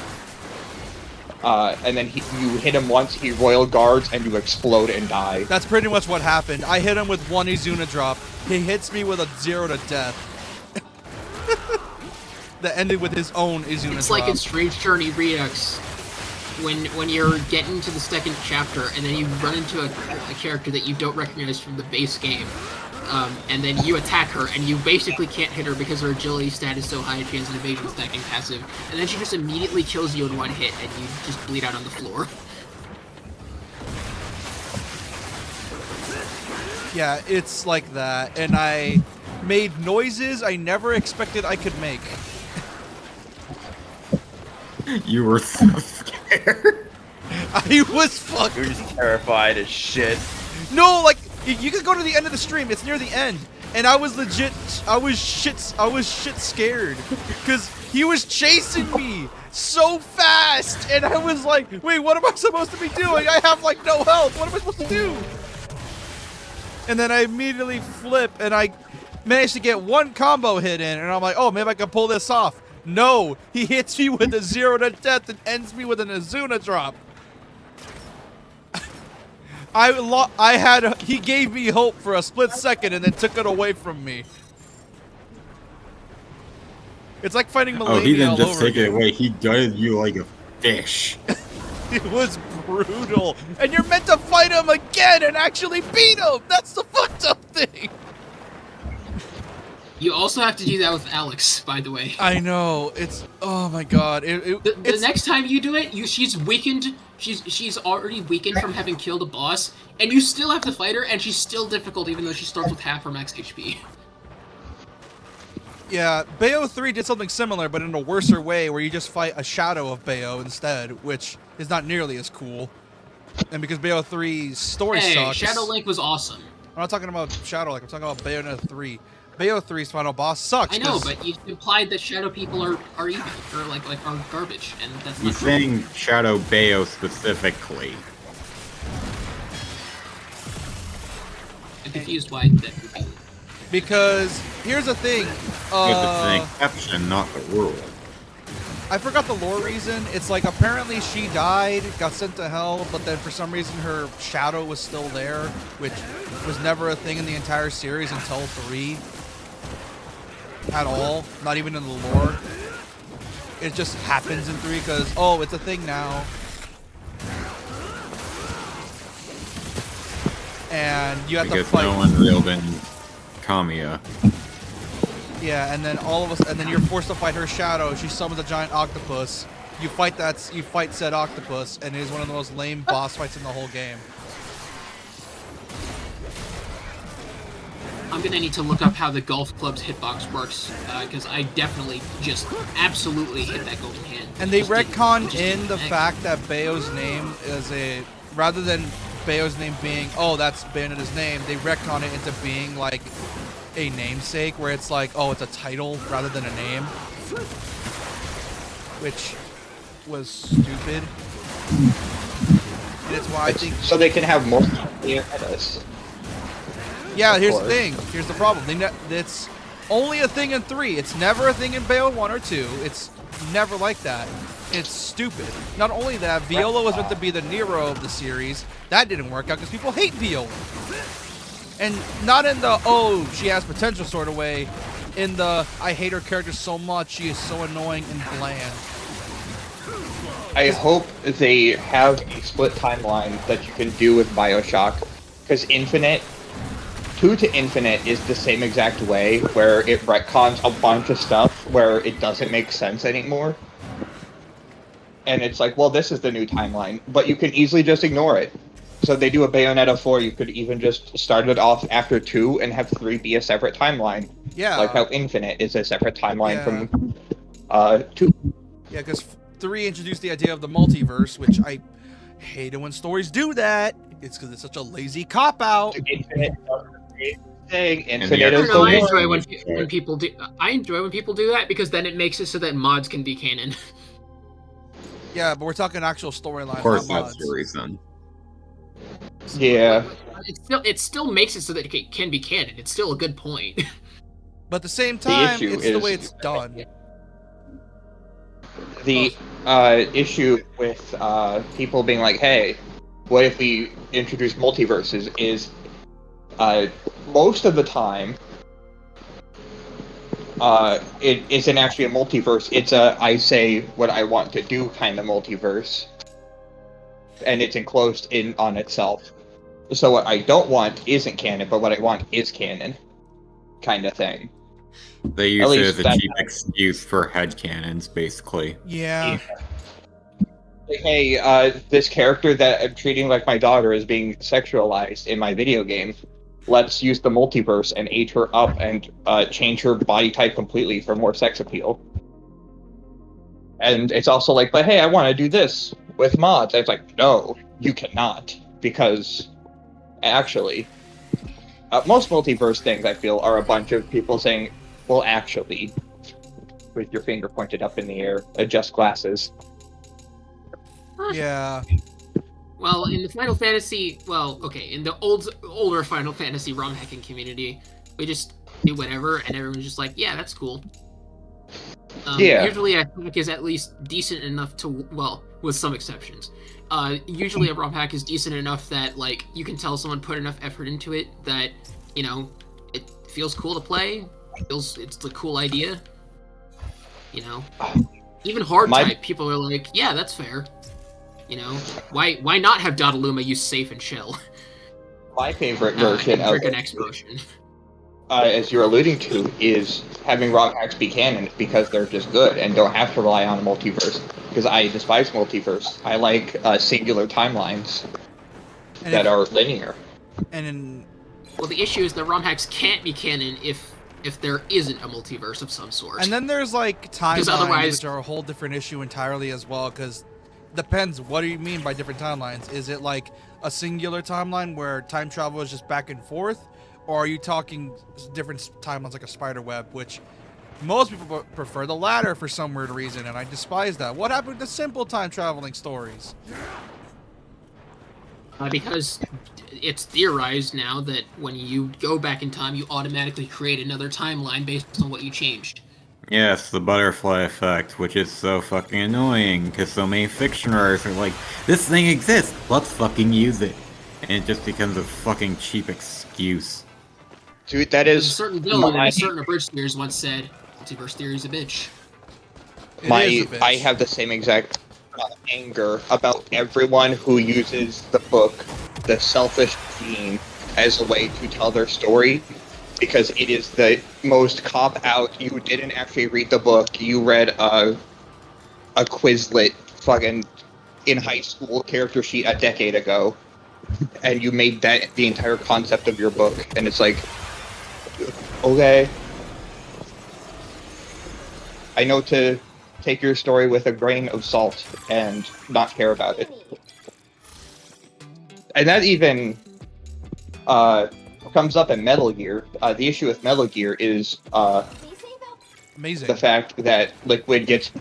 and then you hit him once, he royal guards, and you explode and die. That's pretty much what happened. I hit him with one Izuna drop. He hits me with a 0 to death. That ended with his own Izuna drop. It's like in Strange Journey Redux, when you're getting to the second chapter, and then you run into a character that you don't recognize from the base game. And then you attack her, and you basically can't hit her because her agility stat is so high she has an evasion stacking passive. And then she just immediately kills you in one hit, and you just bleed out on the floor. Yeah, it's like that. And I made noises I never expected I could make. You were so scared. I was fucking... You're just terrified as shit. No, like... You can go to the end of the stream. It's near the end, and I was legit. I was shit scared, because he was chasing me so fast, and I was like, "Wait, what am I supposed to be doing? I have like no health. What am I supposed to do?" And then I immediately flip, and I managed to get one combo hit in, and I'm like, "Oh, maybe I can pull this off." No, he hits me with a 0 to death and ends me with an Izuna drop. He gave me hope for a split second and then took it away from me. It's like fighting Malenia. Oh, he didn't just take again. it away. He gutted you like a fish. It was brutal. And you're meant to fight him again and actually beat him. That's the fucked up thing. You also have to do that with Alex, by the way. I know. It's... Oh my god. The next time you do it, she's weakened... She's already weakened from having killed a boss, and you still have to fight her, and she's still difficult even though she starts with half her max HP. Yeah, Bayo 3 did something similar, but in a worser way, where you just fight a shadow of Bayo instead, which is not nearly as cool. And because Bayo 3's story sucks... Shadow Link was awesome. I'm not talking about Shadow Link, I'm talking about Bayonetta 3. Bayo 3's final boss sucks. I know, but you implied that Shadow people are evil, or like are garbage, and that's not He's saying Shadow Bayo specifically. I'm confused why that would be. Because here's the thing. It's an exception, not the rule. I forgot the lore reason. It's like apparently she died, got sent to hell, but then for some reason her shadow was still there, which was never a thing in the entire series until 3. At all, not even in the lore. It just happens in 3 because, oh, it's a thing now. And you have to fight. No one reeled in Kamiya. Yeah, and then all of us, and then you're forced to fight her shadow. She summons a giant octopus. You fight said octopus, and it is one of the most lame boss fights in the whole game. I'm gonna need to look up how the golf club's hitbox works, because I definitely just absolutely hit that golden hand. And they retcon in the fact that Bayo's name is rather than Bayo's name being, oh, that's Bayonetta's name, they retcon it into being like a namesake, where it's like, oh, it's a title rather than a name. Which was stupid. And it's why I think... So they can have more metas. Yeah, here's the thing. Here's the problem. only a thing in 3. It's never a thing in Bayo 1 or 2. It's never like that. It's stupid. Not only that, Viola was meant to be the Nero of the series. That didn't work out because people hate Viola. And not in the, oh, she has potential sort of way. In the, I hate her character so much, she is so annoying and bland. I hope they have a split timeline that you can do with Bioshock. Because Infinite, 2 to Infinite is the same exact way, where it retcons a bunch of stuff where it doesn't make sense anymore. And it's like, well, this is the new timeline, but you can easily just ignore it. So they do a Bayonetta 4, you could even just start it off after 2 and have 3 be a separate timeline. Yeah. Like how Infinite is a separate timeline from 2. Yeah, because 3 introduced the idea of the multiverse, which I hate it when stories do that. It's because it's such a lazy cop-out. Infinite I is don't know, I the enjoy one. when people do. I enjoy when people do that because then it makes it so that mods can be canon. Yeah, but we're talking actual storylines. Of course, not that's mods. the reason. Yeah. It still makes it so that it can be canon. It's still a good point. But at the same time, issue it's the is- way it's done. The issue with people being like, hey, what if we introduce multiverses is most of the time it isn't actually a multiverse. It's a I say what I want to do kind of multiverse. And it's enclosed in on itself. So what I don't want isn't canon, but what I want is canon. Kind of thing. They use At it least as a that's cheap excuse for headcanons, basically. Yeah. Like, hey, this character that I'm treating like my daughter is being sexualized in my video game. Let's use the multiverse and age her up and change her body type completely for more sex appeal. And it's also like, but hey, I want to do this with mods. And it's like, no, you cannot. Because, actually, most multiverse things, I feel, are a bunch of people saying, well, actually, with your finger pointed up in the air, adjust glasses. Yeah. Well, in the Final Fantasy, in the older Final Fantasy ROM hacking community, we just do whatever, and everyone's just like, yeah, that's cool. Yeah. Usually a hack is at least decent enough to, well, with some exceptions. Usually a ROM hack is decent enough that, like, you can tell someone put enough effort into it that, you know, it feels cool to play, it's a cool idea. You know? Even hard type, people are like, yeah, that's fair. You know? Why not have Dodaluma use safe and shell? My favorite version of drink an X potion. As you're alluding to, is having ROM hacks be canon because they're just good and don't have to rely on a multiverse. Because I despise multiverse. I like singular timelines that are linear. Well, the issue is the ROM hacks can't be canon if there isn't a multiverse of some sort. And then there's like timelines, otherwise, which are a whole different issue entirely as well. Because depends. What do you mean by different timelines? Is it like a singular timeline where time travel is just back and forth? Or are you talking different timelines like a spider web, which most people prefer the latter for some weird reason, and I despise that. What happened to simple time traveling stories? Because it's theorized now that when you go back in time, you automatically create another timeline based on what you changed. Yes, the butterfly effect, which is so fucking annoying, because so many fiction writers are like, this thing exists, let's fucking use it. And it just becomes a fucking cheap excuse. Dude, that is... A certain villain in a certain abridged series once said, multiverse theory's a bitch. I have the same exact anger about everyone who uses the book, The Selfish Gene, as a way to tell their story, because it is the most cop-out. You didn't actually read the book, you read a Quizlet fucking in high school character sheet a decade ago, and you made that the entire concept of your book, and it's like, okay. I know to take your story with a grain of salt and not care about it. And that even comes up in Metal Gear. The issue with Metal Gear is amazing. The fact that Liquid gets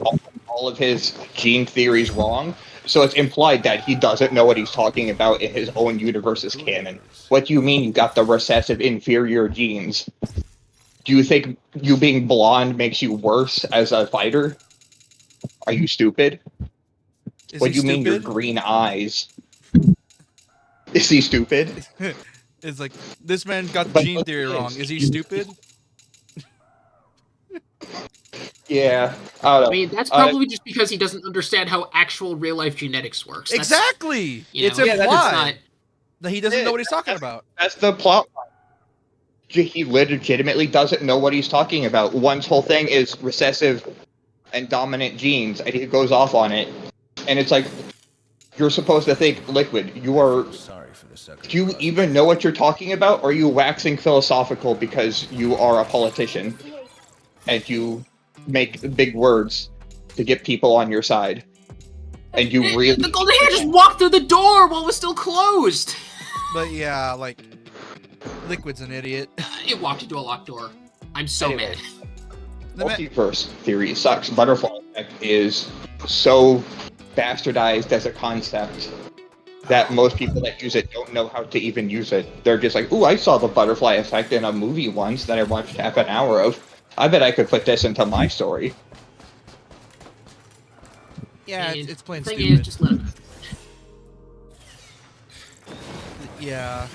all of his gene theories wrong. So it's implied that he doesn't know what he's talking about in his own universe's canon. What do you mean you got the recessive inferior genes? Do you think you being blonde makes you worse as a fighter? Are you stupid? What do you mean your green eyes? Is he stupid? It's like, this man got the gene theory wrong. Is he stupid? Yeah, I don't know. I mean, that's probably just because he doesn't understand how actual real-life genetics works. That's, Exactly! you know, It's implied not... that he doesn't know what he's talking about. That's the plot. He legitimately doesn't know what he's talking about. One's whole thing is recessive and dominant genes, and he goes off on it. And it's like, you're supposed to think, Liquid, you are... Do you even know what you're talking about, or are you waxing philosophical because you are a politician? And you make big words to get people on your side. And you really... The Golden Hair just walked through the door while it was still closed! But yeah, like, Liquid's an idiot. It walked into a locked door. I'm so mad. Multiverse theory sucks. Butterfly effect is so bastardized as a concept that most people that use it don't know how to even use it. They're just like, ooh, I saw the butterfly effect in a movie once that I watched half an hour of. I bet I could put this into my story. Yeah, it's plain thing stupid. is, just let him. Yeah.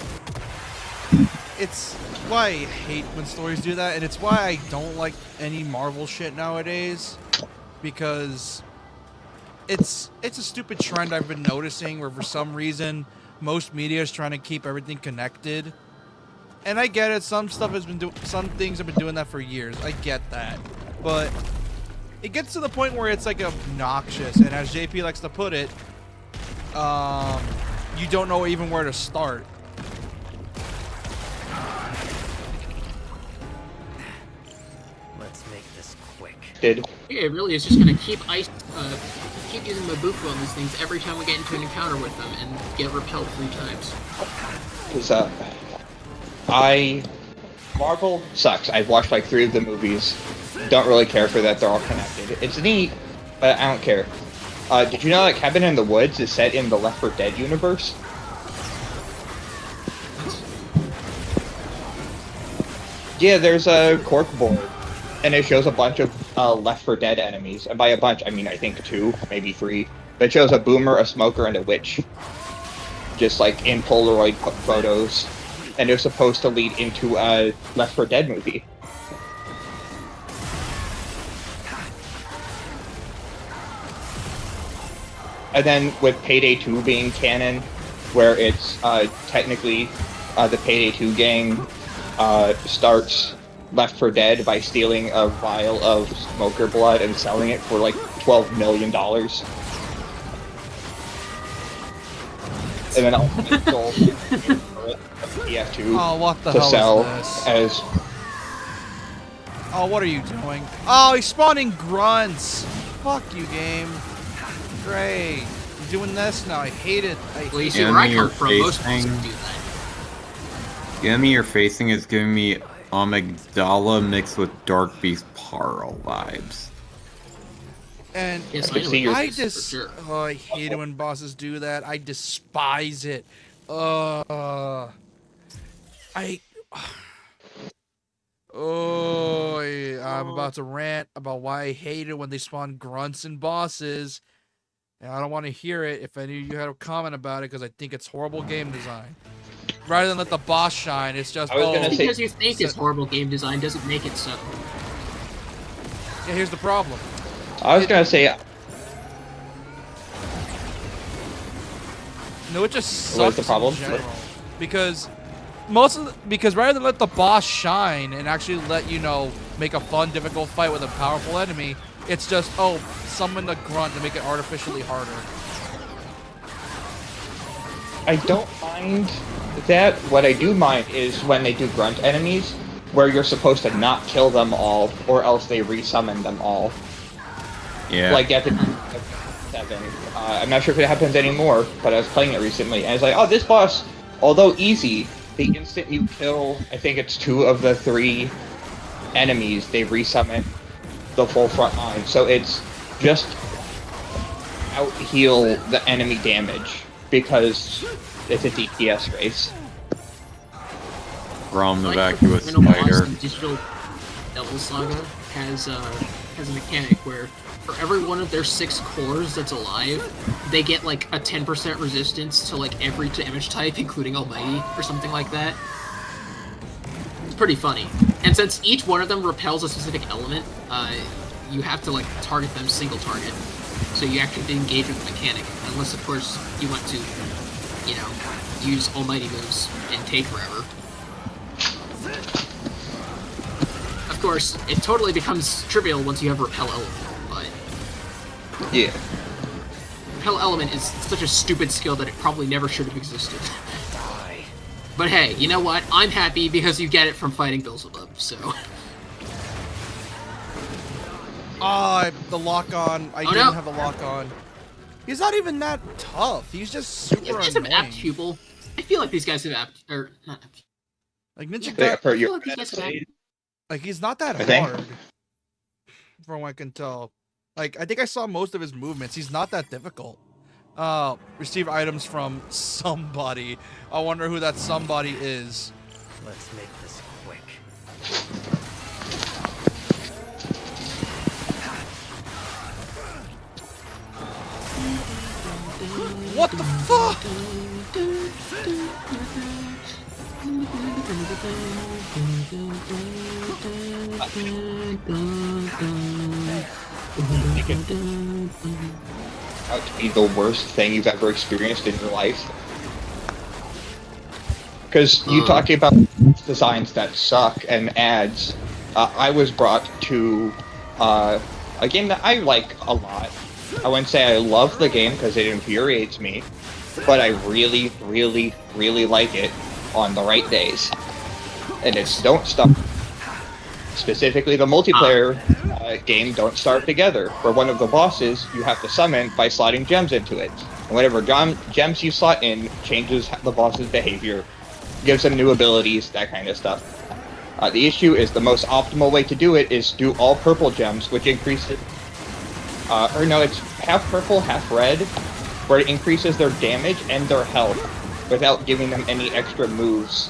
It's why I hate when stories do that, and it's why I don't like any Marvel shit nowadays, because it's a stupid trend I've been noticing where for some reason most media is trying to keep everything connected. And I get it, some things have been doing that for years. I get that. But it gets to the point where it's like obnoxious, and as JP likes to put it, you don't know even where to start. Let's make this quick. Did Yeah, it really is just gonna keep keep using Mabufu on these things every time we get into an encounter with them and get repelled 3 times. Because Marvel sucks. I've watched like 3 of the movies. Don't really care for that they're all connected. It's neat, but I don't care. Did you know that Cabin in the Woods is set in the Left 4 Dead universe? Yeah, there's a cork board, and it shows a bunch of Left 4 Dead enemies. And by a bunch, I mean I think 2, maybe 3. But it shows a boomer, a smoker, and a witch. Just like in Polaroid photos. And they're supposed to lead into a Left 4 Dead movie. And then with Payday 2 being canon, where it's technically the Payday 2 gang starts Left 4 Dead by stealing a vial of smoker blood and selling it for like $12 million. And then also they sold PF2 Oh, what the to hell sell is this? as... Oh, what are you doing? Oh, he's spawning grunts! Fuck you, game. Great. You're doing this now. I hate it. Well, you see where I come from, most people do that. Enemy you're facing is giving me Amygdala mixed with Dark Beast Parl vibes. And Yes, I see your I face just, oh, I hate it when bosses do that. I despise it. Oh, I'm about to rant about why I hate it when they spawn grunts and bosses. And I don't want to hear it if any of you had a comment about it because I think it's horrible game design. Rather than let the boss shine, it's just, Just because you think it's horrible game design doesn't make it so. Yeah, here's the problem. I was gonna say... No, it just sucks What's the problem? in general. Because rather than let the boss shine and actually let, you know, make a fun, difficult fight with a powerful enemy, it's just, oh, summon the grunt to make it artificially harder. I don't mind that. What I do mind is when they do grunt enemies, where you're supposed to not kill them all, or else they resummon them all. Yeah. Like at the 7. I'm not sure if it happens anymore, but I was playing it recently, and it's like, oh, this boss, although easy, the instant you kill, I think it's 2 of the 3 enemies, they resummon the full front line. So it's just out-heal the enemy damage, because it's a DPS race. Rom the Like Vacuous Final Boss Spider. in Digital Devil Saga has a mechanic where for every one of their 6 cores that's alive, they get like a 10% resistance to like every damage type, including Almighty or something like that. It's pretty funny. And since each one of them repels a specific element, you have to like target them single target. So you actually engage with the mechanic, unless of course you want to, you know, use Almighty moves and take forever. Of course, it totally becomes trivial once you have Repel Element, but... Yeah. Repel Element is such a stupid skill that it probably never should have existed. But hey, you know what? I'm happy because you get it from fighting Beelzebub, so... The lock-on. I didn't have the lock-on. He's not even that tough. He's just super annoying. He's just an apt pupil. I feel like these guys have apt... or, not apt... Like, Ninja I Gaiden... feel like these guys have apt... Like, he's not that hard, from what I can tell. Like, I think I saw most of his movements. He's not that difficult. Receive items from somebody. I wonder who that somebody is. Let's make this quick. What the fuck? Out to be the worst thing you've ever experienced in your life. Because you talking about designs that suck and ads, I was brought to a game that I like a lot. I wouldn't say I love the game because it infuriates me, but I really, really, really like it on the right days. And it's Don't Starve. Specifically the multiplayer game Don't Starve Together, where one of the bosses you have to summon by slotting gems into it. And whatever gems you slot in changes the boss's behavior, gives them new abilities, that kind of stuff. The issue is the most optimal way to do it is do all purple gems, which increases... or no, it's half purple, half red, where it increases their damage and their health without giving them any extra moves.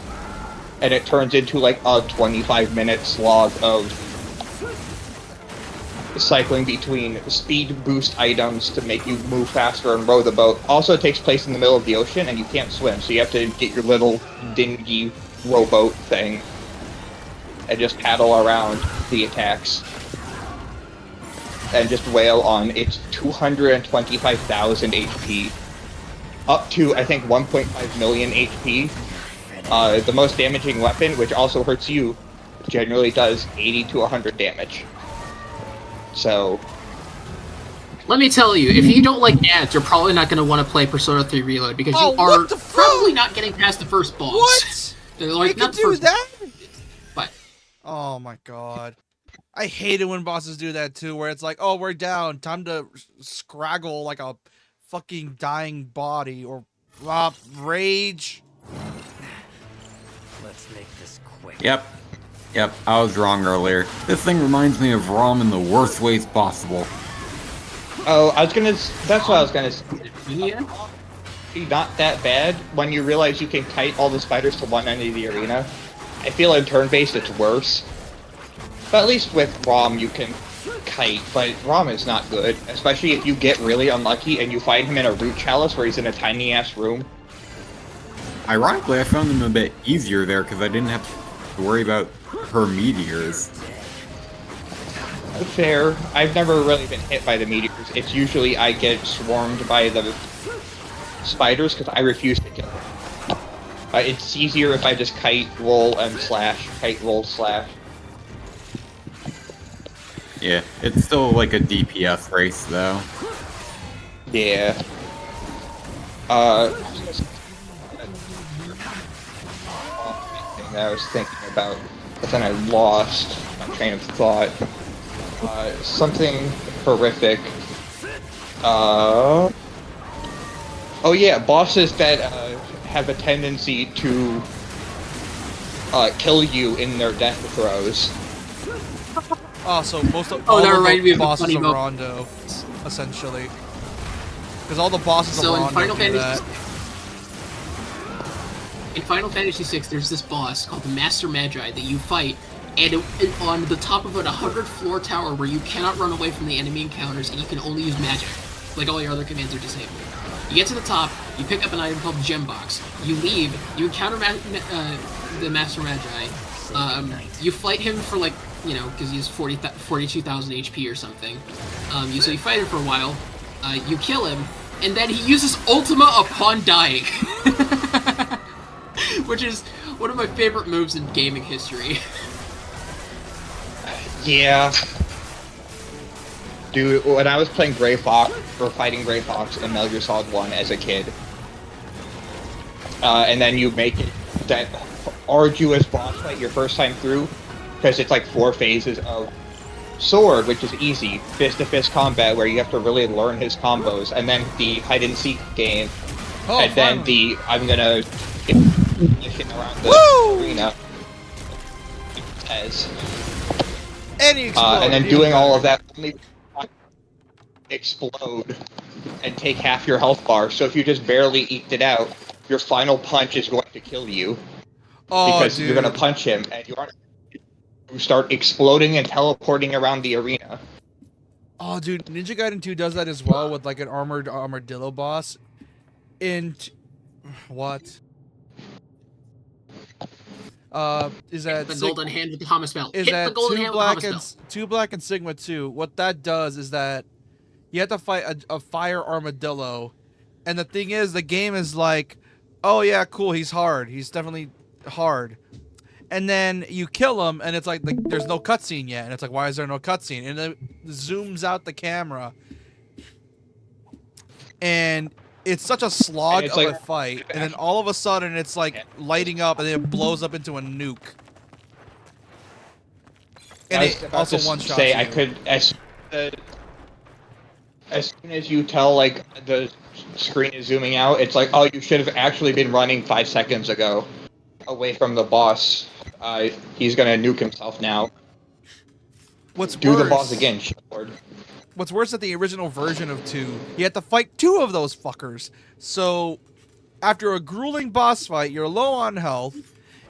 And it turns into like a 25-minute slog of cycling between speed boost items to make you move faster and row the boat. Also, it takes place in the middle of the ocean and you can't swim, so you have to get your little dingy rowboat thing and just paddle around the attacks. And just wail on its 225,000 HP. Up to, I think, 1.5 million HP. The most damaging weapon, which also hurts you, generally does 80 to 100 damage. So... Let me tell you, if you don't like ads, you're probably not going to want to play Persona 3 Reload, because you are probably not getting past the first boss. What? They're like, you not can do first that? But... Oh my god. I hate it when bosses do that too, where it's like, oh, we're down, time to scraggle like a fucking dying body, or rage. Let's make this quick. Yep, I was wrong earlier. This thing reminds me of ROM in the worst ways possible. Oh, that's what I was gonna say. Yeah? Not that bad when you realize you can kite all the spiders to one end of the arena. I feel in turn-based it's worse. But at least with ROM you can kite, but ROM is not good. Especially if you get really unlucky and you find him in a root chalice where he's in a tiny-ass room. Ironically, I found them a bit easier there because I didn't have to worry about her meteors. Fair. I've never really been hit by the meteors. It's usually I get swarmed by the spiders because I refuse to kill them. It's easier if I just kite, roll, and slash. Kite, roll, slash. Yeah, it's still like a DPS race, though. Yeah. I was thinking about, but then I lost my train of thought. Something horrific. Oh yeah, bosses that have a tendency to kill you in their death throes. Oh, so most of all that the reminded me of the bosses funny of Rondo, essentially. Because all the bosses of Rondo do that. in Final Fantasy VI, there's this boss called the Master Magi that you fight, and on the top of an 100-floor tower where you cannot run away from the enemy encounters, and you can only use magic. Like, all your other commands are disabled. You get to the top, you pick up an item called Gem Box, you leave, you encounter the Master Magi, you fight him for, like, you know, because he has 42,000 HP or something. So you fight him for a while, you kill him, and then he uses Ultima upon dying. Which is one of my favorite moves in gaming history. Yeah. Dude, when I was playing Gray Fox, or fighting Gray Fox in Metal Gear Solid 1 as a kid, and then you make it that arduous boss fight your first time through, because it's like 4 phases of Sword, which is easy, fist-to-fist combat where you have to really learn his combos, and then the hide-and-seek game, and then the I'm gonna get around the arena as and then doing all of that only explode and take half your health bar, so if you just barely eked it out, your final punch is going to kill you. Because you're gonna punch him and you start exploding and teleporting around the arena. Oh, dude, Ninja Gaiden 2 does that as well with like an armored armadillo boss. What? Is that the golden hand with the Thomas belt? Is that two black and Sigma 2? What that does is that you have to fight a fire armadillo, and the thing is, the game is like, oh yeah, cool, he's hard, he's definitely hard. And then you kill him, and it's like there's no cutscene yet, and it's like, why is there no cutscene? And it zooms out the camera, and it's such a slog of a fight, and then all of a sudden it's like lighting up, and then it blows up into a nuke. And it also one-shots you. I could, as soon as you tell like the screen is zooming out, it's like, oh, you should have actually been running 5 seconds ago, away from the boss. He's gonna nuke himself now. Do the boss again, shitboard. What's worse, at the original version of 2, you had to fight 2 of those fuckers. So, after a grueling boss fight, you're low on health,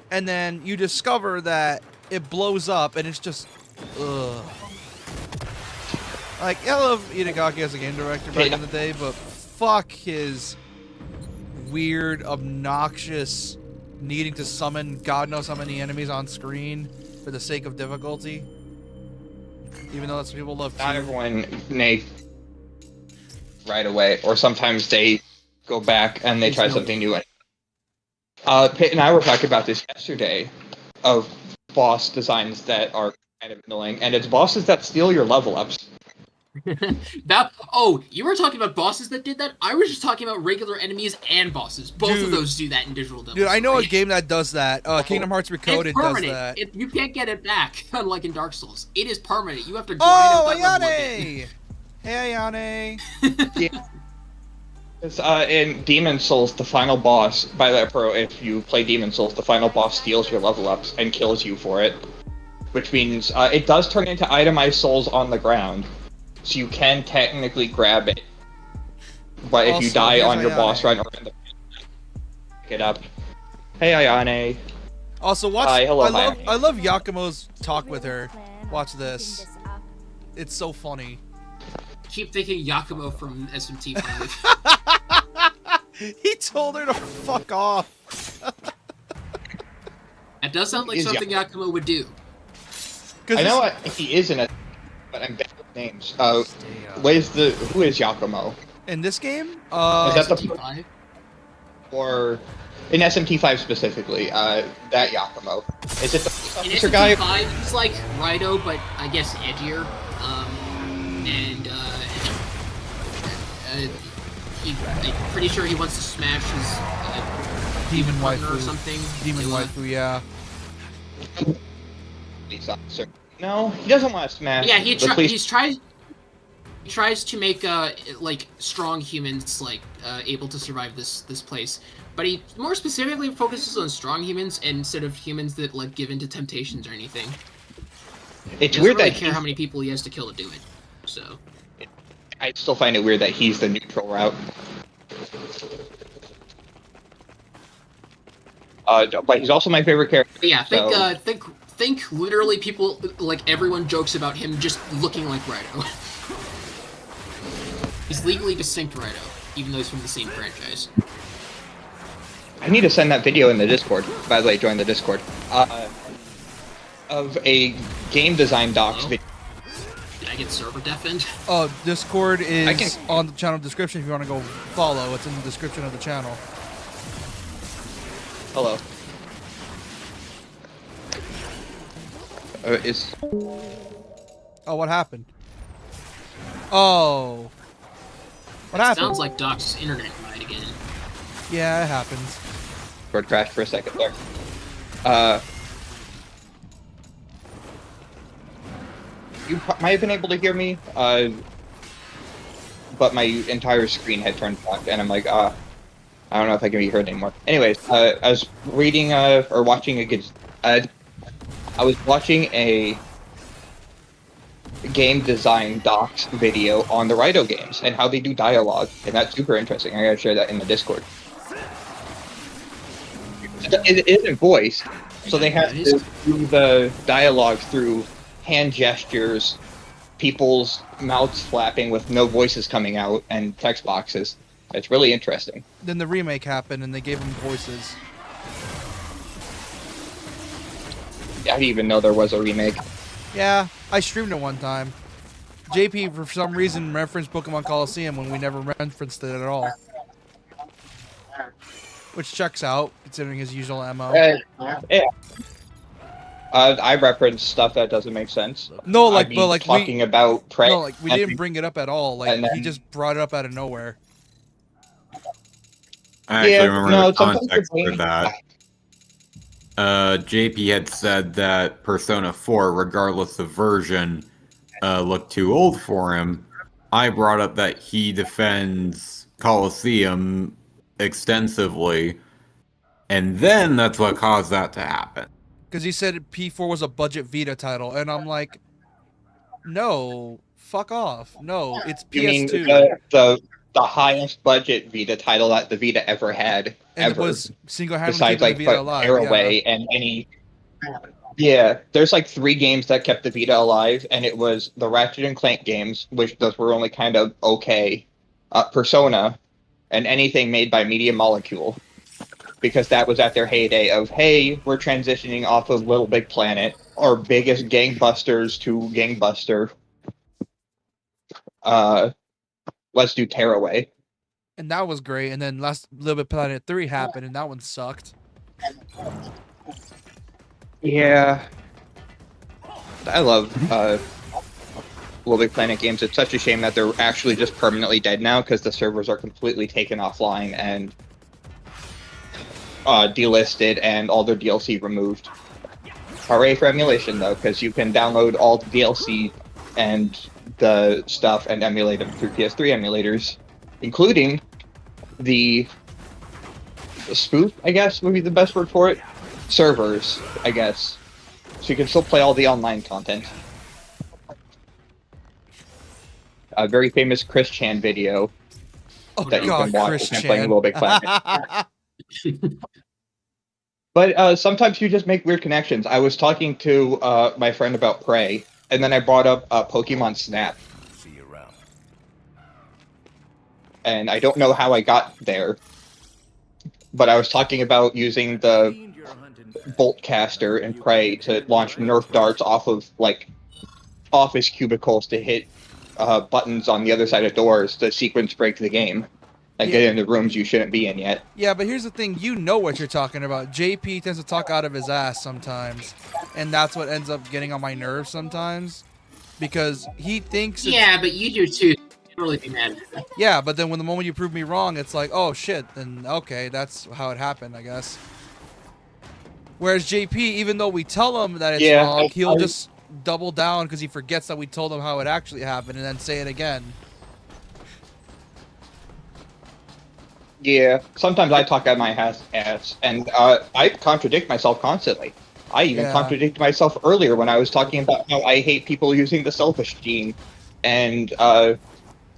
and then you discover that it blows up, and it's just, ugh. Like, I love Itagaki as a game director back in the day, but fuck his weird, obnoxious needing to summon God knows how many enemies on screen for the sake of difficulty. Even though that's what people love. Not everyone right away, or sometimes they go back and they try something new. Pitt and I were talking about this yesterday, of boss designs that are kind of annoying, and it's bosses that steal your level ups. You were talking about bosses that did that? I was just talking about regular enemies and bosses. Both of those do that in Digital Devil. Dude, I know a game that does that. Kingdom Hearts Recoded does that. You can't get it back, unlike in Dark Souls. It is permanent. You have to grind up that level again. Hey, Ayane! Yeah. In Demon Souls, the final boss, by that pro, if you play Demon Souls, the final boss steals your level ups and kills you for it. Which means it does turn into itemized souls on the ground. So you can technically grab it, but if you die on your boss run, pick it up. Hey, Ayane. Also, watch. Hi, hello, I love Yakumo's talk with her. Watch this. It's so funny. Keep thinking Yakumo from SMT5. He told her to fuck off. That does sound like something Yakumo would do. I know he is in it, but I'm bad with names. Who is Yakumo? In this game? Is that SMT5? Or in SMT5 specifically, that Yakumo. Is it the police officer guy? In guy? SMT5, he's like Raido, but I guess edgier. I'm pretty sure he wants to smash his demon waifu or something. Demon waifu, yeah. Police officer. No, he doesn't want to smash. Yeah, he tries to make like strong humans able to survive this place, but he more specifically focuses on strong humans instead of humans that give in to temptations or anything. It's weird really that care how many people he has to kill to do it. So I still find it weird that he's the neutral route. But he's also my favorite character. But yeah, so... think literally people, like, everyone jokes about him just looking like Rhino. He's legally distinct Rhino, even though he's from the same franchise. I need to send that video in the Discord. By the way, join the Discord. Of a game design docs video. Did I get server deafened? Oh, Discord is on the channel description if you want to go follow. It's in the description of the channel. Hello. Oh, what happened? Oh. What happened? Sounds like Doc's internet died again. Yeah, it happens. Discord crashed for a second there. You might have been able to hear me, but my entire screen had turned black, and I'm like, I don't know if I can be heard anymore. Anyways, I was reading, or watching I was watching a game design docs video on the Rhino games and how they do dialogue, and that's super interesting. I gotta share that in the Discord. It isn't voice, so they have to do the dialogue through hand gestures, people's mouths flapping with no voices coming out, and text boxes. It's really interesting. Then the remake happened, and they gave them voices. I didn't even know there was a remake. Yeah, I streamed it one time. JP, for some reason, referenced Pokemon Coliseum when we never referenced it at all. Which checks out, considering his usual MO. Yeah. I reference stuff that doesn't make sense. No, like, I mean, but like talking about Prey. No, like we didn't bring it up at all. Like then, he just brought it up out of nowhere. I actually remember the context for that. JP had said that Persona 4, regardless of version, looked too old for him. I brought up that he defends Coliseum extensively, and then that's what caused that to happen. Because he said P4 was a budget Vita title, and I'm like, no, fuck off. No, it's PS2. You mean the highest budget Vita title that the Vita ever had, and ever. It was single-handedly besides like the Vita alive. Airway and any. Yeah, there's like 3 games that kept the Vita alive, and it was the Ratchet and Clank games, which those were only kind of okay, Persona, and anything made by Media Molecule, because that was at their heyday of, hey, we're transitioning off of Little Big Planet, our biggest gangbusters to Gangbuster. Let's do Tearaway. And that was great, and then last Little Big Planet 3 happened, and that one sucked. Yeah. I love Little Big Planet games. It's such a shame that they're actually just permanently dead now, because the servers are completely taken offline and delisted and all their DLC removed. Hooray for emulation, though, because you can download all the DLC and the stuff and emulate them through PS3 emulators, including the spoof, I guess would be the best word for it, servers, I guess. So you can still play all the online content. A very famous Chris Chan video that you can watch Chris when Chan. playing Little Big Planet. But sometimes you just make weird connections. I was talking to my friend about Prey, and then I brought up Pokemon Snap. See you around. And I don't know how I got there, but I was talking about using the Bolt Caster in Prey to launch Nerf darts off of, like, office cubicles to hit buttons on the other side of doors to sequence break the game. And get into rooms you shouldn't be in yet. Yeah, but here's the thing. You know what you're talking about. JP tends to talk out of his ass sometimes. And that's what ends up getting on my nerves sometimes. Because he thinks... Yeah, but you do too. Can't really be mad. Yeah, but then when the moment you prove me wrong, it's like, oh shit, then okay, that's how it happened, I guess. Whereas JP, even though we tell him that it's wrong, he'll just double down because he forgets that we told him how it actually happened and then say it again. Yeah, sometimes I talk out my ass, and I contradict myself constantly. I even contradicted myself earlier when I was talking about how I hate people using the selfish gene and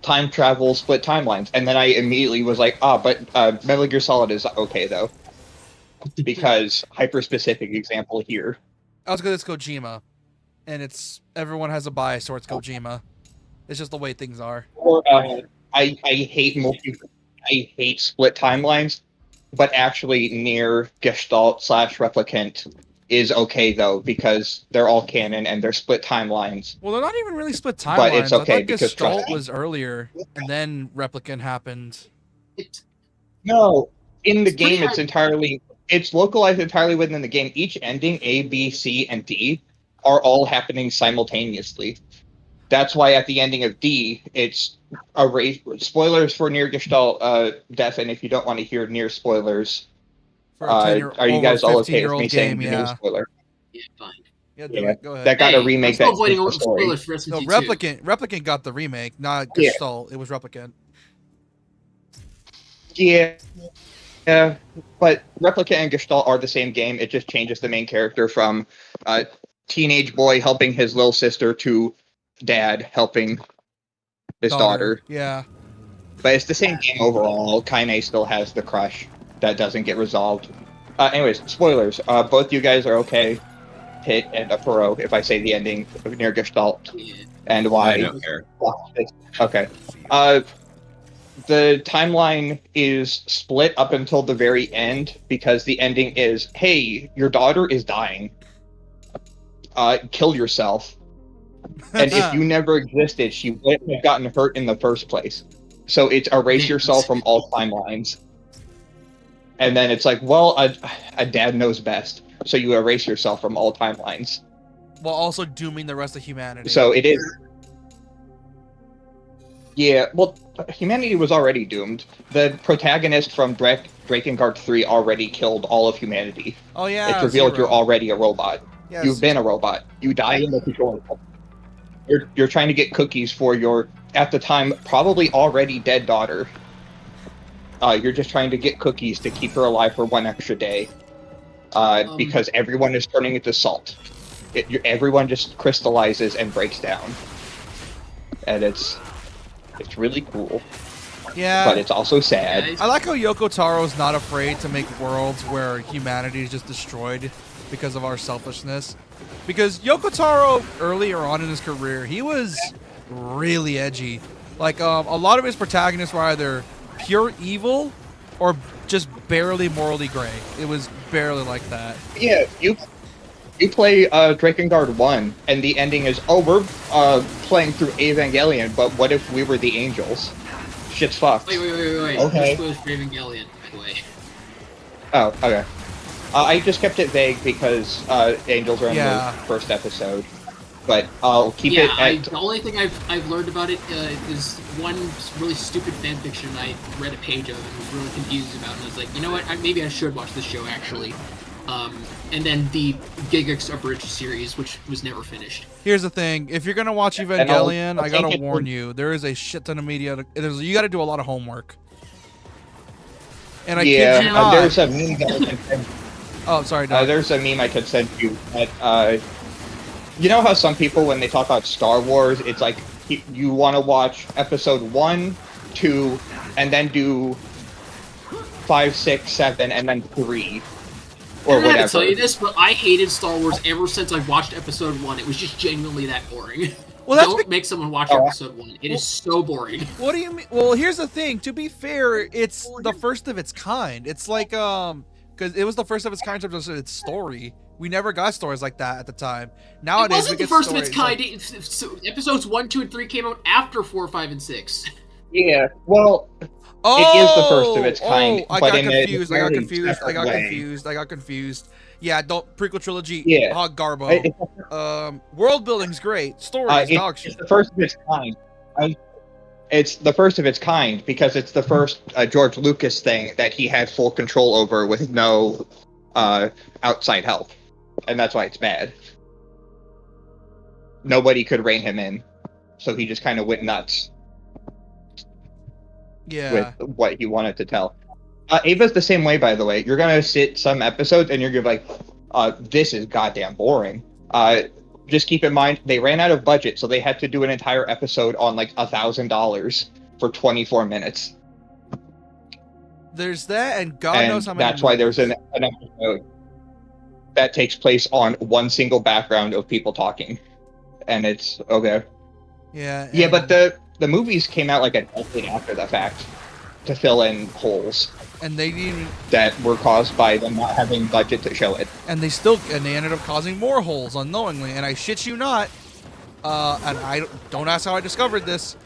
time travel split timelines, and then I immediately was like, but Metal Gear Solid is okay though. because hyper-specific example here. I was because it's Kojima, and everyone has a bias towards Kojima. It's just the way things are. Or I hate split timelines, but actually near Gestalt / Replicant is okay though, because they're all canon and they're split timelines. Well, they're not even really split timelines. But it's okay, I thought because Gestalt was earlier, and then Replicant happened. No, in the game it's localized entirely within the game. Each ending, A, B, C, and D, are all happening simultaneously. That's why at the ending of D, it's spoilers for Near Gestalt Death, and if you don't want to hear near spoilers, are you guys all okay with me saying the new spoiler? Yeah, fine. Yeah, do it. Go ahead. That got a remake. I'm still avoiding spoilers for No, SMT2. Replicant got the remake, not Gestalt. It was Replicant. Yeah, but Replicant and Gestalt are the same game. It just changes the main character from teenage boy helping his little sister to dad helping his daughter. Yeah. But it's the same game overall. Kaine still has the crush that doesn't get resolved. Anyways, spoilers. Both you guys are okay. Hit and a pro if I say the ending of Near Gestalt. And why. I don't care. Okay. The timeline is split up until the very end because the ending is, hey, your daughter is dying. Kill yourself. And if you never existed, she wouldn't have gotten hurt in the first place. So it's erase yourself from all timelines. And then it's like, well, a dad knows best. So you erase yourself from all timelines. While also dooming the rest of humanity. So it is. Yeah, well, humanity was already doomed. The protagonist from Drakengard 3 already killed all of humanity. Oh yeah. It's revealed you're already a robot. Yes. You've been a robot. You die in the control room. You're trying to get cookies for your, at the time, probably already dead daughter. You're just trying to get cookies to keep her alive for one extra day. Because everyone is turning into salt. Everyone just crystallizes and breaks down. And it's really cool. Yeah. But it's also sad. I like how Yoko Taro's not afraid to make worlds where humanity is just destroyed because of our selfishness. Because Yoko Taro, earlier on in his career, he was really edgy. Like, a lot of his protagonists were either pure evil or just barely morally gray. It was barely like that. Yeah, you play Drakengard 1, and the ending is, oh, we're playing through Evangelion, but what if we were the angels? Shit's fucked. Wait. Okay. Spoilers for Evangelion, by the way. Oh, okay. I just kept it vague because angels are in the first episode. But I'll keep it at... the only thing I've learned about it is one really stupid fanfiction I read a page of and was really confused about, and I was like, you know what, maybe I should watch this show, actually. And then the Gigax Abridged series, which was never finished. Here's the thing: if you're gonna watch Evangelion, I gotta warn you, there is a shit ton of media. You gotta do a lot of homework. And I kid you not. There's a meme that I can send. Oh, sorry. Doc. There's a meme I could send you. That, you know how some people, when they talk about Star Wars, it's like you want to watch Episode 1, 2, and then do 5, 6, 7, and then 3. Or I don't whatever. have to tell you this, but I hated Star Wars ever since I watched Episode 1. It was just genuinely that boring. Well, that's don't make someone watch Episode 1. It is so boring. What do you mean? Well, here's the thing. To be fair, it's the first of its kind. It's like because it was the first of its kind in terms of its story. We never got stories like that at the time. Nowadays, it wasn't the first of its kind. Episodes 1, 2, and 3 came out after 4, 5, and 6. Yeah, well, it is the first of its kind. I got confused. Yeah, don't prequel trilogy. Yeah, Garbo. World building's great. Story is dog shit. It's the first of its kind. It's the first of its kind because it's the first George Lucas thing that he had full control over with no outside help, and that's why it's bad. Nobody could rein him in, so he just kind of went nuts. Yeah. With what he wanted to tell. Ava's the same way, by the way. You're gonna sit some episodes and you're gonna be like, this is goddamn boring. Just keep in mind, they ran out of budget, so they had to do an entire episode on like $1,000 for 24 minutes. There's that, and God and knows how many. that's why there's an episode that takes place on one single background of people talking, and it's okay. Yeah. Yeah, but the movies came out like a decade after the fact to fill in holes and they didn't. that were caused by them not having budget to show it. And they ended up causing more holes unknowingly. And I shit you not. And I don't ask how I discovered this.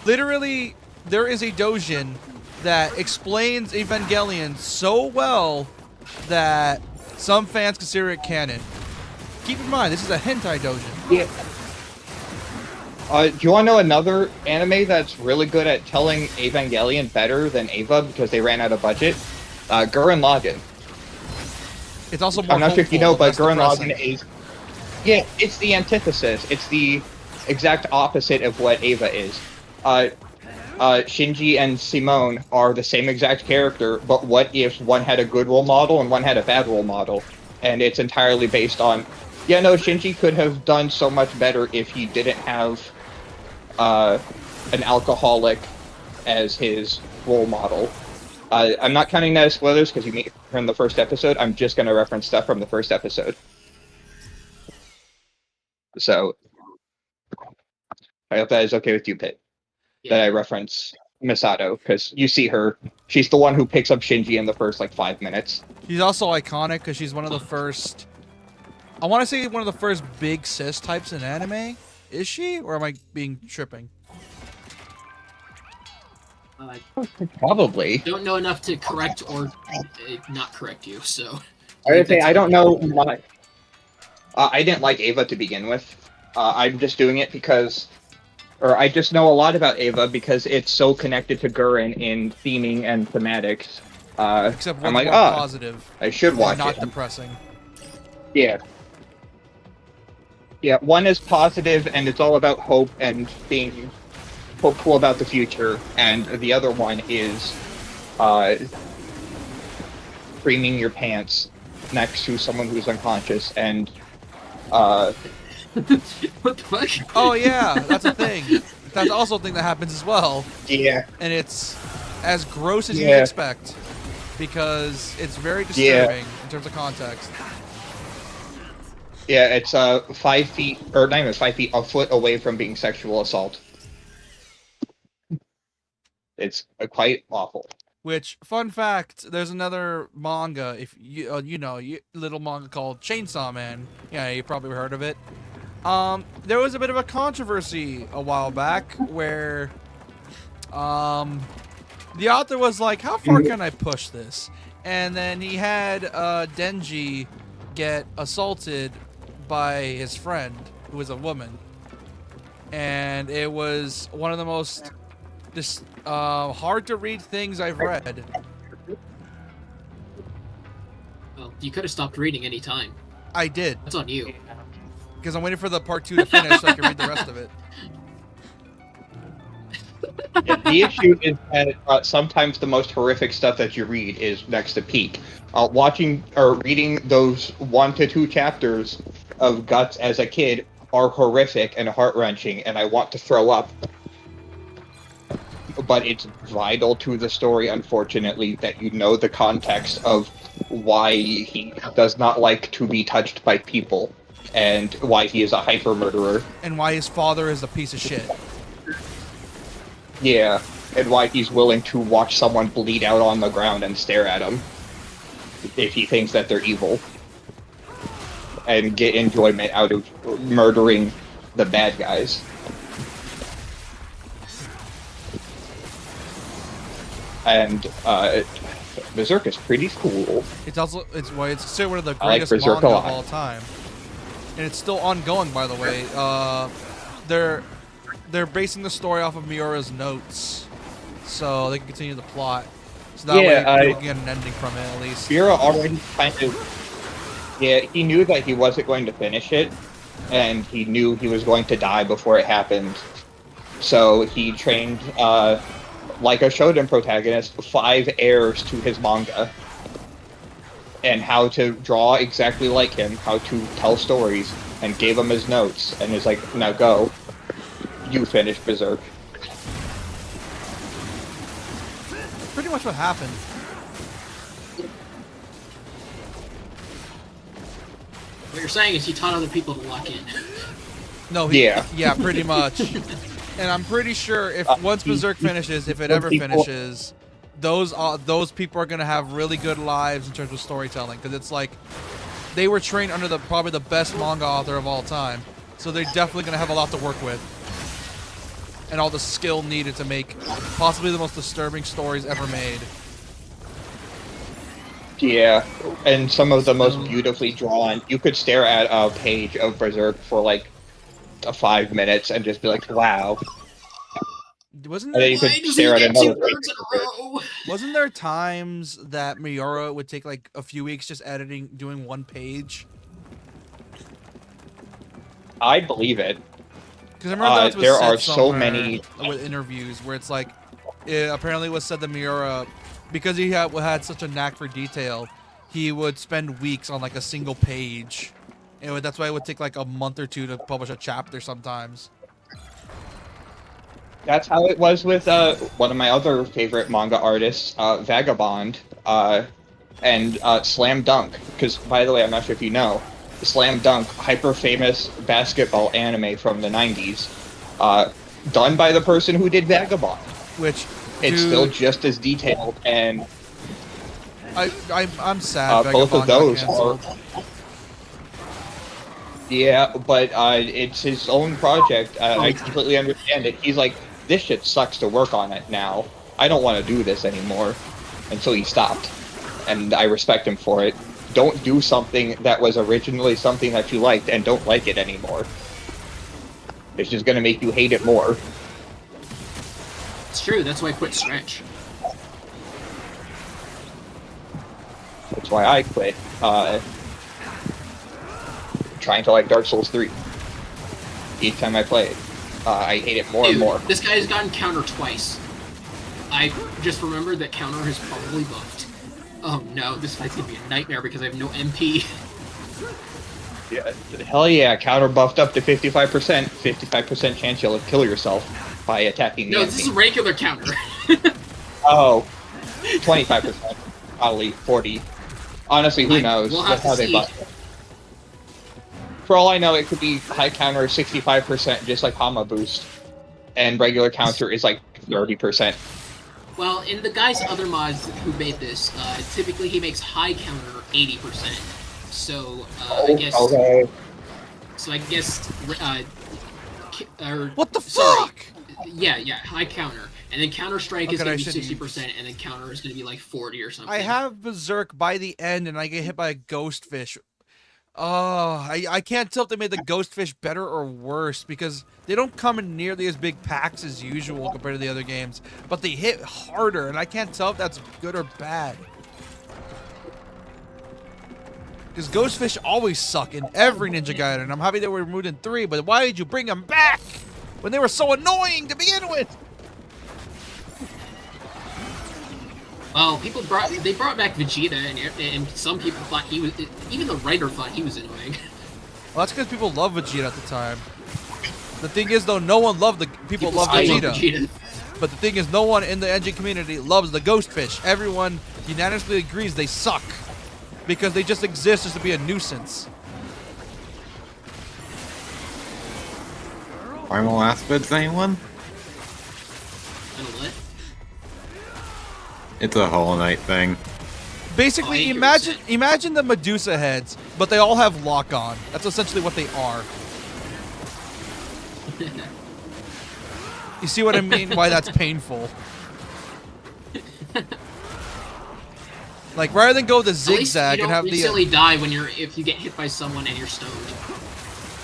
Literally, there is a doujin that explains Evangelion so well that some fans consider it canon. Keep in mind, this is a hentai doujin. Yeah. Do you want to know another anime that's really good at telling Evangelion better than Eva because they ran out of budget? Gurren Lagann. It's also more I'm not sure if you know, hopeful, but Gurren depressing. Lagann is... Yeah, it's the antithesis. It's the exact opposite of what Eva is. Shinji and Simone are the same exact character, but what if one had a good role model and one had a bad role model? And it's entirely based on... Yeah, no, Shinji could have done so much better if he didn't have an alcoholic as his role model. I'm not counting that as spoilers because you meet her in the first episode. I'm just going to reference stuff from the first episode. So, I hope that is okay with you, Pitt. Yeah. That I reference Misato, because you see her. She's the one who picks up Shinji in the first, 5 minutes. She's also iconic because she's one of the first... I want to say one of the first big cis types in anime. Is she? Or am I being tripping? Probably. Don't know enough to correct or not correct you, so... I would say I don't know much. I didn't like Ava to begin with. I'm just doing it because... Or I just know a lot about Ava because it's so connected to Gurren in theming and thematics. Except I'm one's like, more positive. I should watch not it. depressing. Yeah. Yeah, one is positive and it's all about hope and being hopeful about the future, and the other one is creaming your pants next to someone who's unconscious and What the fuck? Oh yeah, that's a thing. That's also a thing that happens as well. Yeah. And it's as gross as you'd Yeah. expect. Because it's very disturbing in terms of context. Yeah, it's 5 feet, or not even 5 feet, a foot away from being sexual assault. It's quite awful. Which, fun fact, there's another manga, if you little manga called Chainsaw Man. Yeah, you probably heard of it. There was a bit of a controversy a while back where the author was like, how far can I push this? And then he had Denji get assaulted by his friend, who was a woman. And it was one of the most hard to read things I've read. Well, you could have stopped reading any time. I did. That's on you. Because I'm waiting for the part 2 to finish so I can read the rest of it. Yeah, the issue is that sometimes the most horrific stuff that you read is next to peak. Watching or reading those 1 to 2 chapters of Guts as a kid are horrific and heart-wrenching, and I want to throw up. But it's vital to the story, unfortunately, that you know the context of why he does not like to be touched by people, and why he is a hyper-murderer. And why his father is a piece of shit. Yeah, and why he's willing to watch someone bleed out on the ground and stare at him if he thinks that they're evil. And get enjoyment out of murdering the bad guys. And Berserk is pretty cool. It's considered one of the I like greatest Berserk manga a of lot. all time. And it's still ongoing, by the way. They're basing the story off of Miura's notes, so they can continue the plot. So that way we can get an ending from it at least. Miura already kind of... Yeah, he knew that he wasn't going to finish it, and he knew he was going to die before it happened. So he trained, like a Shonen protagonist, 5 heirs to his manga. And how to draw exactly like him, how to tell stories, and gave him his notes, and is like, now go. You finish Berserk. Pretty much what happened. What you're saying is he taught other people to lock in. No, yeah, pretty much. And I'm pretty sure if once Berserk finishes, if it ever finishes, those people are gonna have really good lives in terms of storytelling, because it's like they were trained under probably the best manga author of all time, so they're definitely gonna have a lot to work with, and all the skill needed to make possibly the most disturbing stories ever made. Yeah, and some of the most beautifully drawn. You could stare at a page of Berserk for like 5 minutes and just be like, "Wow." Wasn't And there? then you could stare at another page. Wasn't there times that Miura would take like a few weeks just doing one page? I believe it. Because I remember that was there said are so somewhere many with interviews where it's like, it apparently was said that Miura, because he had such a knack for detail, he would spend weeks on like a single page. And that's why it would take like a month or two to publish a chapter sometimes. That's how it was with one of my other favorite manga artists, Vagabond, and Slam Dunk. Because, by the way, I'm not sure if you know, Slam Dunk, hyper-famous basketball anime from the 90s, done by the person who did Vagabond. Which, it's still just as detailed, and I'm sad both of those are. Yeah, but it's his own project. I completely understand it. He's like, this shit sucks to work on it now. I don't want to do this anymore. And so he stopped. And I respect him for it. Don't do something that was originally something that you liked and don't like it anymore. It's just going to make you hate it more. It's true, that's why I quit Stretch. That's why I quit. Trying to like Dark Souls 3. Each time I play it. I hate it more and more. This guy has gotten counter twice. I just remembered that counter has probably buffed. Oh no, this fight's gonna be a nightmare because I have no MP. Yeah, hell yeah, counter buffed up to 55%. 55% chance you'll kill yourself by attacking the No, enemy. this is a regular counter. Oh, 25%. Probably 40. Honestly, who knows? We'll That's have how to they see. buff it. For all I know, it could be high counter 65%, just like Hama boost, and regular counter is like 30%. Well, in the guy's other mods who made this, typically he makes high counter 80%. So I guess. Okay. So I guess. What the sorry. fuck? Yeah, high counter, and then Counter Strike is Okay, gonna be I shouldn't 60%, and then counter is gonna be like 40 or something. I have Berserk by the end, and I get hit by a ghost fish. Oh, I can't tell if they made the ghost fish better or worse, because they don't come in nearly as big packs as usual compared to the other games, but they hit harder, and I can't tell if that's good or bad. Because ghost fish always suck in every Ninja Gaiden. I'm happy they were removed in 3, but why did you bring them back when they were so annoying to begin with? Well, they brought back Vegeta, and some people thought he was, even the writer thought he was annoying. Well, that's because people loved Vegeta at the time. The thing is, though, no one loved people love Vegeta. But the thing is, no one in the engine community loves the ghost fish. Everyone unanimously agrees they suck because they just exist just to be a nuisance. Primal Aspids, anyone? It's a Hollow Knight thing. Basically, imagine the Medusa heads, but they all have lock on. That's essentially what they are. You see what I mean? Why that's painful. Like, rather than go the zigzag and have the... You don't instantly die if you get hit by someone and you're stoned.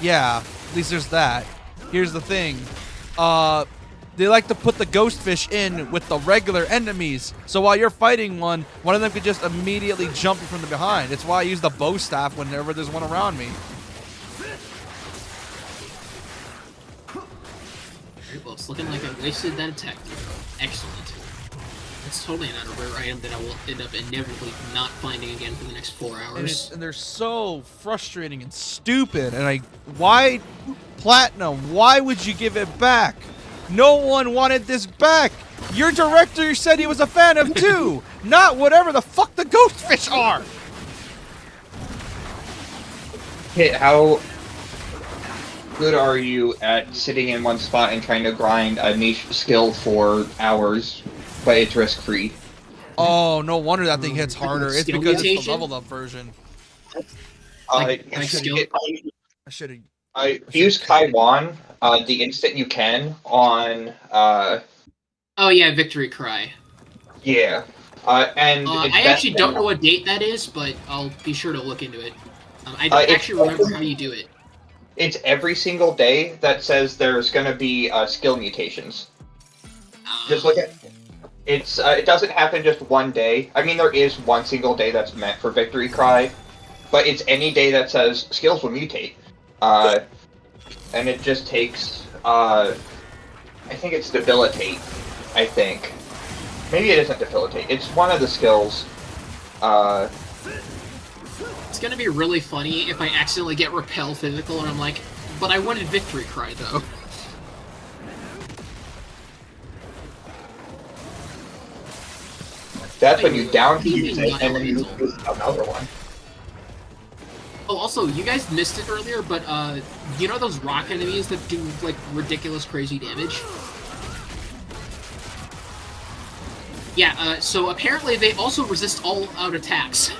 Yeah, at least there's that. Here's the thing. They like to put the ghost fish in with the regular enemies. So while you're fighting one of them could just immediately jump you from the behind. It's why I use the bow staff whenever there's one around me. Very well, it's looking like I wasted that attack. Excellent. It's totally not a rare item that I will end up inevitably not finding again for the next 4 hours. And they're so frustrating and stupid. And why, Platinum, why would you give it back? No one wanted this back. Your director said he was a fan of 2, not whatever the fuck the ghost fish are. Hit, how good are you at sitting in one spot and trying to grind a niche skill for hours, but it's risk-free? Oh, no wonder that thing hits harder. It's Skill because it's mutation? the leveled up version. Like I skill. should have. Use Kaiwan the instant you can on Oh yeah, Victory Cry. yeah. And it's I best actually don't now. know what date that is, but I'll be sure to look into it. I It's actually remember how you do it. It's every single day that says there's going to be skill mutations. Just look at it's. It doesn't happen just one day. I mean, there is one single day that's meant for Victory Cry, but it's any day that says skills will mutate. And it just takes. I think it's Debilitate. I think. Maybe it isn't Debilitate. It's one of the skills. It's gonna be really funny if I accidentally get Repel physical and I'm like, but I wanted Victory Cry though. That's when you down use it and then you use another one. Oh, also, you guys missed it earlier, but you know those rock enemies that do like ridiculous, crazy damage? Yeah. So apparently they also resist all-out attacks.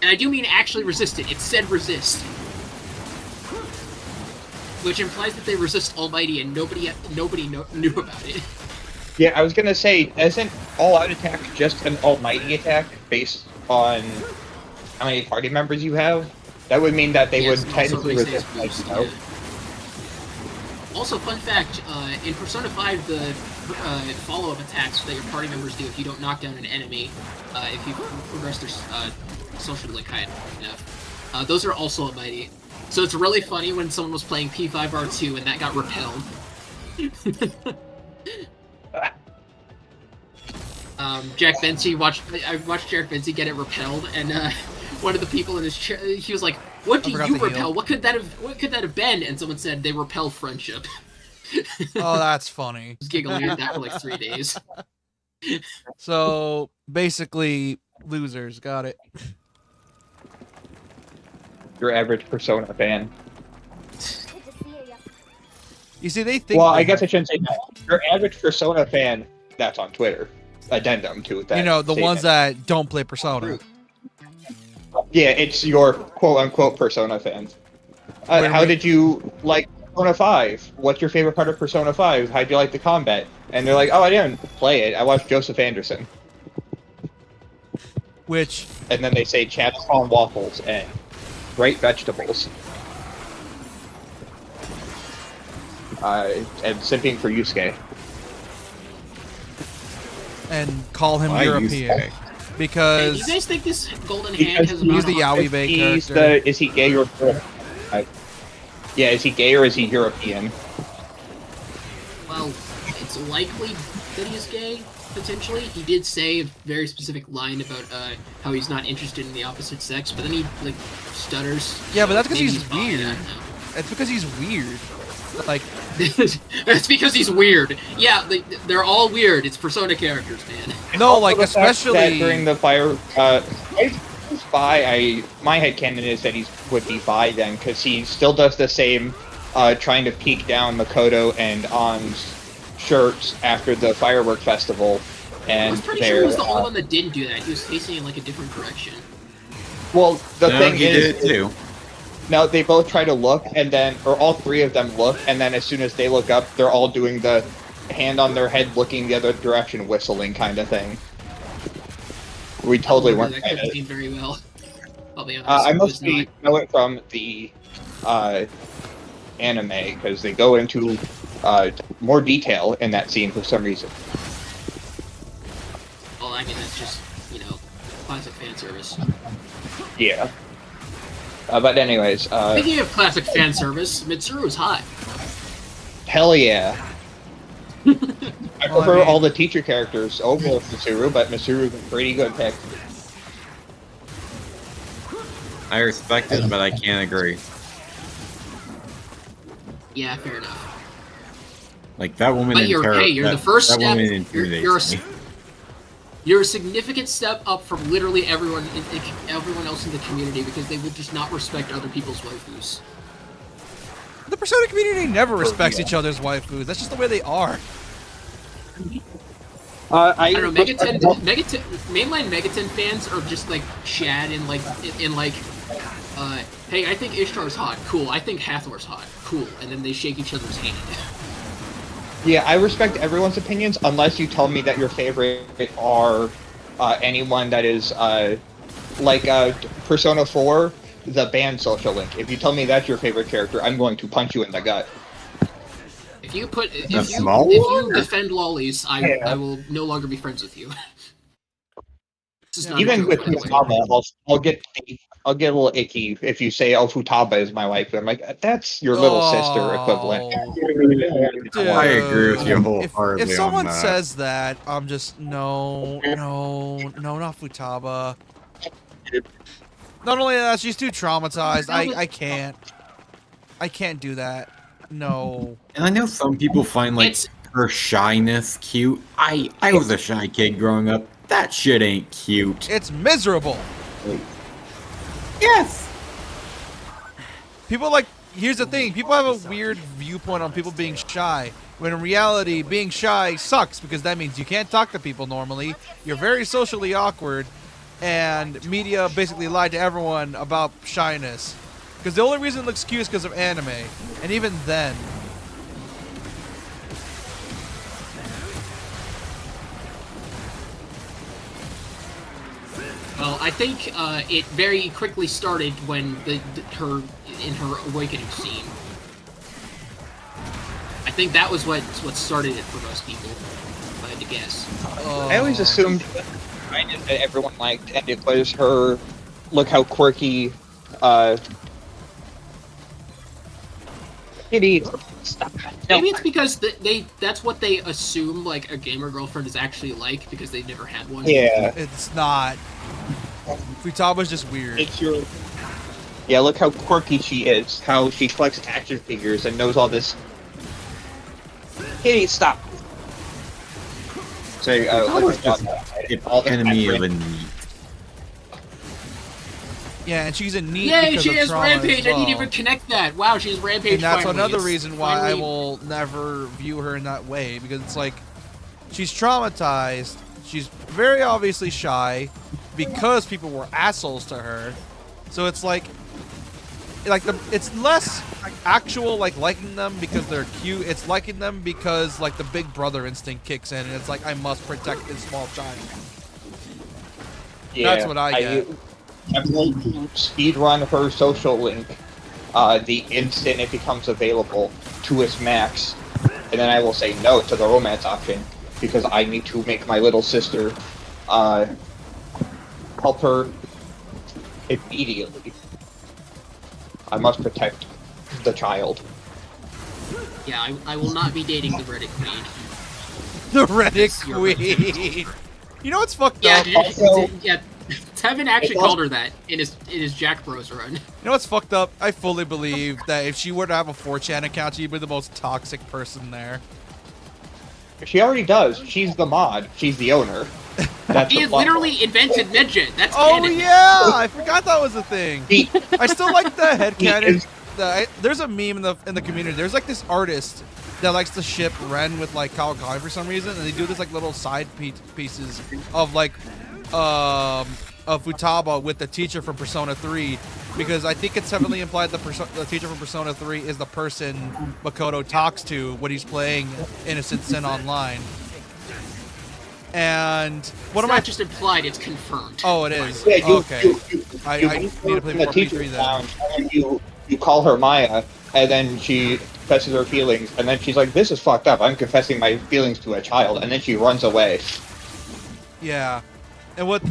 And I do mean actually resist it. It said resist. Which implies that they resist Almighty and nobody knew about it. Yeah, I was gonna say, isn't all-out attack just an almighty attack based on how many party members you have? That would mean that they would technically resist boost, Mighty, no? Also, fun fact, in Persona 5, the follow-up attacks that your party members do if you don't knock down an enemy, if you progress their social link high enough, those are also Almighty. So it's really funny when someone was playing P5R2 and that got repelled. Jack Benzie I watched Jack Benzie get it repelled, and one of the people in his chair, he was like, "What do you repel? What could that have been?" And someone said they repel friendship. Oh, that's funny. I was giggling at that for like 3 days. So basically, losers got it. Your average Persona fan. You see, they think. Well, I guess I shouldn't say that. Your average Persona fan, that's on Twitter. Addendum to that. You know, the statement. ones that don't play Persona. Yeah, it's your quote-unquote Persona fans. How did you like Persona 5? What's your favorite part of Persona 5? How'd you like the combat? And they're like, oh, I didn't play it. I watched Joseph Anderson. Which... And then they say Chad's on waffles and great vegetables. And simping for Yusuke. And call him Why European. Because... Hey, you guys think this golden hand has he's the Yaoi Bay character. Is he gay or... yeah, is he gay or is he European? Well, it's likely that he's gay, potentially. He did say a very specific line about how he's not interested in the opposite sex, but then he, like, stutters. Yeah, but that's because Maybe he's weird. It's because he's weird. Like... That's because he's weird. Yeah, they're all weird. It's Persona characters, man. No, like, especially... That during the fire... my headcanon is that he would be bi then, because he still does the same trying to peek down Makoto and On's shirts after the firework festival. And I was pretty sure he was the only one that didn't do that. He was facing in like a different direction. Well, the thing he is... did it too. No, they both try to look, and then... Or all three of them look, and then as soon as they look up, they're all doing the hand on their head looking the other direction, whistling kind of thing. We totally weren't. That couldn't seem very well. I'll be honest. I mostly know it from the anime because they go into more detail in that scene for some reason. Well, I mean that's just classic fan service. Yeah. But anyways. Speaking of classic fan service, Mitsuru's hot. Hell yeah. I prefer all the teacher characters over Mitsuru, but Mitsuru's a pretty good pick. I respect it, but I can't agree. Yeah, fair enough. Like that woman But you're the first that step. woman intimidates me. You're a significant step up from literally everyone else in the community, everyone else in the community, because they will just not respect other people's waifus. The Persona community never respects each other's waifus. That's just the way they are. I don't know. Mainline Megaten fans are just like Shad in like, hey, I think Ishtar's hot. Cool. I think Hathor's hot. Cool. And then they shake each other's hand. Yeah, I respect everyone's opinions unless you tell me that your favorite are anyone that is like Persona 4, the band Social Link. If you tell me that's your favorite character, I'm going to punch you in the gut. If you defend lollies, I will no longer be friends with you. Even with Futaba, I'll get a little icky if you say, "Oh, Futaba is my wife." I'm like, that's your little sister equivalent. Dude, I agree with you wholeheartedly. If someone on that. says that, I'm just no, not Futaba. Not only that, she's too traumatized. I can't do that. No. And I know some people find like her shyness cute. I was a shy kid growing up. That shit ain't cute. It's miserable. Yes. People like, here's the thing. People have a weird viewpoint on people being shy. When in reality, being shy sucks because that means you can't talk to people normally. You're very socially awkward. And media basically lied to everyone about shyness. Because the only reason it looks cute is because of anime. And even then. Well, I think it very quickly started when her awakening scene. I think that was what started it for most people, if I had to guess. I always assumed that everyone liked, and it was her. Look how quirky. Maybe it's because that's what they assume like a gamer girlfriend is actually like because they've never had one. Yeah. It's not. Futaba's just weird. It's your... Yeah, look how quirky she is. How she collects action figures and knows all this. Hey, stop. So, enemy of a need. Yeah, and she's a neat. Yay, because she of has trauma Rampage! well. I didn't even connect that. Wow, she has Rampage. And that's finally. another It's reason why finally... I will never view her in that way, because it's like she's traumatized. She's very obviously shy because people were assholes to her. So it's like it's less actual like liking them because they're cute. It's liking them because like the big brother instinct kicks in, and it's like I must protect this small child. Yeah, that's what I get. I'm going to speedrun her Social Link the instant it becomes available to its max, and then I will say no to the romance option because I need to make my little sister help her immediately. I must protect the child. Yeah, I will not be dating the Reddit queen. The Reddit queen. You know what's fucked up? Yeah. Tevin actually called her that in his Jack Bros run. You know what's fucked up? I fully believe that if she were to have a 4chan account, she'd be the most toxic person there. She already does. She's the mod. She's the owner. He has literally invented Medjet. That's canon. Oh yeah, I forgot that was a thing. I still like the headcanon. There's a meme in the community. There's like this artist that likes to ship Ren with like Kawakami for some reason, and they do this like little side pieces of like of Futaba with the teacher from Persona 3, because I think it's heavily implied that the teacher from Persona 3 is the person Makoto talks to when he's playing Innocent Sin Online. And what am I just implied? It's confirmed. Oh, it is. Yeah, okay. I need to play more P3 then. And you call her Maya, and then she confesses her feelings, and then she's like, "This is fucked up. I'm confessing my feelings to a child," and then she runs away. Yeah. And one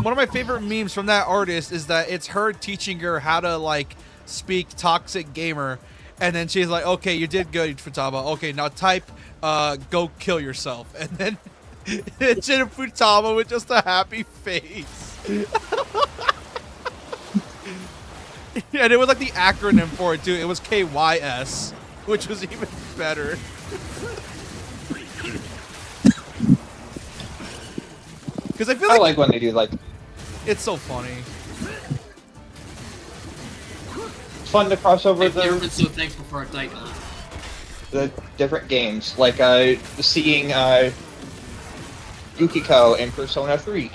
of my favorite memes from that artist is that it's her teaching her how to like speak toxic gamer, and then she's like, "Okay, you did good, Futaba. Okay, now type go kill yourself." And then it's in Futaba with just a happy face. And it was like the acronym for it too. It was KYS, which was even better. Because I feel I like like when they do like it's so funny. it's fun to cross over I've never been the so thankful for a Daikon. different games, like seeing Yukiko in Persona 3.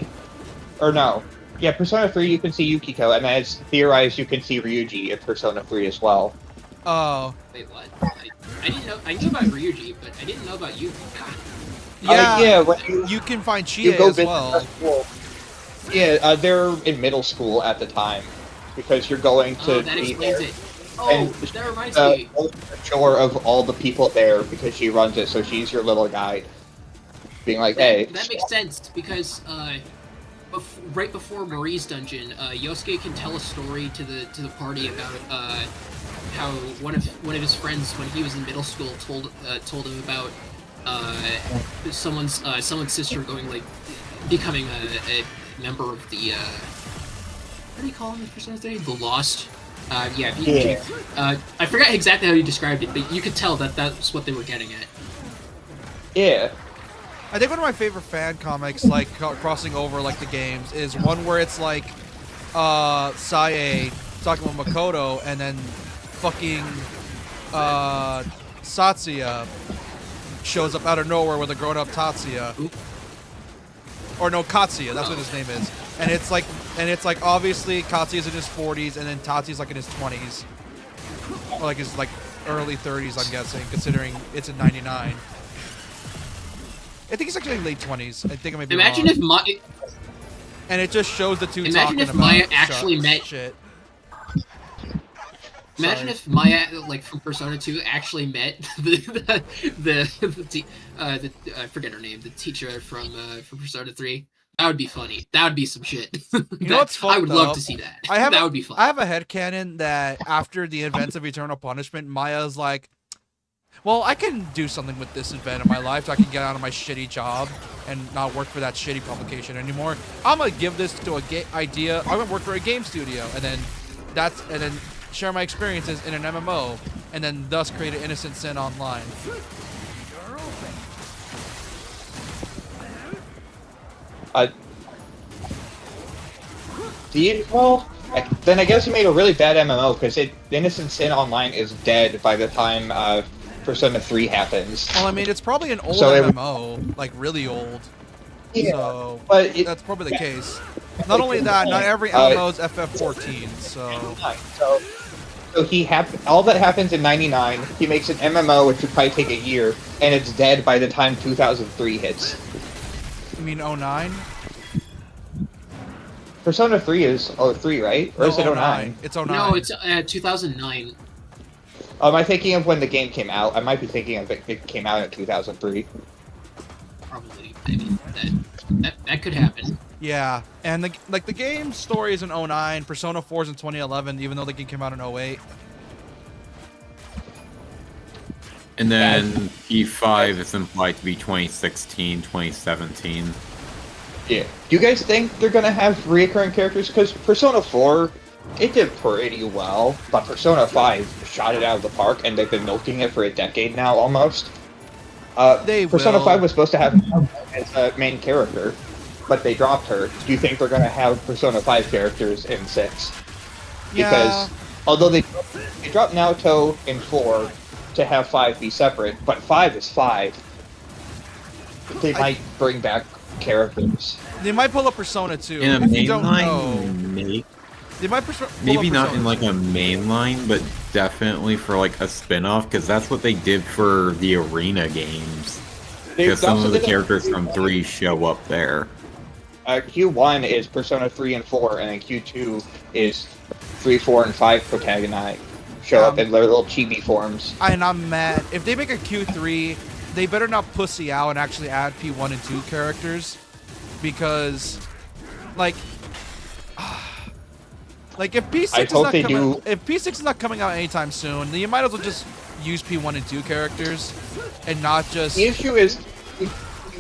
Or no. Yeah, Persona 3 you can see Yukiko, and then it's theorized you can see Ryuji in Persona 3 as well. Oh. Wait, what? I didn't know. I knew about Ryuji, but I didn't know about you. Yeah, when you can find Chie you go as visit well. the school. Yeah, they're in middle school at the time, because you're going to Oh, that be explains there. it. Oh, And that reminds me. Sure of all the people there because she runs it, so she's your little guide, being like, "Hey." That makes sense because right before Marie's dungeon, Yosuke can tell a story to the party about how one of his friends when he was in middle school told him about someone's sister going like becoming a member of the what do you call them in Persona 3? The Lost. I forgot exactly how he described it, but you could tell that that's what they were getting at. Yeah. I think one of my favorite fan comics, like crossing over like the games, is one where it's like Sae talking about Makoto, and then fucking Satsuya shows up out of nowhere with a grown-up Tatsuya. Or no, Katsuya, that's what his name is. And it's like obviously Katsuya's in his 40s, and then Tatsuya's like in his 20s. Or like his like early 30s, I'm guessing, considering it's in 99. I think he's actually late 20s. I think I may be Imagine wrong. if Maya. And it just shows the two Imagine talking if about Maya actually met. shit. Imagine if Maya, like from Persona 2, actually met the I forget her name, the teacher from Persona 3. That would be funny. That would be some shit. You know what's I would fucked love up? to see that. I have That would be fun. I have a headcanon that after the events of Eternal Punishment, Maya's like, well, I can do something with this event in my life so I can get out of my shitty job and not work for that shitty publication anymore. I'm gonna give this to idea. I'm gonna work for a game studio, and then share my experiences in an MMO, and then thus create an innocent sin online. Then I guess he made a really bad MMO because Innocent Sin Online is dead by the time Persona 3 happens. Well, I mean, it's probably an old So MMO, like really old. Yeah, so but that's probably the case. Not only that, not every MMO is FF14, so... So all that happens in 99, he makes an MMO which would probably take a year, and it's dead by the time 2003 hits. You mean 09? Persona 3 is 03, right? Or is it 09? It's 09. No, it's 2009. Am I thinking of when the game came out? I might be thinking of it came out in 2003. Probably. I mean, that could happen. Yeah, and the game story is in 09, Persona 4 is in 2011, even though the game came out in 08. And then P5 is implied to be 2016, 2017. Yeah. Do you guys think they're gonna have reoccurring characters? Because Persona 4, it did pretty well, but Persona 5 shot it out of the park, and they've been milking it for a decade now, almost. Persona 5 was supposed to have as a main character, but they dropped her. Do you think they're gonna have Persona 5 characters in 6? Because although they dropped Naoto in 4 to have 5 be separate, but 5 is 5. They might bring back characters. They might pull up Persona 2. In a if you don't know. mainline, They might maybe not in like a mainline, but definitely for like a spin-off, because that's what they did for the Arena games. Because some of the characters from 3 show up there. Q1 is Persona 3 and 4, and then Q2 is 3, 4, and 5 protagonize. Show up in their little chibi forms. And I'm mad. If they make a Q3, they better not pussy out and actually add P1 and 2 characters. Because, like if P6 is not coming out anytime soon, then you might as well just use P1 and 2 characters and not just... The issue is, you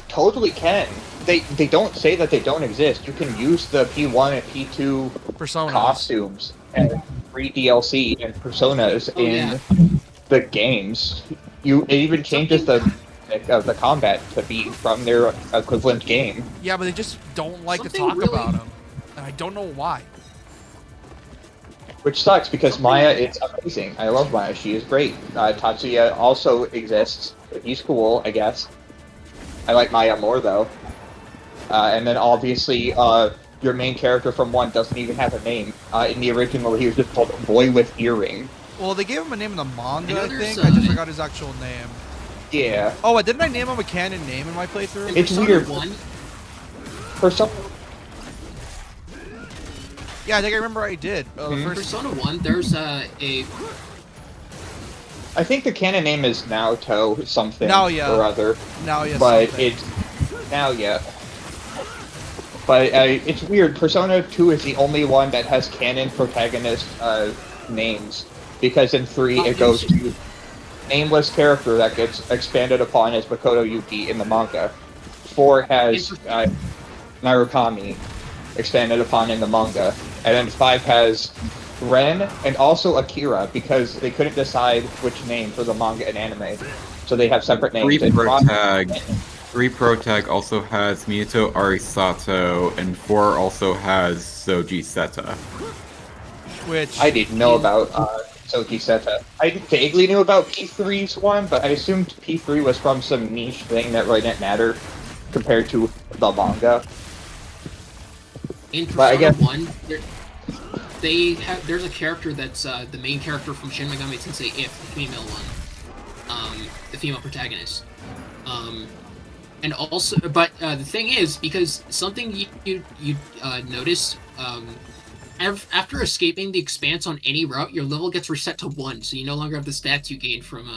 totally can. They don't say that they don't exist. You can use the P1 and P2 Personas. Costumes and free DLC and personas in the games. It even changes the realistic of the combat to be from their equivalent game. Yeah, but they just don't like to Something talk really- about him, and I don't know why. Which sucks because Maya is amazing. I love Maya. She is great. Tatsuya also exists. He's cool, I guess. I like Maya more though. And then obviously, your main character from 1 doesn't even have a name. In the original, he was just called Boy with Earring. Well, they gave him a name in the manga, I know think. there's, I just forgot his actual name. Yeah. Oh, didn't I name him a canon name in my playthrough? In It's Persona weird. 1, For some, Yeah, I think I remember I did. The first. Persona 1, there's a I think the canon name is Naoto something Naoya. or other. Now, yes. But something. it's Naoya. But it's weird. Persona 2 is the only one that has canon protagonist names. Because in 3, it goes to nameless character that gets expanded upon as Makoto Yuki in the manga. 4 has Narukami expanded upon in the manga. And then 5 has Ren and also Akira because they couldn't decide which name for the manga and anime. So they have separate names. Three Protag also has Minato Arisato, and 4 also has Soji Seta. Which I didn't know about Soji Seta. I vaguely knew about P3's one, but I assumed P3 was from some niche thing that really didn't matter compared to the manga. in But I Persona guess- 1, there's a character that's the main character from Shin Megami Tensei If, the female one, the female protagonist. And also, but the thing is, because something you notice, after escaping the Expanse on any route, your level gets reset to 1, so you no longer have the stats you gained from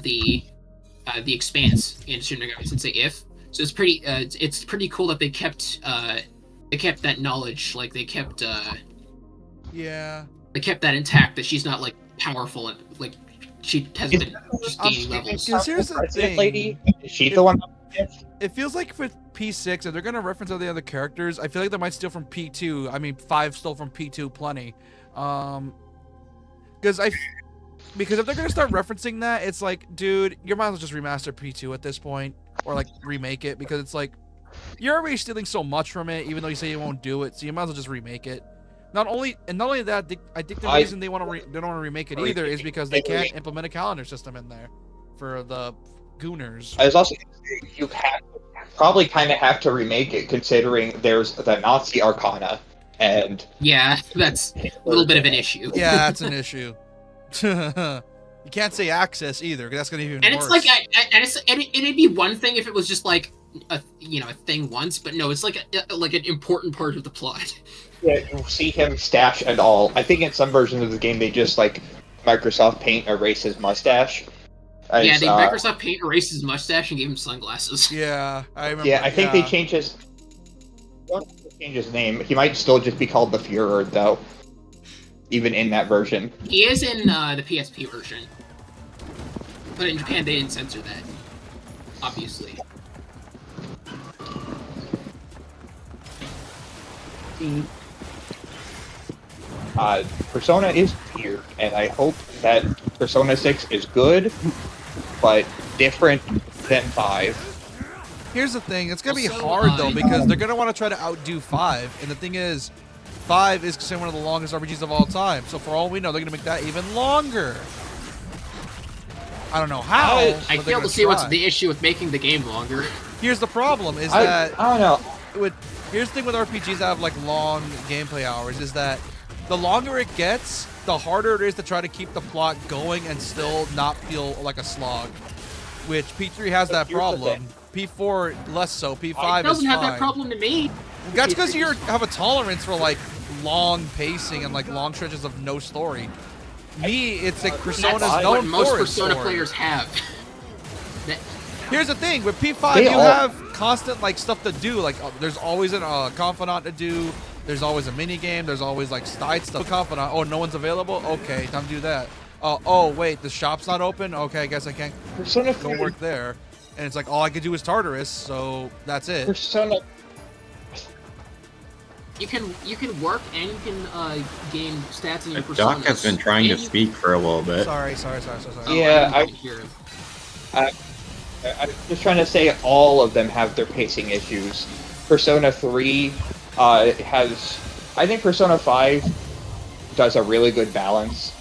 the Expanse in Shin Megami Tensei If. So it's pretty cool that they kept that knowledge, like they kept that intact, that she's not like powerful and like she hasn't been just gaining levels. Because here's the thing. Lady, is she the one? It feels like with P6, if they're gonna reference all the other characters, I feel like they might steal from P2. I mean, 5 stole from P2 plenty. Because if they're gonna start referencing that, it's like, dude, you might as well just remaster P2 at this point, or like remake it, because it's like you're already stealing so much from it, even though you say you won't do it, so you might as well just remake it. Not only that, I think the reason they don't want to remake it either is because they can't implement a calendar system in there for the Gooners. I was also you probably kind of have to remake it, considering there's the Nazi Arcana, and Yeah, that's a little bit of an issue. Yeah, that's an issue. You can't say access either, because that's gonna be even And worse. it's like, it'd be one thing if it was just like a thing once, but no, it's like an important part of the plot. Yeah, you see him stash and all. I think in some versions of the game they just like Microsoft Paint erase his mustache. Yeah, Microsoft Paint erased his mustache and gave him sunglasses. Yeah, I remember. Yeah, I think they changed his. Don't change his name. He might still just be called the Führer, though. Even in that version. He is in the PSP version, but in Japan they didn't censor that, obviously. Persona is weird, and I hope that Persona 6 is good, but different than 5. Here's the thing, it's gonna be Also, hard though, because they're gonna want to try to outdo 5, and the thing is, 5 is considered one of the longest RPGs of all time. So for all we know, they're gonna make that even longer. I don't know how. I but they're fail gonna to see what's try. the issue with making the game longer. Here's the problem: is I that don't know. here's the thing with RPGs that have like long gameplay hours is that the longer it gets, the harder it is to try to keep the plot going and still not feel like a slog. Which P3 has that problem. P4 less so. P5 It doesn't is have fine. that problem to me. That's because you have a tolerance for like long pacing and like long stretches of no story. Me, it's like Persona's That's known what most for its Persona story. players have. Here's the thing with P5, They you all- have constant like stuff to do. Like there's always a confidant to do. There's always a mini game. There's always like side stuff. Confidant. Oh, no one's available. Okay, time to do that. Oh wait, the shop's not open. Okay, I guess I can't Persona go work there. And it's like all I could do is Tartarus, so that's it. Persona. You can work and you can gain stats in your personas. Doc has been trying to And you- speak for a little bit. Sorry. Yeah, I didn't hear him. I'm just trying to say all of them have their pacing issues. Persona 3 has... I think Persona 5 does a really good balance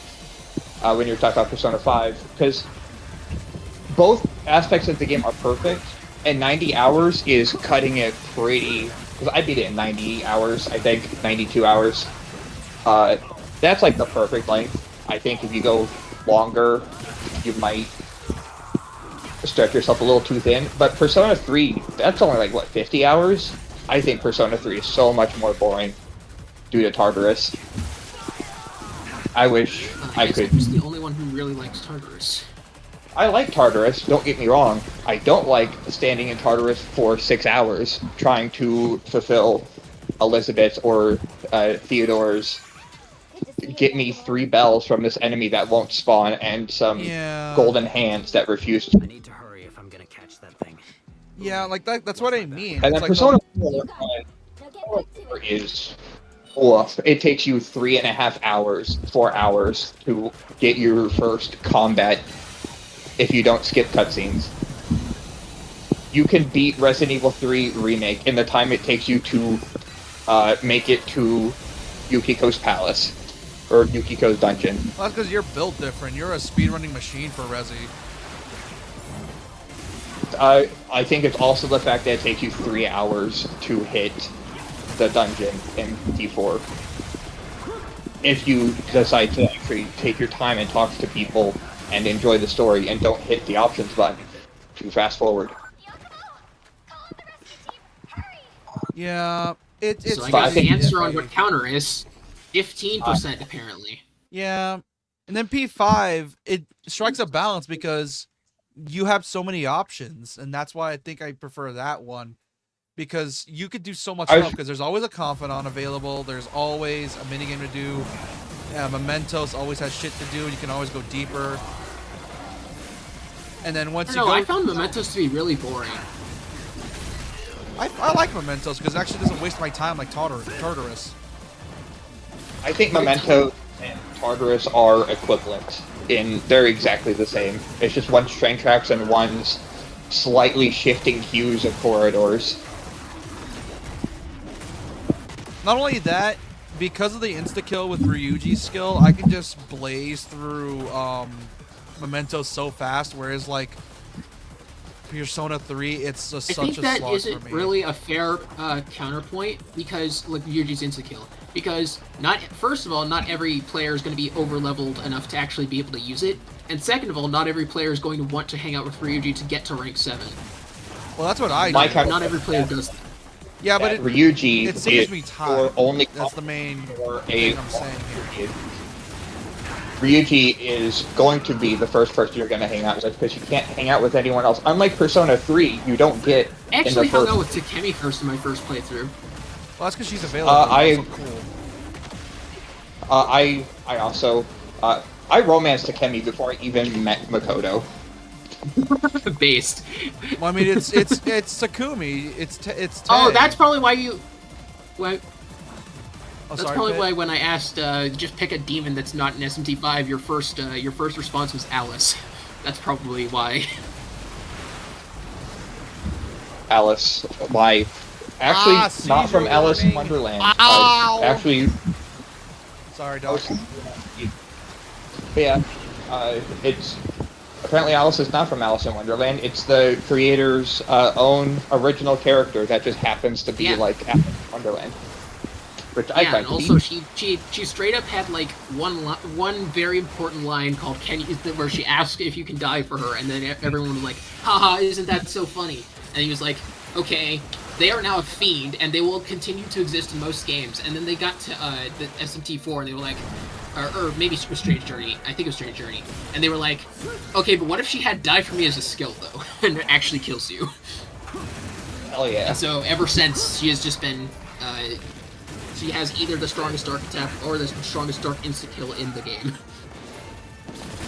when you're talking about Persona 5, because both aspects of the game are perfect, and 90 hours is cutting it pretty... Because I beat it in 90 hours, I think, 92 hours. That's like the perfect length. I think if you go longer, you might stretch yourself a little too thin. But Persona 3, that's only like, what, 50 hours? I think Persona 3 is so much more boring due to Tartarus. I wish I could... I'm the only one who really likes Tartarus. I like Tartarus, don't get me wrong. I don't like standing in Tartarus for 6 hours trying to fulfill Elizabeth's or Theodore's get me 3 bells from this enemy that won't spawn and some golden hands that refuse to... I need to hurry if I'm gonna catch that thing. Yeah, like that's what I mean. And then It's like Persona 4 is... Oof, it takes you 3.5 hours, 4 hours to get your first combat if you don't skip cutscenes. You can beat Resident Evil 3 Remake in the time it takes you to make it to Yukiko's palace. Or Yukiko's dungeon. Well, that's because you're built different. You're a speedrunning machine for Resi. I think it's also the fact that it takes you 3 hours to hit the dungeon in D4. If you decide to actually take your time and talk to people and enjoy the story and don't hit the options button to fast forward. Yeah, it's... So I guess the answer on what counter is 15% apparently. Yeah, and then P5, it strikes a balance because you have so many options, and that's why I think I prefer that one. Because you could do so much stuff, because there's always a confidant available, there's always a minigame to do, Mementos always has shit to do, you can always go deeper. And then once I found Mementos to be really boring. I like Mementos, because it actually doesn't waste my time like Tartarus. I think Memento and Tartarus are equivalent. They're exactly the same. It's just one's train tracks and one's slightly shifting hues of corridors. Not only that, because of the insta-kill with Ryuji's skill, I can just blaze through Mementos so fast, whereas like Persona 3, it's such a slog for me. I think that isn't really a fair counterpoint, because like Ryuji's insta-kill. Because first of all, not every player is going to be over-leveled enough to actually be able to use it. And second of all, not every player is going to want to hang out with Ryuji to get to rank 7. Well, that's what I do. Not every player does that. Yeah, but Ryuji it saves me time. Only that's the main thing I'm saying here. Ryuji is going to be the first person you're going to hang out with, because you can't hang out with anyone else. Unlike Persona 3, you don't get... I actually hung out with Takemi first in my first playthrough. Well, that's because she's available. Cool. I also... I romanced Takemi before I even met Makoto. Based. Well, I mean, it's Sakumi. It's Tei. Oh, that's probably why you... Oh, that's probably why when I asked, just pick a demon that's not an SMT5, your first response was Alice. That's probably why. Alice, why? Actually, not from Alice in Wonderland. Actually... Sorry, dog. Yeah, it's... Apparently Alice is not from Alice in Wonderland. It's the creator's own original character that just happens to be like Alice in Wonderland. Which I find and also she straight up had like one very important line called where she asked if you can die for her, and then everyone was like, haha, isn't that so funny? And he was like, okay, they are now a fiend, and they will continue to exist in most games. And then they got to the SMT4, and they were like, or maybe it was Strange Journey. I think it was Strange Journey. And they were like, okay, but what if she had die for me as a skill, though? And it actually kills you. Hell yeah. And so ever since, she has just been... she has either the strongest dark attack or the strongest dark insta-kill in the game.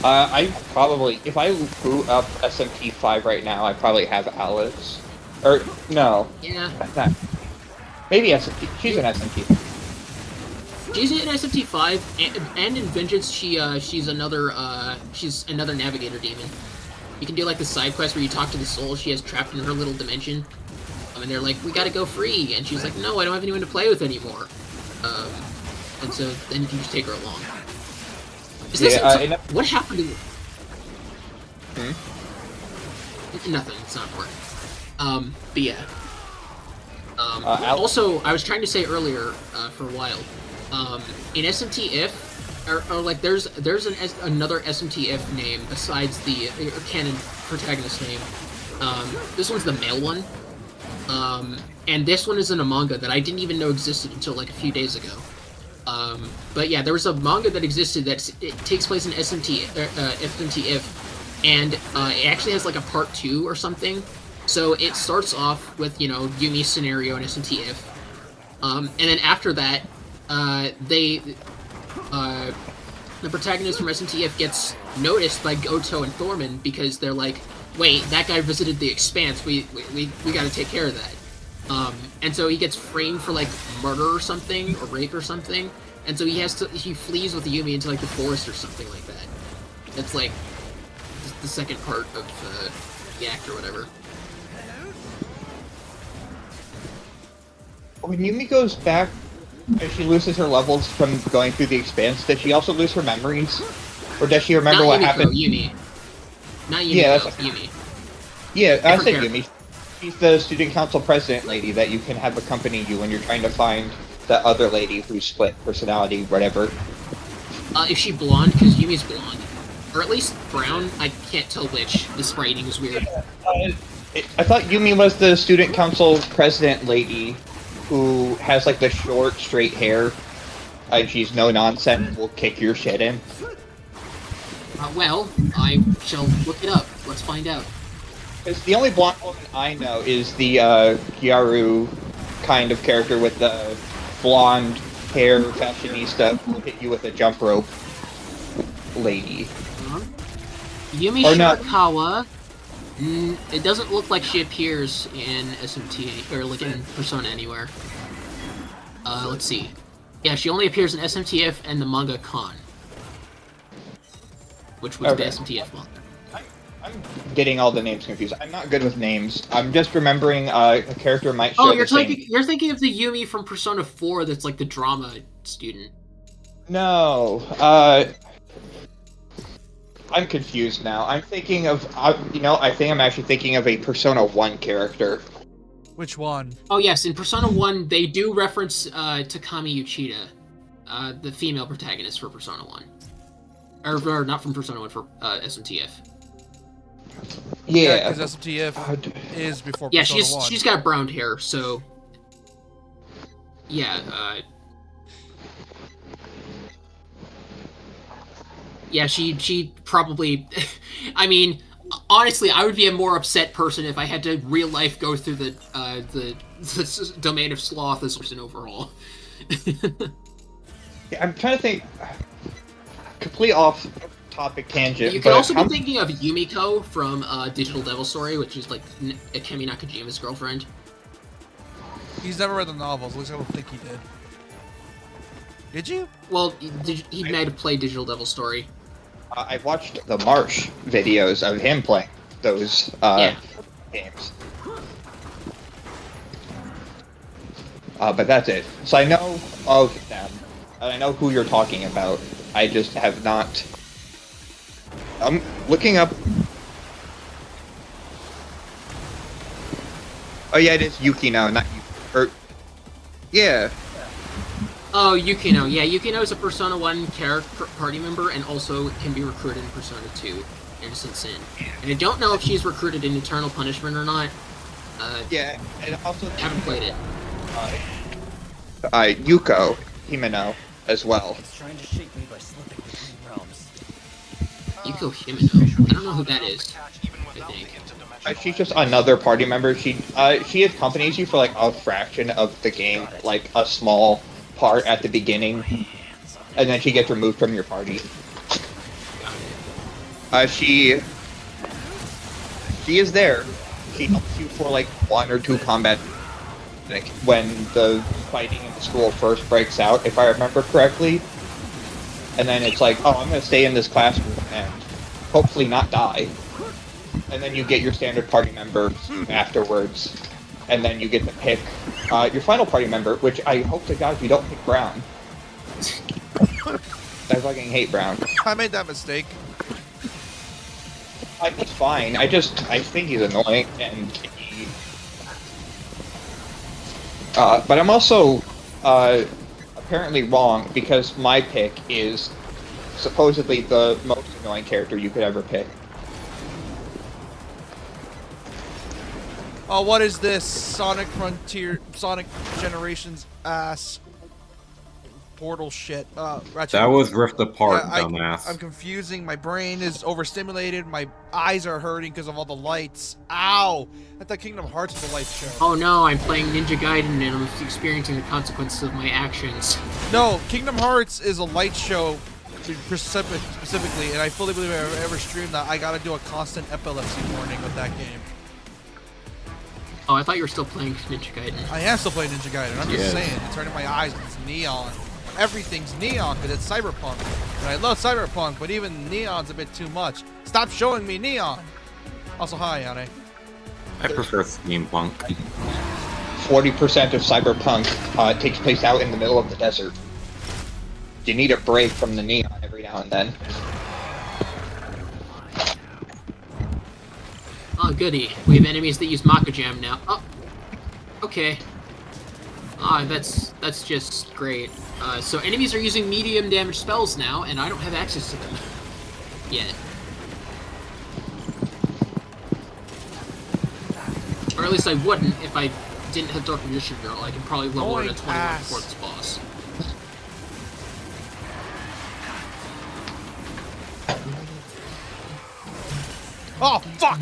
I probably... If I boot up SMT5 right now, I probably have Alice. Or, no. Yeah. Maybe SMT. She's an SMT. She's in SMT5, and in Vengeance, she's another navigator demon. You can do like the side quest where you talk to the soul she has trapped in her little dimension. And they're like, we gotta go free. And she's like, no, I don't have anyone to play with anymore. And so then you can just take her along. Is this what happened to... Nothing, it's not important. But yeah. Also, I was trying to say earlier, for a while, in SMT-if, or like there's another SMT-if name besides the canon protagonist name. This one's the male one. And this one is in a manga that I didn't even know existed until like a few days ago. But yeah, there was a manga that existed it takes place in SMT-if, and it actually has like a part 2 or something. So it starts off with, you know, Yumi's scenario in SMT-if. And then after that, the protagonist from SMT-if gets noticed by Goto and Thorman because they're like, wait, that guy visited the Expanse, we gotta take care of that. And so he gets framed for like murder or something, or rape or something, and so he flees with Yumi into like the forest or something like that. That's like the second part of the act or whatever. When Yumi goes back and she loses her levels from going through the Expanse, does she also lose her memories? Or does she remember what happened? Yumi. Not Yumi, yeah, Yumi. Yeah, I said Yumi. She's the student council president lady that you can have accompany you when you're trying to find the other lady who's split personality, whatever. Is she blonde? Because Yumi's blonde. Or at least brown? I can't tell which. The spriting was weird. I thought Yumi was the student council president lady who has like the short, straight hair. And she's no nonsense, will kick your shit in. Well, I shall look it up. Let's find out. Because the only blonde woman I know is the Gyaru kind of character with the blonde hair fashionista who will hit you with a jump rope lady. Yumi Shirakawa. It doesn't look like she appears in SMT or like in Persona anywhere. Let's see. Yeah, she only appears in SMT-if and the manga Con, which was the SMT-if manga. I'm getting all the names confused. I'm not good with names. I'm just remembering a character might show. Oh, you're thinking of the Yumi from Persona 4 that's like the drama student. No, I'm confused now. I'm thinking of, I think I'm actually thinking of a Persona 1 character. Which one? Oh yes, in Persona 1 they do reference Takami Uchida, the female protagonist for Persona 1. Or not from Persona 1, for SMT-if. Yeah, because SMT-if is before yeah, Persona 1. she's got brown hair, so yeah, yeah, she probably. I mean, honestly, I would be a more upset person if I had to real life go through the domain of sloth as an overall. Yeah, I'm trying to think. Complete off-topic tangent. You could also be thinking of Yumiko from Digital Devil Story, which is like Akemi Nakajima's girlfriend. He's never read the novels. At least I don't think he did. Did you? Well, he might have played Digital Devil Story. I've watched the Marsh videos of him playing those games. But that's it. So I know of them, and I know who you're talking about. I just have not. I'm looking up. Oh yeah, it is Yukino, not or yeah. Oh, Yukino. Yeah, Yukino is a Persona 1 character party member and also can be recruited in Persona 2, Innocent Sin. And I don't know if she's recruited in Eternal Punishment or not. Yeah, and also haven't played it. Yuko Himeno as well. It's trying to shake me by slipping between realms. Yuko Himeno. I don't know who that is. I think. She's just another party member. She accompanies you for like a fraction of the game, like a small part at the beginning, and then she gets removed from your party. She is there. She helps you for like 1 or 2 combat, like when the fighting in the school first breaks out, if I remember correctly. And then it's like, oh, I'm gonna stay in this classroom and hopefully not die. and then you get your standard party member afterwards, and then you get to pick your final party member, which I hope to God you don't pick Brown. I fucking hate Brown. I made that mistake. He's fine. I think he's annoying, and he... but I'm also apparently wrong, because my pick is supposedly the most annoying character you could ever pick. Oh, what is this? Sonic Generations ass portal shit. Ratchet. That was Rift Apart, Yeah, dumbass. I'm confusing. My brain is overstimulated. My eyes are hurting because of all the lights. Ow! I thought Kingdom Hearts was a light show. Oh no, I'm playing Ninja Gaiden and I'm experiencing the consequences of my actions. No, Kingdom Hearts is a light show specifically, and I fully believe if I ever stream that, I gotta do a constant epilepsy warning with that game. Oh, I thought you were still playing Ninja Gaiden. I am still playing Ninja Gaiden. I'm just saying, it's hurting my eyes. It's neon. Everything's neon because it's cyberpunk. And I love cyberpunk, but even neon's a bit too much. Stop showing me neon. Also, hi, Yane. I prefer steampunk. 40% of cyberpunk takes place out in the middle of the desert. You need a break from the neon every now and then. Oh, goody. We have enemies that use Maka Jam now. Oh, okay. Ah, that's just great. So enemies are using medium damage spells now, and I don't have access to them yet. Or at least I wouldn't if I didn't have Dark Magician Girl. I can probably level her to 21 before this boss. Oh, fuck!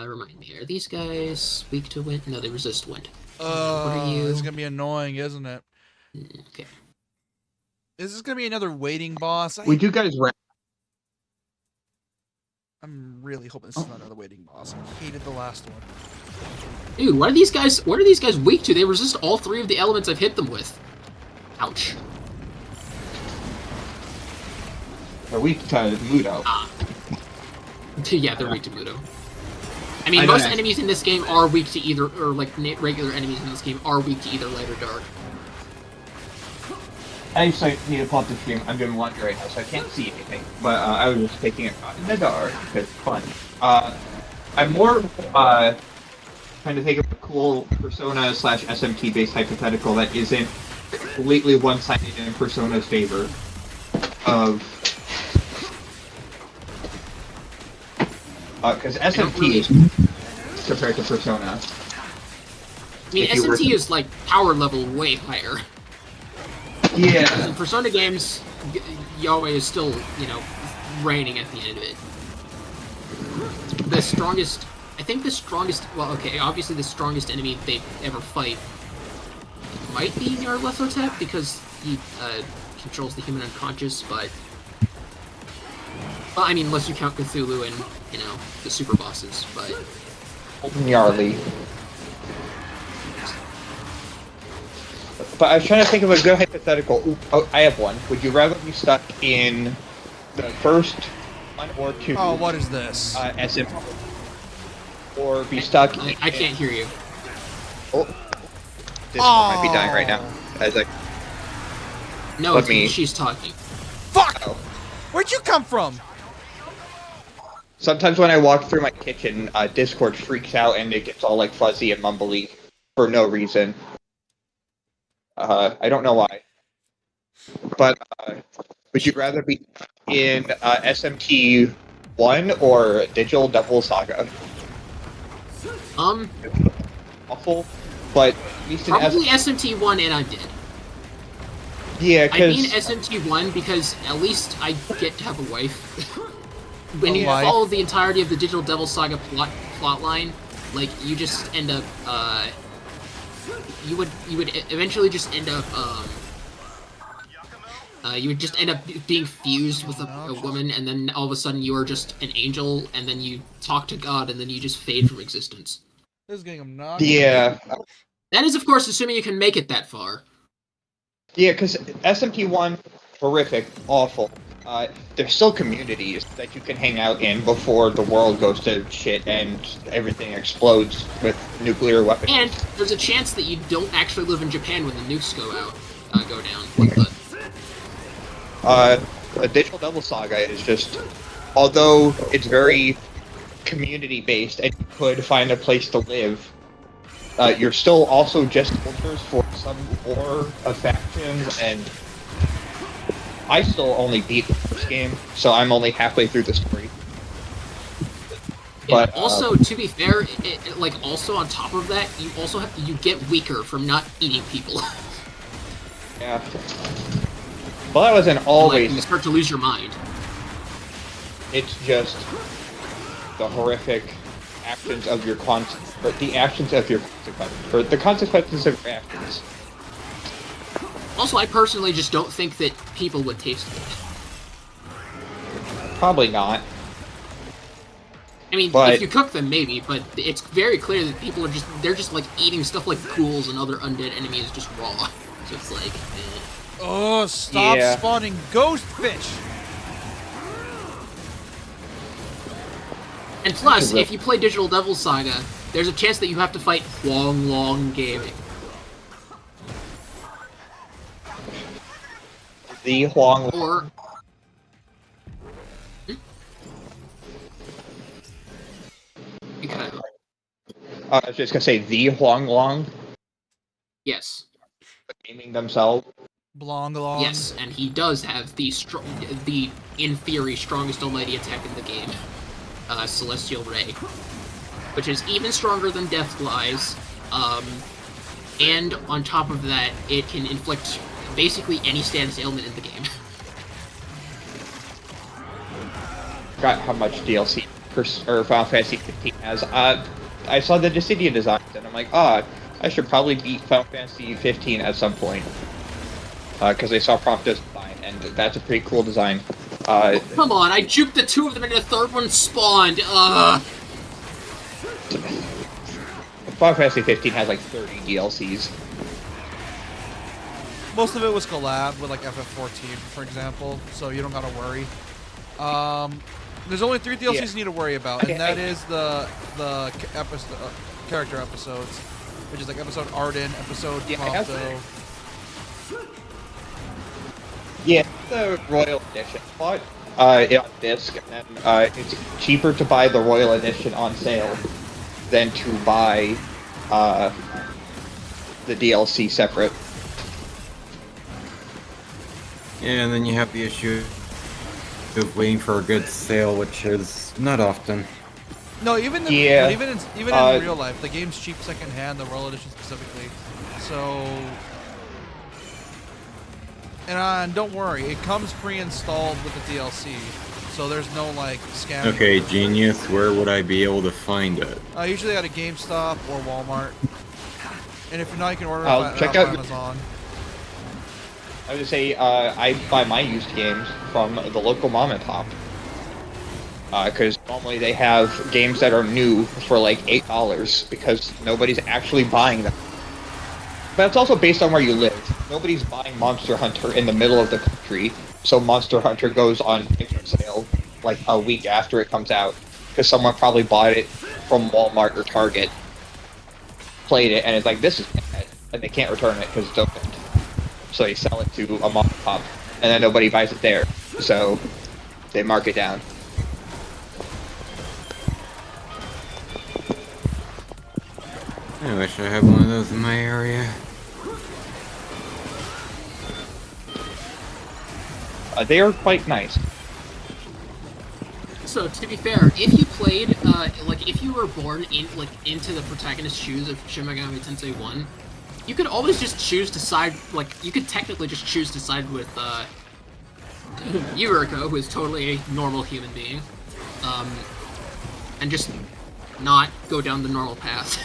Remind me, are these guys weak to wind? No, they resist wind. What are you? It's gonna be annoying, isn't it? Okay. Is this gonna be another waiting boss? Would you guys I'm really hoping this is not another waiting boss. I hated the last one. Dude, what are these guys weak to? They resist all three of the elements I've hit them with. Ouch. They're weak to Mudo. Ah. Yeah, they're weak to Mudo. I mean, most enemies in this game are weak to either, or like regular enemies in this game are weak to either light or dark. I just need to pull up the stream. I'm doing laundry right now, so I can't see anything. But I was just taking it in the dark because it's fun. I'm more trying to think of a cool Persona / SMT based hypothetical that isn't completely one-sided in Persona's favor. Because SMT is compared to Persona. I mean, SMT is like power level way higher. Yeah. In Persona games, Yahweh is still, reigning at the end of it. The strongest, well, okay, obviously the strongest enemy they ever fight might be Nyarlathotep because he controls the human unconscious, but... Well, I mean, unless you count Cthulhu and, the super bosses, but... Gnarly. But I was trying to think of a good hypothetical. Ooh, I have one. Would you rather be stuck in the first one or two? Oh, what is this? SM, or be stuck in... I can't hear you. Oh. This one might be dying right now. As like... No, it's me. She's talking. Fuck! Oh. Where'd you come from? Sometimes when I walk through my kitchen, Discord freaks out and it gets all like fuzzy and mumbly for no reason. I don't know why. But would you rather be in SMT 1 or Digital Devil Saga? Awful, but at least in probably SMT 1 and I'm dead. Yeah, I mean SMT 1 because at least I get to have a wife. When you follow the entirety of the Digital Devil Saga plot line, like you just end up you would eventually just end up you would just end up being fused with a woman, and then all of a sudden you are just an angel, and then you talk to God, and then you just fade from existence. This is getting obnoxious. Yeah. That is, of course, assuming you can make it that far. Yeah, because SMP1, horrific, awful. There's still communities that you can hang out in before the world goes to shit and everything explodes with nuclear weapons. And there's a chance that you don't actually live in Japan when the nukes go down. A Digital Devil Saga is just, although it's very community-based and you could find a place to live, you're still also just soldiers for some war of factions, and I still only beat the first game, so I'm only halfway through the story. Yeah, But also, to be fair, also on top of that, you get weaker from not eating people. Yeah. Well, that wasn't always. You start to lose your mind. It's just the horrific actions of your the actions of your consequences, or the consequences of your actions. Also, I personally just don't think that people would taste good. Probably not. I mean, but if you cook them, maybe, but it's very clear that people are they're just like eating stuff like ghouls and other undead enemies just raw. So it's like, Oh, stop spawning ghost fish! And plus, if you play Digital Devil Saga, there's a chance that you have to fight Huang Long Gaming. The Huang... Or... I was just gonna say the Huang Long. Yes. Gaming themselves. Blong-along. Yes, and he does have the in theory strongest almighty attack in the game, Celestial Ray, which is even stronger than Deathflies. And on top of that, it can inflict basically any status ailment in the game. Forgot how much DLC or Final Fantasy 15 has. I saw the Dissidia designs, and I'm like, I should probably beat Final Fantasy 15 at some point. Because I saw Prompto's design, and that's a pretty cool design. Come on, I juked the two of them and the third one spawned, Final Fantasy 15 has like 30 DLCs. Most of it was collab with like FF14, for example, so you don't gotta worry. There's only 3 DLCs you need to worry about, and that is the character episodes, which is like episode Arden, episode Prompto. Yeah, the Royal Edition. Bought it on disc, and then it's cheaper to buy the Royal Edition on sale than to buy the DLC separate. Yeah, and then you have the issue of waiting for a good sale, which is not often. No, even in real life, the game's cheap secondhand, the Royal Edition specifically. So. And don't worry, it comes pre-installed with the DLC, so there's no like scamming. Okay, genius. Where would I be able to find it? Usually at a GameStop or Walmart, and if not, you can order it I'll check off out Amazon. I would say I buy my used games from the local mom and pop, because normally they have games that are new for like $8 because nobody's actually buying them. But it's also based on where you live. Nobody's buying Monster Hunter in the middle of the country, so Monster Hunter goes on picture sale like a week after it comes out, because someone probably bought it from Walmart or Target, played it, and it's like, this is bad, and they can't return it because it's opened. So they sell it to a mom and pop, and then nobody buys it there, so they mark it down. I wish I had one of those in my area. They are quite nice. So to be fair, if you played, if you were born into the protagonist's shoes of Shin Megami Tensei 1, you could always just choose to side, you could technically just choose to side with, Yuriko, who is totally a normal human being, and just not go down the normal path.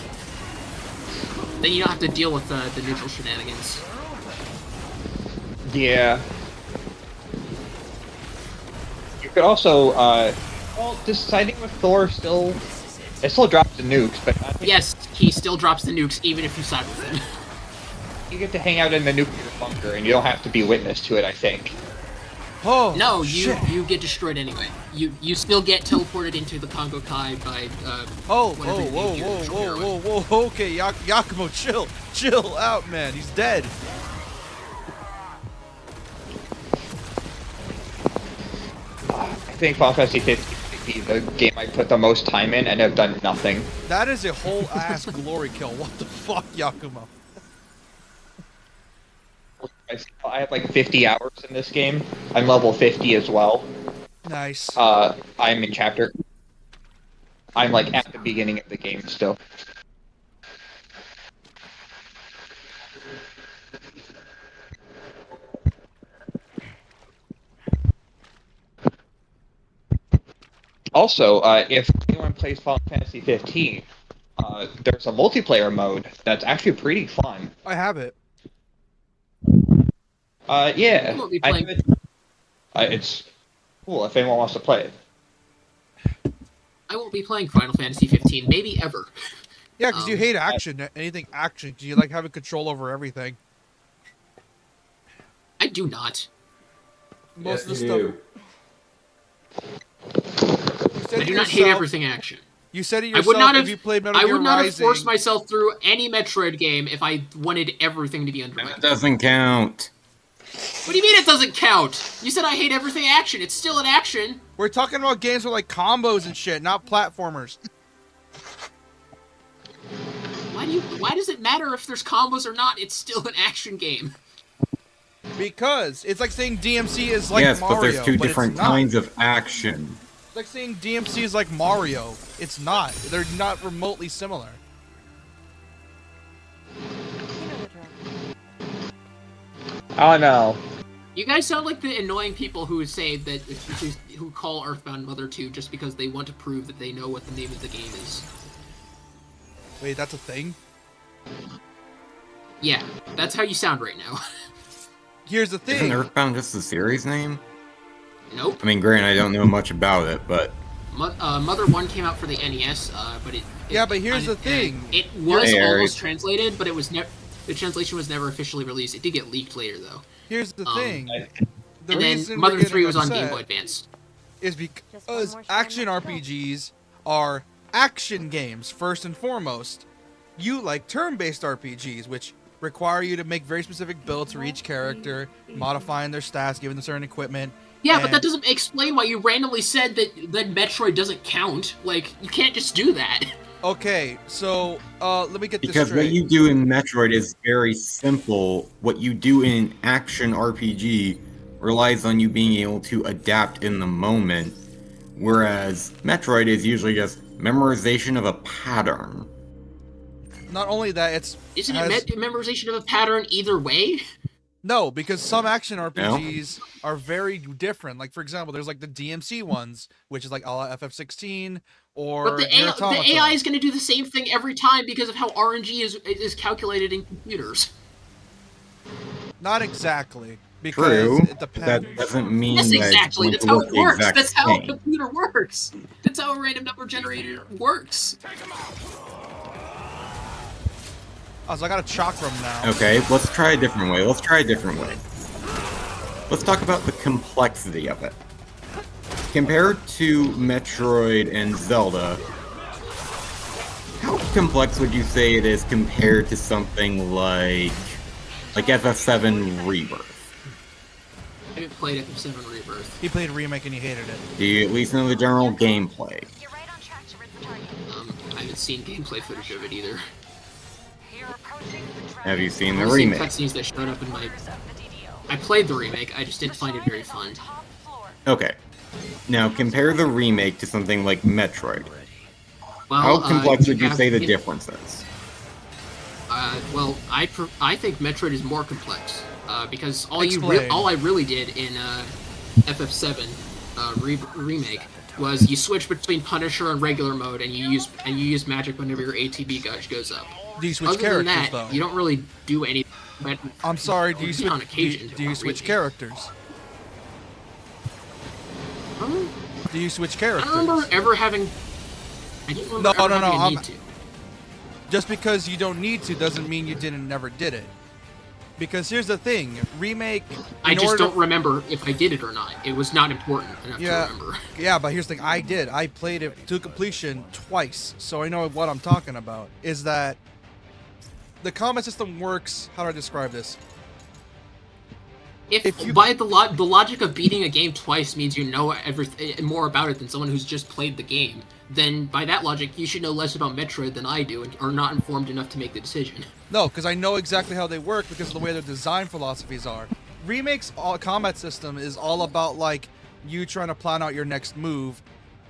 Then you don't have to deal with the neutral shenanigans. Yeah. You could also, just siding with Thor it still drops the nukes, but I think... Yes, he still drops the nukes even if you side with him. You get to hang out in the nuclear bunker, and you don't have to be witness to it. I think. Oh No, shit. you get destroyed anyway. You still get teleported into the Congo Kai by Oh, whatever you whoa, named your whoa, neutral whoa, hero. whoa, whoa, okay, Yakumo, chill out, man. He's dead. I think Final Fantasy 15 might be the game I put the most time in, and have done nothing. That is a whole ass glory kill. What the fuck, Yakumo? I have like 50 hours in this game. I'm level 50 as well. Nice. I'm in chapter. I'm like at the beginning of the game still. Also, if anyone plays Final Fantasy 15, there's a multiplayer mode that's actually pretty fun. I have it. Yeah, I won't be I playing- have it. It's cool if anyone wants to play it. I won't be playing Final Fantasy 15, maybe ever. Yeah, because you hate action, anything action, because you like having control over everything. I do not. Most of the you stuff. do. You said I it do not hate yourself- everything action. You said it I yourself. would not if have. you played Metal I Gear would not have Rising. forced myself through any Metroid game if I wanted everything to be under my That control. doesn't count. What do you mean it doesn't count? You said I hate everything action. It's still an action. We're talking about games with like combos and shit, not platformers. Why does it matter if there's combos or not? It's still an action game. Because it's like saying DMC is like yes, Mario, but there's two it's different not. kinds of action. It's like saying DMC is like Mario. It's not. They're not remotely similar. Oh no. You guys sound like the annoying people who say that who call Earthbound Mother 2 just because they want to prove that they know what the name of the game is. Wait, that's a thing? Yeah, that's how you sound right now. Here's the thing. Isn't Earthbound just the series name? Nope. I mean, granted, I don't know much about it, but Mother 1 came out for the NES, but it Yeah, but here's the thing. It was Hey, Eric. almost translated, but it was the translation was never officially released. It did get leaked later, though. Here's the thing. The And then reason Mother we're 3 was on getting Game Boy upset Advance. is because action RPGs are action games first and foremost. You like turn-based RPGs, which require you to make very specific builds for each character, modifying their stats, giving them certain equipment. Yeah, but and- that doesn't explain why you randomly said that Metroid doesn't count. Like, you can't just do that. Okay, so let me get this because straight. what you do in Metroid is very simple. What you do in an action RPG relies on you being able to adapt in the moment, whereas Metroid is usually just memorization of a pattern. Not only that, Isn't it memorization of a pattern either way? No, because some action RPGs are very different. Like, for example, there's like the DMC ones, which is like a la FF16 or But the Nier Automata. AI is going to do the same thing every time because of how RNG is calculated in computers. Not exactly. Because True, it but depends. that doesn't mean Yes, that exactly. it's That's going how to it look the works. exact That's how a same. computer works. That's how a random number generator works. Oh, so I got a chakram now. Okay, let's try a different way. Let's talk about the complexity of it. Compared to Metroid and Zelda, how complex would you say it is compared to something like FF7 Rebirth? I haven't played FF7 Rebirth. He played Remake and he hated it. Do you at least know the general gameplay? You're right on track to rid the target. I haven't seen gameplay footage of it either. You're approaching the Have you seen the I've seen remake? cutscenes that showed up in my... I played the remake, I just didn't find it very fun. Okay. Now compare the remake to something like Metroid. Well, How complex would you have- say the difference is? Well, I think Metroid is more complex because all Explain. I really did in FF7 remake was you switch between Punisher and regular mode, and you use magic whenever your ATB gauge goes up. Do you switch Other characters, than that, though? you don't really do any. I'm sorry, do you switch, on occasion? do you switch characters? Huh? Do you switch I characters? don't remember ever having. I don't remember No, ever having a I'm- need to. Just because you don't need to doesn't mean you never did it. Because here's the thing, remake. I just don't remember if I did it or not. It was not important enough to remember. Yeah, but here's the thing, I did. I played it to completion twice, so I know what I'm talking about. Is that the combat system works? How do I describe this? If you, by the logic of beating a game twice means you know everything more about it than someone who's just played the game, then by that logic, you should know less about Metroid than I do, and are not informed enough to make the decision. No, because I know exactly how they work because of the way their design philosophies are. Remake's combat system is all about like you trying to plan out your next move,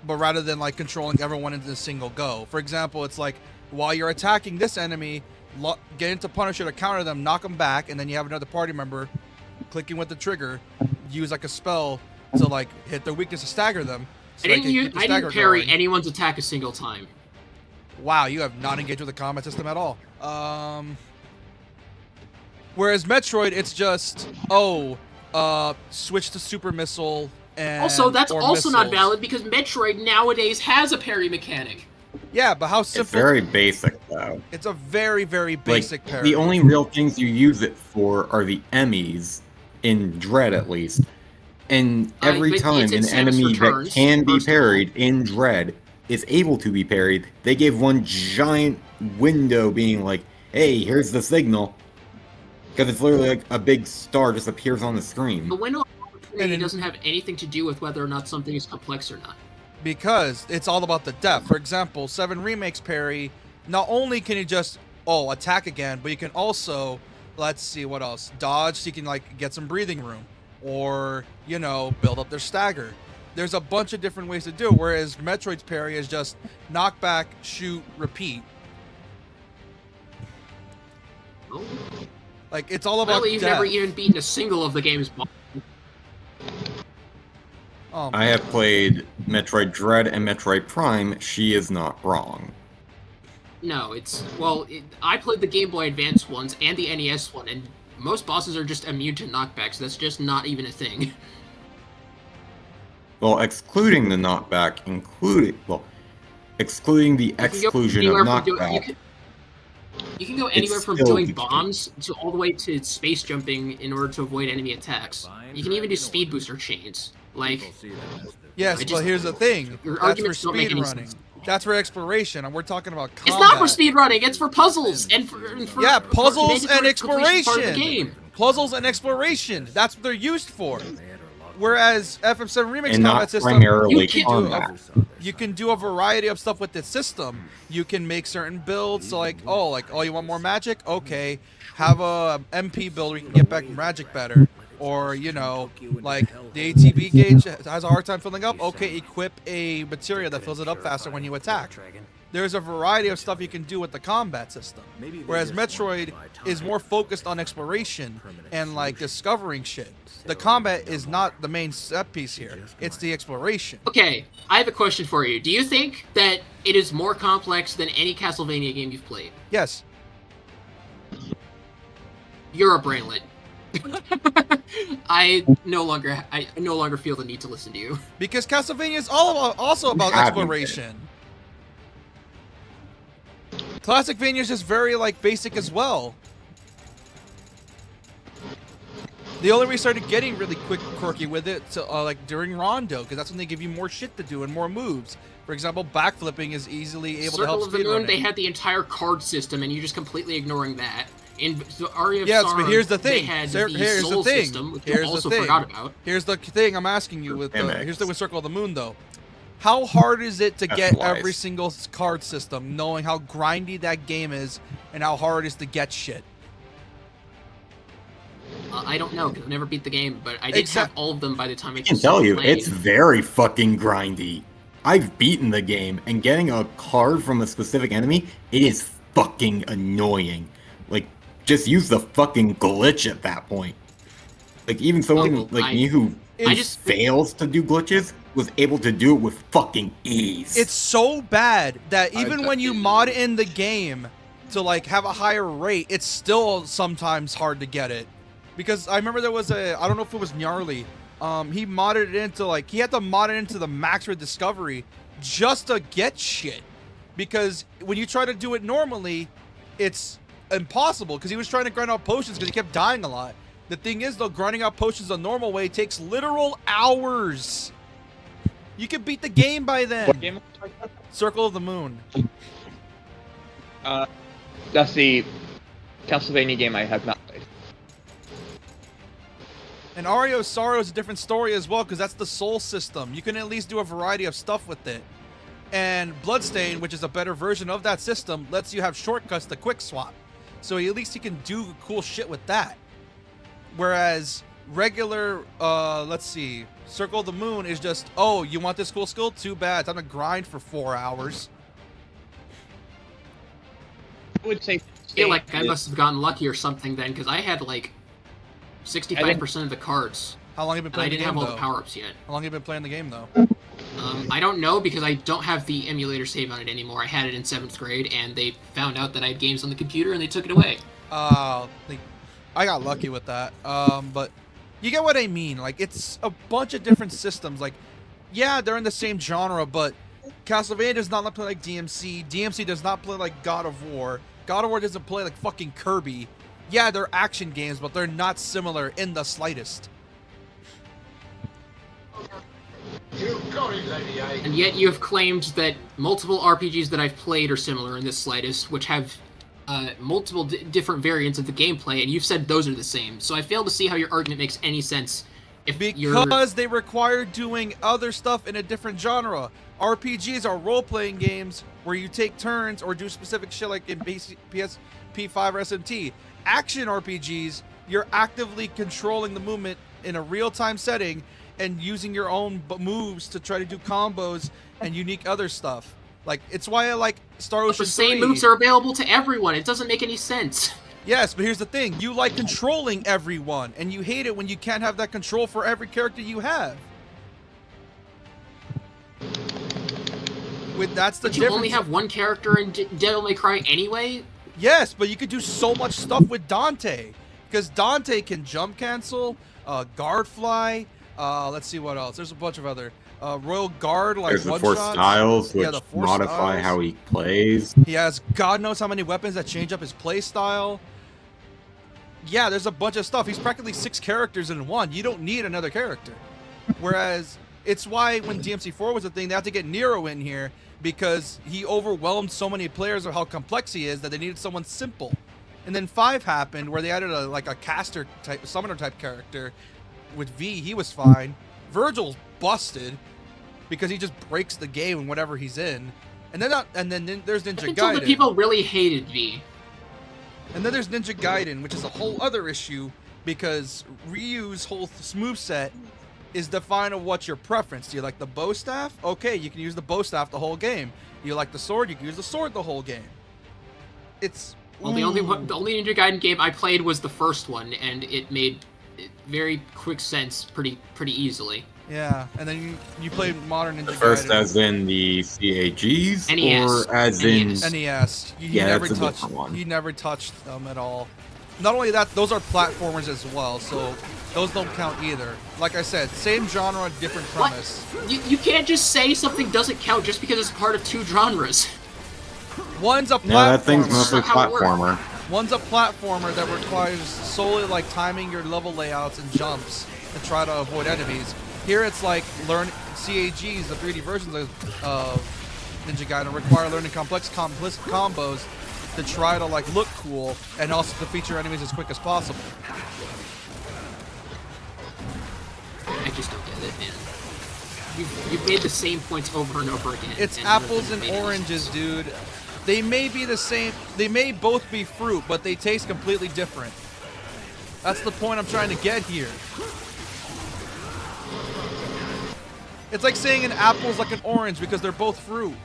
but rather than like controlling everyone into a single go. For example, it's like while you're attacking this enemy, get into Punisher to counter them, knock them back, and then you have another party member clicking with the trigger, use like a spell to like hit their weakness to stagger them. So I didn't parry anyone's attack a single time. Wow, you have not engaged with the combat system at all. Whereas Metroid, it's just switch to super missile and also that's also missiles. not valid because Metroid nowadays has a parry mechanic. Yeah, but how simple? It's very basic though. It's a very, very basic parry. The only real things you use it for are the Emmys, in Dread at least. And every time an enemy that can be parried in Dread is able to be parried, they give one giant window being like, hey, here's the signal. Because it's literally like a big star just appears on the screen. The window of opportunity doesn't have anything to do with whether or not something is complex or not. Because it's all about the depth. For example, 7 Remakes parry, not only can you just, attack again, but you can also, let's see what else, dodge so you can like get some breathing room. Or, build up their stagger. There's a bunch of different ways to do it, whereas Metroid's parry is just knock back, shoot, repeat. Oh. Like, it's all about you've depth. never even beaten a single of the game's bosses. I have played Metroid Dread and Metroid Prime. She is not wrong. No, I played the Game Boy Advance ones and the NES one, and most bosses are just immune to knockbacks. That's just not even a thing. Well, excluding the knockback, excluding the exclusion of knockback. You can go anywhere from doing bombs to all the way to space jumping in order to avoid enemy attacks. You can even do speed booster chains. Yes, but here's the thing. That's for speed running. That's for exploration, and we're talking about combat. It's not for speed running. It's for puzzles and for puzzles and exploration. Part of the game. Puzzles and exploration. That's what they're used for. Whereas FM7 Remix and combat system, you can do a variety of stuff with this system. You can make certain builds. So you want more magic? Okay, have a MP build where you can get back magic better. Or, the ATB gauge has a hard time filling up. Okay, equip a materia that fills it up faster when you attack. There's a variety of stuff you can do with the combat system. Whereas Metroid is more focused on exploration and, discovering shit. The combat is not the main set piece here. It's the exploration. Okay, I have a question for you. Do you think that it is more complex than any Castlevania game you've played? Yes. You're a brainlet. I no longer feel the need to listen to you. Because Castlevania is also about exploration. Classic Vania is just very basic as well. They only really started getting really quirky with it during Rondo, because that's when they give you more shit to do and more moves. For example, backflipping is easily able to help Circle of the Moon, they had the entire card system, and you're just completely ignoring that. In the Aria of yes, Sorrow, but here's the thing. They had Here's Soul the thing. System, which here's you also the thing. forgot about. Here's the thing I'm asking you with here's the with Circle of the Moon though. How hard is it to get every single card system, knowing how grindy that game is and how hard it is to get shit? I don't know, because I've never beat the game, but I did have all of them by the time I can tell you, it's very fucking grindy. I've beaten the game, and getting a card from a specific enemy, it is fucking annoying. Just use the fucking glitch at that point. Even someone me who just fails to do glitches was able to do it with fucking ease. It's so bad that even when you mod in the game to have a higher rate, it's still sometimes hard to get it. Because I remember there was I don't know if it was Gnarly, he modded it into he had to mod it into the max for discovery just to get shit. Because when you try to do it normally, it's impossible because he was trying to grind out potions because he kept dying a lot. The thing is, though, grinding out potions the normal way takes literal hours. You can beat the game by then. What game? Circle of the Moon. That's the Castlevania game I have not played. And Ario's Sorrow is a different story as well because that's the soul system. You can at least do a variety of stuff with it. And Bloodstain, which is a better version of that system, lets you have shortcuts to quick swap. So at least you can do cool shit with that. Whereas regular, let's see, Circle of the Moon is just, oh, you want this cool skill? Too bad. Time to grind for 4 hours. I would say... I feel like I must have gotten lucky or something then, because I had like 65% of the cards. How long have you been playing the game, I didn't have all though? the power-ups yet. How long have you been playing the game, though? I don't know, because I don't have the emulator save on it anymore. I had it in 7th grade, and they found out that I had games on the computer, and they took it away. I got lucky with that. But you get what I mean. Like, it's a bunch of different systems. Like, yeah, they're in the same genre, but Castlevania does not play like DMC. DMC does not play like God of War. God of War doesn't play like fucking Kirby. Yeah, they're action games, but they're not similar in the slightest. And yet you have claimed that multiple RPGs that I've played are similar in the slightest, which have multiple different variants of the gameplay, and you've said those are the same. So I fail to see how your argument makes any sense. Because they require doing other stuff in a different genre. RPGs are role-playing games where you take turns or do specific shit like in PS, P5 or SMT. Action RPGs, you're actively controlling the movement in a real-time setting and using your own moves to try to do combos and unique other stuff. Like, it's why I like Star Ocean 3. The same moves are available to everyone. It doesn't make any sense. Yes, but here's the thing. You like controlling everyone, and you hate it when you can't have that control for every character you have. That's the difference. You only have one character in Devil May Cry anyway? Yes, but you could do so much stuff with Dante. Because Dante can jump cancel, guard fly, let's see what else. There's a bunch of other... Royal Guard, like there's the 4 styles, which modify how he plays. He has God knows how many weapons that change up his play style. Yeah, there's a bunch of stuff. He's practically 6 characters in one. You don't need another character. Whereas, it's why when DMC4 was a thing, they had to get Nero in here because he overwhelmed so many players of how complex he is that they needed someone simple. And then 5 happened where they added a caster type, summoner type character. With V, he was fine. Virgil's busted because he just breaks the game in whatever he's in. And then there's Ninja Gaiden. Until the people really hated V. And then there's Ninja Gaiden, which is a whole other issue because Ryu's whole moveset is defined of what's your preference. Do you like the bow staff? Okay, you can use the bow staff the whole game. You like the sword? You can use the sword the whole game. It's... Well, the only Ninja Gaiden game I played was the first one, and it made very quick sense pretty easily. Yeah, and then you played modern Ninja Gaiden. First as in the CAGs? NES. Or as in... NES. He never touched them at all. Not only that, those are platformers as well, so those don't count either. Like I said, same genre, different premise. You can't just say something doesn't count just because it's part of 2 genres. One's a platformer. Yeah, that thing's mostly platformer. One's a platformer that requires solely like timing your level layouts and jumps to try to avoid enemies. Here it's like learn CAGs, the 3D versions of Ninja Gaiden require learning complex combos to try to like look cool and also to feature enemies as quick as possible. I just don't get it, man. You've made the same points over and over again. It's apples and oranges, dude. They may be the same. They may both be fruit, but they taste completely different. That's the point I'm trying to get here. It's like saying an apple is like an orange because they're both fruit.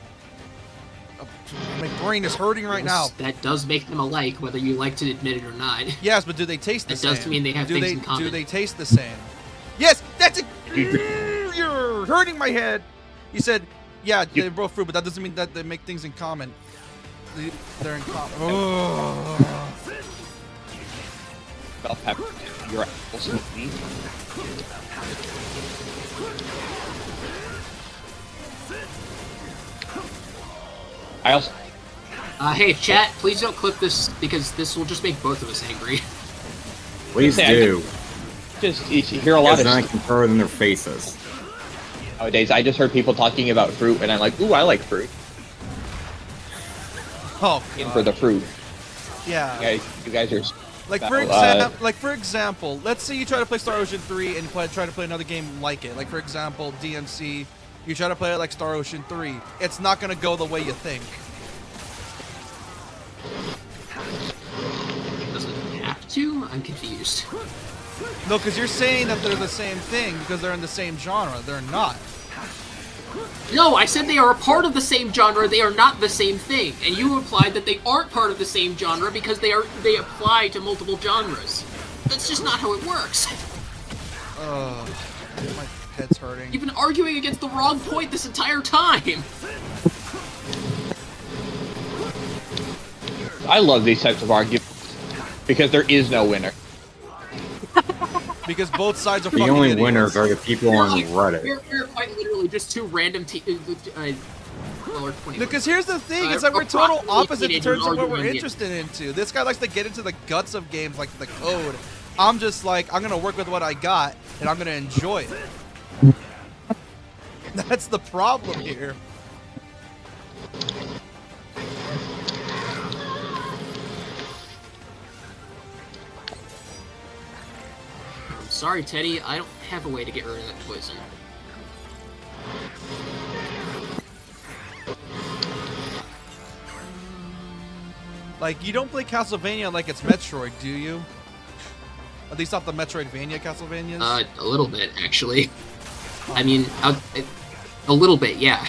My brain is hurting right now. That does make them alike, whether you like to admit it or not. Yes, but do they taste the same? That does mean they have things in common. Do they taste the same? Yes, that's it. You're hurting my head. You said, yeah, they're both fruit, but that doesn't mean that they make things in common. They're in common. Oh. Bell pepper, you're also with me. Hey, chat, please don't clip this because this will just make both of us angry. Please do. Just you hear a lot of then I stuff can throw it in their faces. nowadays. I just heard people talking about fruit, and I'm like, ooh, I like fruit. Oh, In for the fruit. yeah. You guys are. Like for example, let's say you try to play Star Ocean 3 and try to play another game like it. Like for example, DMC, you try to play it like Star Ocean 3. It's not gonna go the way you think. Doesn't have to? I'm confused. No, because you're saying that they're the same thing because they're in the same genre. They're not. No, I said they are a part of the same genre, they are not the same thing. And you implied that they aren't part of the same genre because they apply to multiple genres. That's just not how it works. My head's hurting. You've been arguing against the wrong point this entire time. I love these types of arguments because there is no winner. Because both sides are The fucking only idiots. winners are the people on Reddit. We're quite literally just two random Because here's the thing, it's like we're total opposite in terms of what we're arguing interested into. This guy likes to get into the guts of games, like the code. I'm just like, I'm gonna work with what I got, and I'm gonna enjoy it. That's the problem here. Sorry, Teddy, I don't have a way to get rid of that poison. Like, you don't play Castlevania like it's Metroid, do you? At least not the Metroidvania Castlevanias? A little bit, actually. I mean, a little bit, yeah.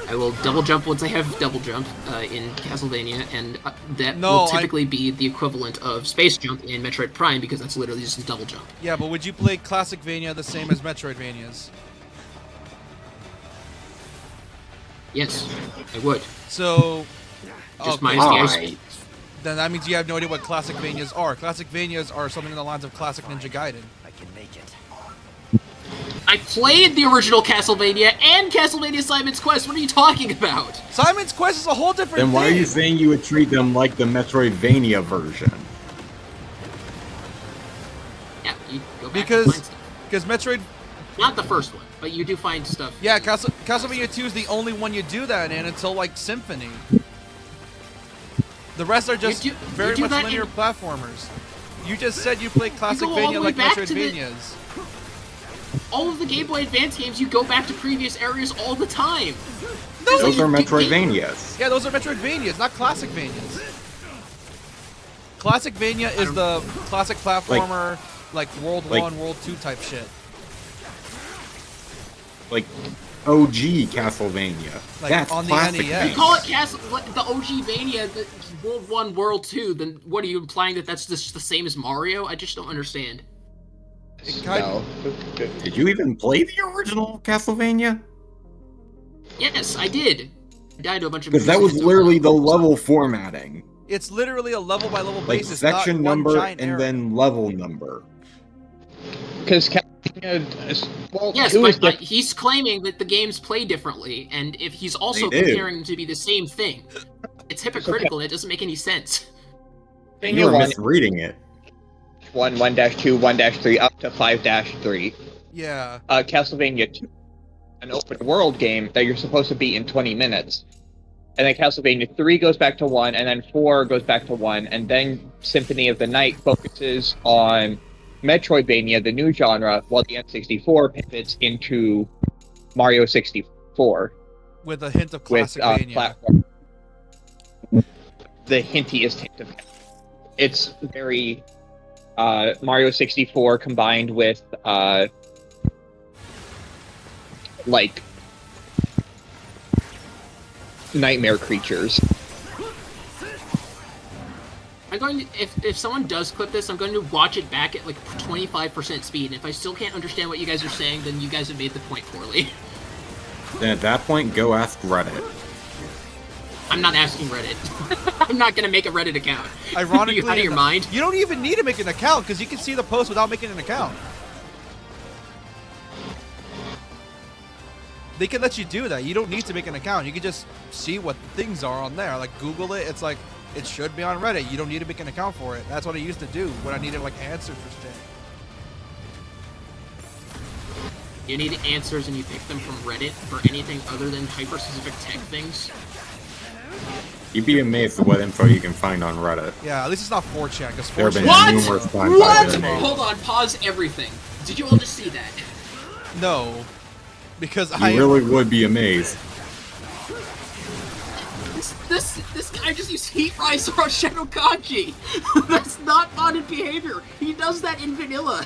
I will double jump once I have double jump in Castlevania, and that will typically be the equivalent of space jump in Metroid Prime because that's literally just a double jump. Yeah, but would you play Classicvania the same as Metroidvanias? Yes, I would. So... Just minus the ice. Then that means you have no idea what Classicvanias are. Classicvanias are something in the lines of Classic Ninja Gaiden. I can make it. I played the original Castlevania and Castlevania Simon's Quest. What are you talking about? Simon's Quest is a whole different thing. Then why are you saying you would treat them like the Metroidvania version? Yeah, you go back and find stuff. Because Metroid... Not the first one, but you do find stuff. Yeah, Castlevania 2 is the only one you do that in until, like, Symphony. The rest are just very much linear platformers. You just said you play Classicvania like Metroidvanias. All of the Game Boy Advance games, you go back to previous areas all the time. Those are Metroidvanias. Yeah, those are Metroidvanias, not Classicvanias. Classicvania is the classic platformer, like World 1, World 2 type shit. Like OG Castlevania. Like that's on the classic. NES. You call it the OG Vania, the World 1, World 2, then what are you implying that that's just the same as Mario? I just don't understand. No. Did you even play the original Castlevania? Yes, I did. I died to a bunch of Because that was literally the level formatting. It's literally a level by level Like basis, section not one number giant and area. then level number. Because Castlevania, well, yes, but he's claiming that the games play differently, and if he's also They do. comparing them to be the same thing, it's hypocritical and it doesn't make any sense. You're misreading it. 1, 1-2, 1-3, up to 5-3. Yeah. Castlevania 2, an open world game that you're supposed to beat in 20 minutes. And then Castlevania 3 goes back to 1, and then 4 goes back to 1, and then Symphony of the Night focuses on Metroidvania, the new genre, while the N64 pivots into Mario 64. With a hint of With Classicvania. platform. The hintiest hint of it's very Mario 64 combined with like nightmare creatures. I'm going to, if someone does clip this, I'm going to watch it back at like 25% speed, and if I still can't understand what you guys are saying, then you guys have made the point poorly. Then at that point, go ask Reddit. I'm not asking Reddit. I'm not going to make a Reddit account. Ironically, you out of your mind? You don't even need to make an account, because you can see the post without making an account. they can let you do that. You don't need to make an account. You can just see what things are on there. Like Google it. It's like it should be on Reddit. You don't need to make an account for it. That's what I used to do when I needed like answers for shit. You need answers and you pick them from Reddit for anything other than hyper-specific tech things. You'd be amazed at what info you can find on Reddit. Yeah, at least it's not 4chan, because There have 4chan... been numerous times I've been amazed. Hold on, pause everything. Did you all just see that? No. Because You really would be amazed. This guy just used Heat Rise on Shadow Kanji. That's not modded behavior. He does that in vanilla.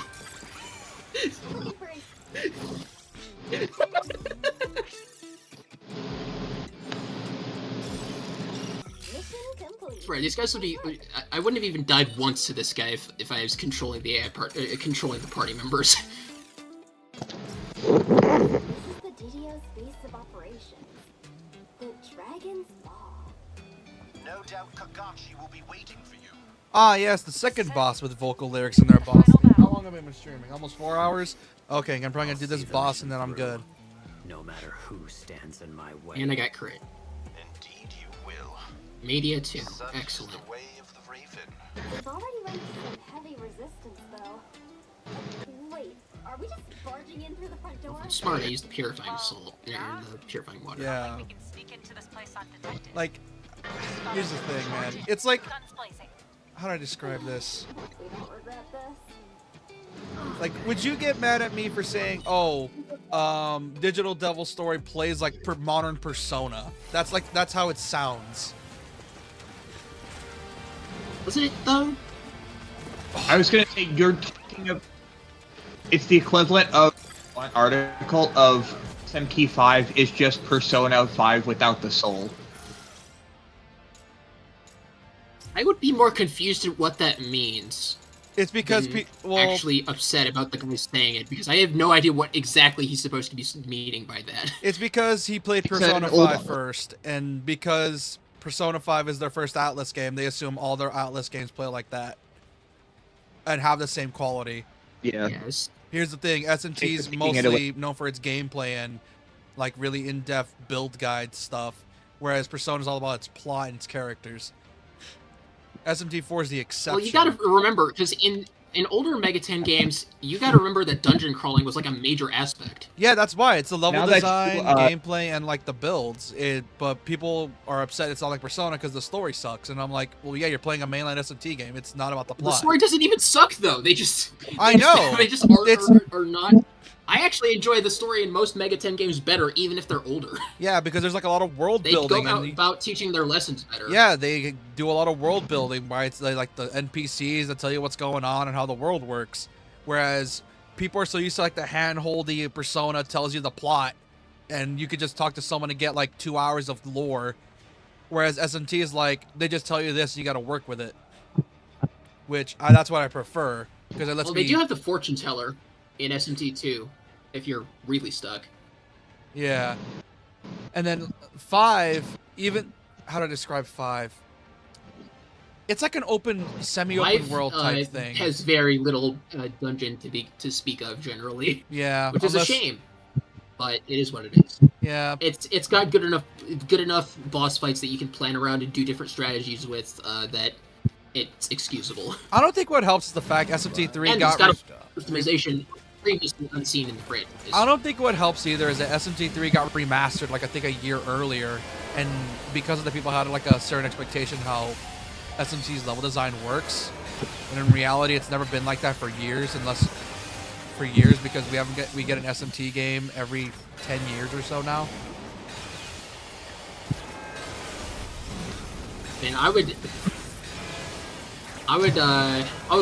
Right, these guys would be. I wouldn't have even died once to this guy if I was controlling the AI controlling the party members. This is the DDO's base of operations. The Dragon's Ball. No doubt Kagashi will be waiting for you. Ah, yes, the second boss with vocal lyrics in their boss. How long have I been streaming? Almost 4 hours? Okay, I'm probably gonna do this boss and then I'm good. No matter who stands in my way. And I got crit. Indeed you will. Media 2. Excellent. The way of the Raven. We've already run into some heavy resistance, though. Wait, are we just barging in through the front door? Smart, I used the purifying salt, the purifying water. Yeah. Like, here's the thing, man. It's like, how do I describe this? We don't regret this. Like, would you get mad at me for saying, oh, Digital Devil Story plays like modern Persona? That's how it sounds. Wasn't it though? I was gonna say you're talking of. It's the equivalent of one article of SMT 5 is just Persona 5 without the soul. I would be more confused at what that means. It's because actually upset about the guy saying it, because I have no idea what exactly he's supposed to be meaning by that. It's because he played Persona 5 first, and because Persona 5 is their first Atlas game, they assume all their Atlas games play like that and have the same quality. Yeah. Yes. Here's the thing, SMT is mostly known for its gameplay and like really in-depth build guide stuff, whereas Persona is all about its plot and its characters. SMT4 is the exception. Well, you gotta remember, because in older Mega 10 games, you gotta remember that dungeon crawling was like a major aspect. Yeah, that's why. It's the level Now that design, you, gameplay, and like the builds. But people are upset it's not like Persona because the story sucks. And I'm like, well, yeah, you're playing a mainline SMT game. It's not about the plot. The story doesn't even suck, though. They just... I know! They just are not... I actually enjoy the story in most Mega 10 games better, even if they're older. Yeah, because there's like a lot of world building. They go about teaching their lessons better. Yeah, they do a lot of world building, right? It's like the NPCs that tell you what's going on and how the world works. Whereas people are so used to like the hand-holdy Persona tells you the plot, and you could just talk to someone and get like 2 hours of lore. Whereas SMT is like, they just tell you this, and you got to work with it. Which, that's what I prefer, because it lets me... They do have the fortune teller in SMT 2, if you're really stuck. Yeah. And then 5, even... How do I describe 5? It's like an open, semi-open world type thing. Has very little dungeon to speak of, generally. Yeah. Which is a shame. But it is what it is. Yeah. It's got good enough boss fights that you can plan around and do different strategies with that it's excusable. I don't think what helps is the fact SMT3 and got... it's got customization previously unseen in the franchise. I don't think what helps either is that SMT3 got remastered like I think a year earlier, and because of the people had like a certain expectation how SMT's level design works, and in reality it's never been like that for years, because we get an SMT game every 10 years or so now. And I would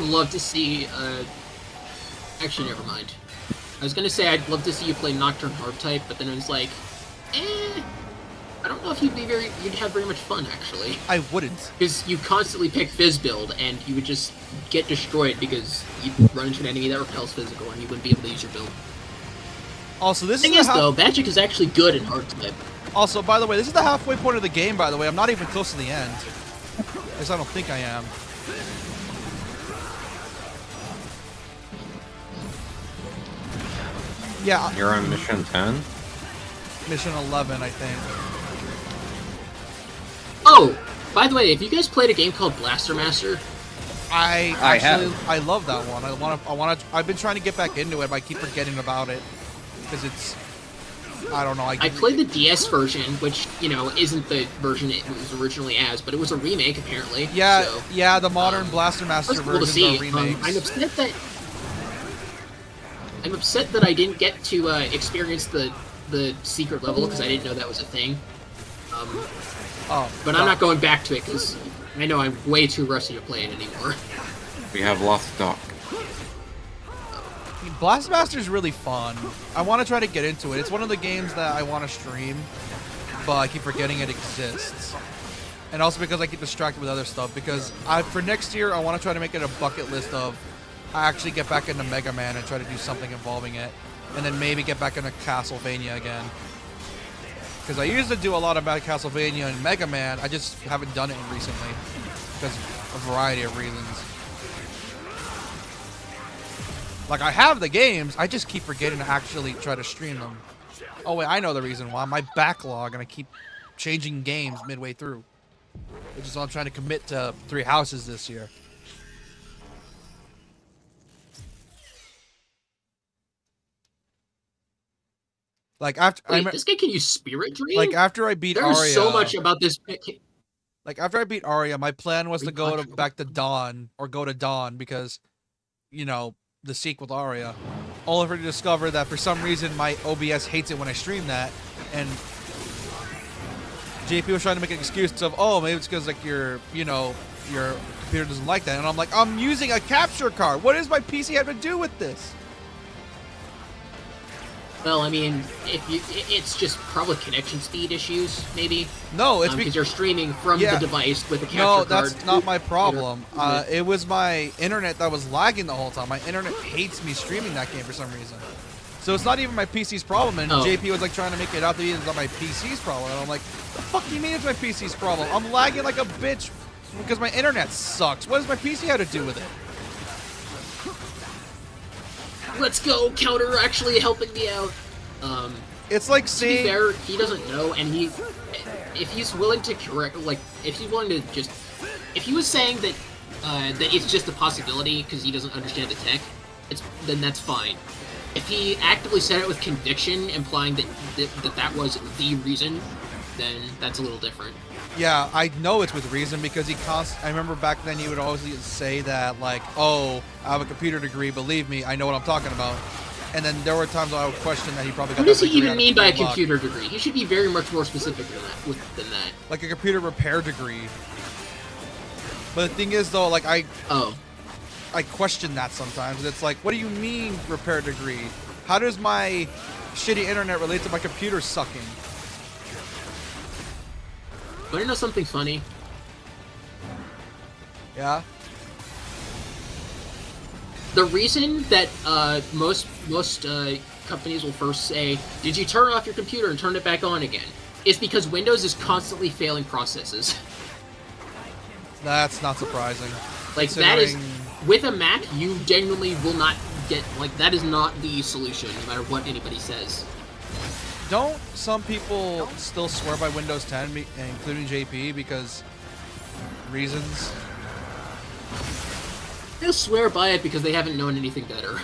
love to see actually, never mind. I was gonna say I'd love to see you play Nocturne Hard type, but then it was like, I don't know if you'd have very much fun, actually. I wouldn't. Because you constantly pick Fizz build, and you would just get destroyed because you'd run into an enemy that repels physical, and you wouldn't be able to use your build. Also, this thing is, though, Magic is actually good in Hard type. Also, by the way, this is the halfway point of the game, by the way. I'm not even close to the end. At least I don't think I am. Yeah. You're on mission 10? mission 11, I think. Oh, by the way, have you guys played a game called Blaster Master? I have. I love that one. I've been trying to get back into it, but I keep forgetting about it because it's, I don't know. I played the DS version, which, you know, isn't the version it was originally as, but it was a remake apparently. Yeah, so, yeah. The modern Blaster Master cool to versions see. are remakes. I'm upset that I didn't get to experience the secret level because I didn't know that was a thing. But I'm not going back to it because I know I'm way too rusty to play it anymore. We have lost stock. Blast Master is really fun. I want to try to get into it. It's one of the games that I want to stream, but I keep forgetting it exists. And also because I get distracted with other stuff. Because for next year, I want to try to make it a bucket list of I actually get back into Mega Man and try to do something involving it, and then maybe get back into Castlevania again. Because I used to do a lot about Castlevania and Mega Man. I just haven't done it recently because of a variety of reasons. Like, I have the games, I just keep forgetting to actually try to stream them. Oh wait, I know the reason why. My backlog, and I keep changing games midway through. Which is why I'm trying to commit to 3 houses this year. Like, after this guy can use Spirit Dream? Like, after I beat Aria... There's so much about this... Like, after I beat Aria, my plan was to go back to Dawn, or go to Dawn, because, you know, the sequel to Aria. Only for to discover that for some reason my OBS hates it when I stream that, and JP was trying to make an excuse of, oh, maybe it's because, like, your computer doesn't like that. And I'm like, I'm using a capture card. What does my PC have to do with this? Well, I mean, it's just probably connection speed issues, maybe. No, it's because you're streaming from the device with a capture card. No, that's not my problem. It was my internet that was lagging the whole time. My internet hates me streaming that game for some reason. So it's not even my PC's problem. And JP was like trying to make it out to be it's not my PC's problem. And I'm like, the fuck do you mean it's my PC's problem? I'm lagging like a bitch because my internet sucks. What does my PC have to do with it? Let's go, Counter actually helping me out. It's like saying... To be fair, he doesn't know, and if he's willing to correct, like, if he's willing to just... If he was saying that that it's just a possibility because he doesn't understand the tech, then that's fine. If he actively said it with conviction, implying that was the reason, then that's a little different. Yeah, I know it's with reason because I remember back then he would always say that, like, oh, I have a computer degree, believe me, I know what I'm talking about. And then there were times I would question that he probably got What does he even mean by a computer degree? He should be very much more specific than that. Like a computer repair degree. But the thing is, though, like, I question that sometimes. It's like, what do you mean repair degree? How does my shitty internet relate to my computer sucking? Want to know something funny? Yeah? The reason that most companies will first say, did you turn off your computer and turn it back on again? Is because Windows is constantly failing processes. That's not surprising. Like, that is... With a Mac, you genuinely will not get... Like, that is not the solution, no matter what anybody says. Don't some people still swear by Windows 10, including JP, because reasons? They'll swear by it because they haven't known anything better.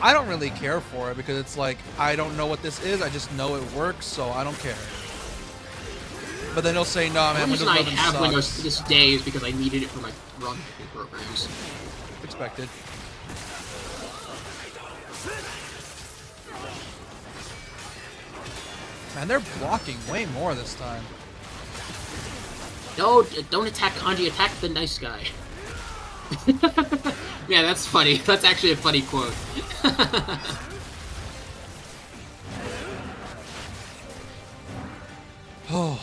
I don't really care for it because it's like, I don't know what this is, I just know it works, so I don't care. But then they'll say, no, man, Windows 11 sucks. The reason I have Windows to this day is because I needed it for my run programs. Expected. Man, they're blocking way more this time. No, don't attack Kanji, attack the nice guy. Yeah, that's funny. That's actually a funny quote. Oh.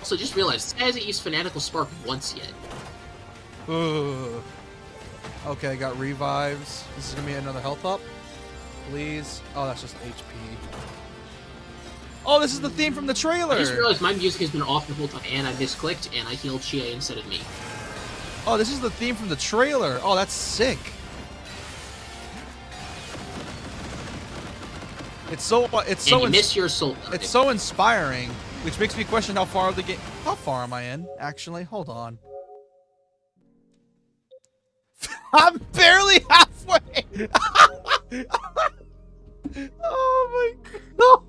Also, just realized, this guy hasn't used Fanatical Spark once yet. Ugh. Okay, got revives. This is gonna be another health up. Please. Oh, that's just HP. Oh, this is the theme from the trailer! I just realized my music has been off the whole time, and I misclicked, and I healed Chie instead of me. Oh, this is the theme from the trailer! Oh, that's sick! It's so you miss your soul. It's so inspiring, which makes me question how far the game. How far am I in? Actually, hold on. I'm barely halfway. Oh my god!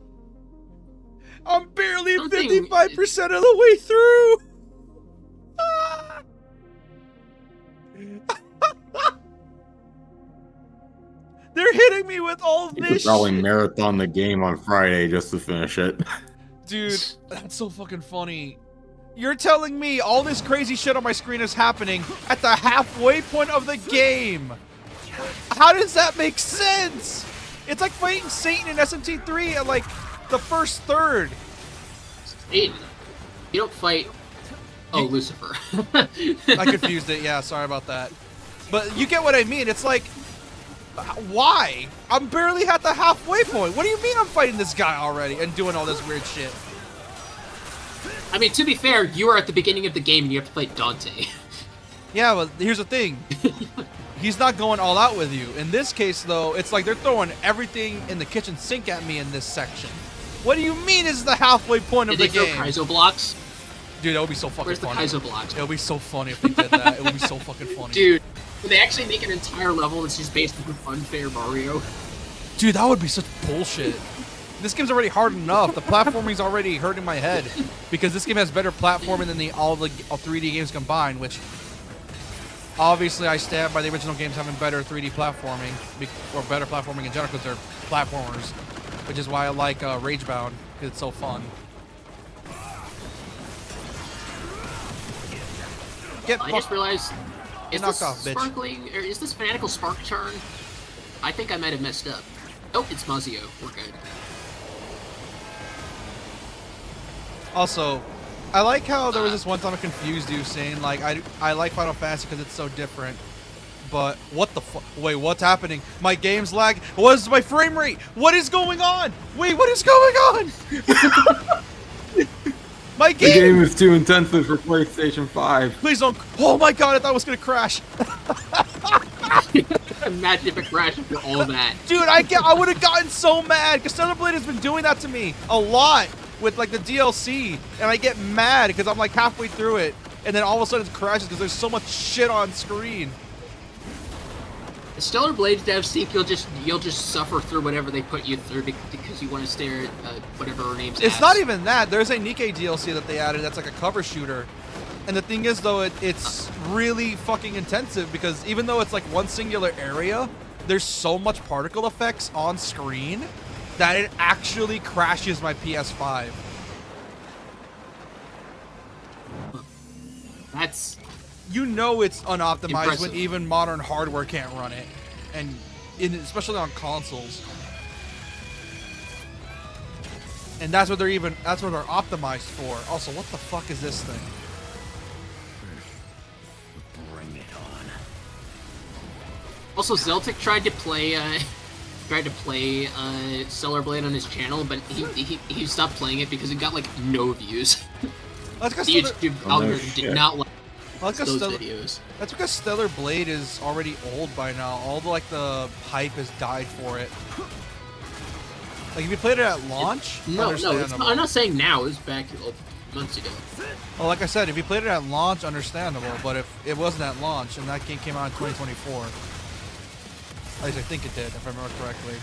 I'm barely 55% of the way through. They're hitting me with all You this could probably shit. marathon the game on Friday just to finish it. Dude, that's so fucking funny. You're telling me all this crazy shit on my screen is happening at the halfway point of the game. How does that make sense? It's like fighting Satan in SMT3 at like the first third. Satan? You don't fight... Oh, Lucifer. I confused it, yeah, sorry about that. But you get what I mean, it's like... Why? I'm barely at the halfway point. What do you mean I'm fighting this guy already and doing all this weird shit? I mean, to be fair, you are at the beginning of the game and you have to fight Dante. Yeah, but here's the thing. He's not going all out with you. In this case, though, it's like they're throwing everything in the kitchen sink at me in this section. What do you mean is the halfway point of the game? Did they throw Kaizo blocks? Dude, that would be so fucking funny. Where's the Kaizo blocks? It would be so funny if they did that. It would be so fucking funny. Dude, would they actually make an entire level that's just based on unfair Mario? Dude, that would be such bullshit. This game's already hard enough. The platforming's already hurting my head because this game has better platforming than all 3D games combined, which obviously I stand by the original games having better 3D platforming or better platforming in general because they're platformers, which is why I like Ragebound because it's so fun. I just realized, is this off, bitch. sparkling, or is this fanatical spark turn? I think I might have messed up. Oh, it's Mazio. We're good. Also, I like how there was this one time I confused you saying like I like Final Fantasy because it's so different. But what the fuck? Wait, what's happening? My game's lag. What is my frame rate? What is going on? Wait, what is going on? My game. The game is too intensive for PlayStation 5. Please don't. Oh my god, I thought it was gonna crash. Imagine if it crashed for all that. Dude, I would have gotten so mad because Stellar Blade has been doing that to me a lot with like the DLC, and I get mad because I'm like halfway through it, and then all of a sudden it crashes because there's so much shit on screen. Stellar Blade's dev seek, you'll just suffer through whatever they put you through because you want to stare at whatever her name's. It's not even that. There's a Nikke DLC that they added that's like a cover shooter. And the thing is, though, it's really fucking intensive because even though it's like one singular area, there's so much particle effects on screen that it actually crashes my PS5. That's... You know it's unoptimized impressive. when even modern hardware can't run it, and especially on consoles. And that's what they're optimized for. Also, what the fuck is this thing? Bring it on. Also, Zeltic tried to play Stellar Blade on his channel, but he stopped playing it because it got like no views. That's because the YouTube algorithm did not like those videos. That's because Stellar Blade is already old by now. All the hype has died for it. Like if you played it at launch, no, I'm not saying now. It was back months ago. Well, like I said, if you played it at launch, understandable. But if it wasn't at launch and that game came out in 2024, at least I think it did, if I remember correctly.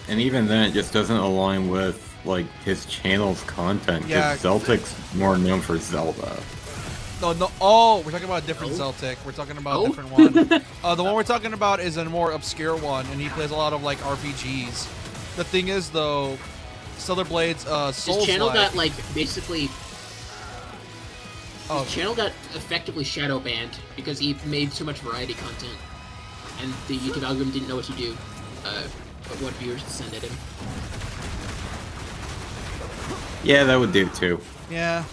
And even then, it just doesn't align with like his channel's content. Yeah. Zeltic's more known for Zelda. No. Oh, we're talking about a different Celtic. We're talking about a different one. The one we're talking about is a more obscure one, and he plays a lot of like RPGs. The thing is, though, Stellar Blade's Souls. His channel got like basically. His channel got effectively shadow banned because he made too much variety content, and the YouTube algorithm didn't know what to do, what viewers to send at him. Yeah, that would do too. Yeah.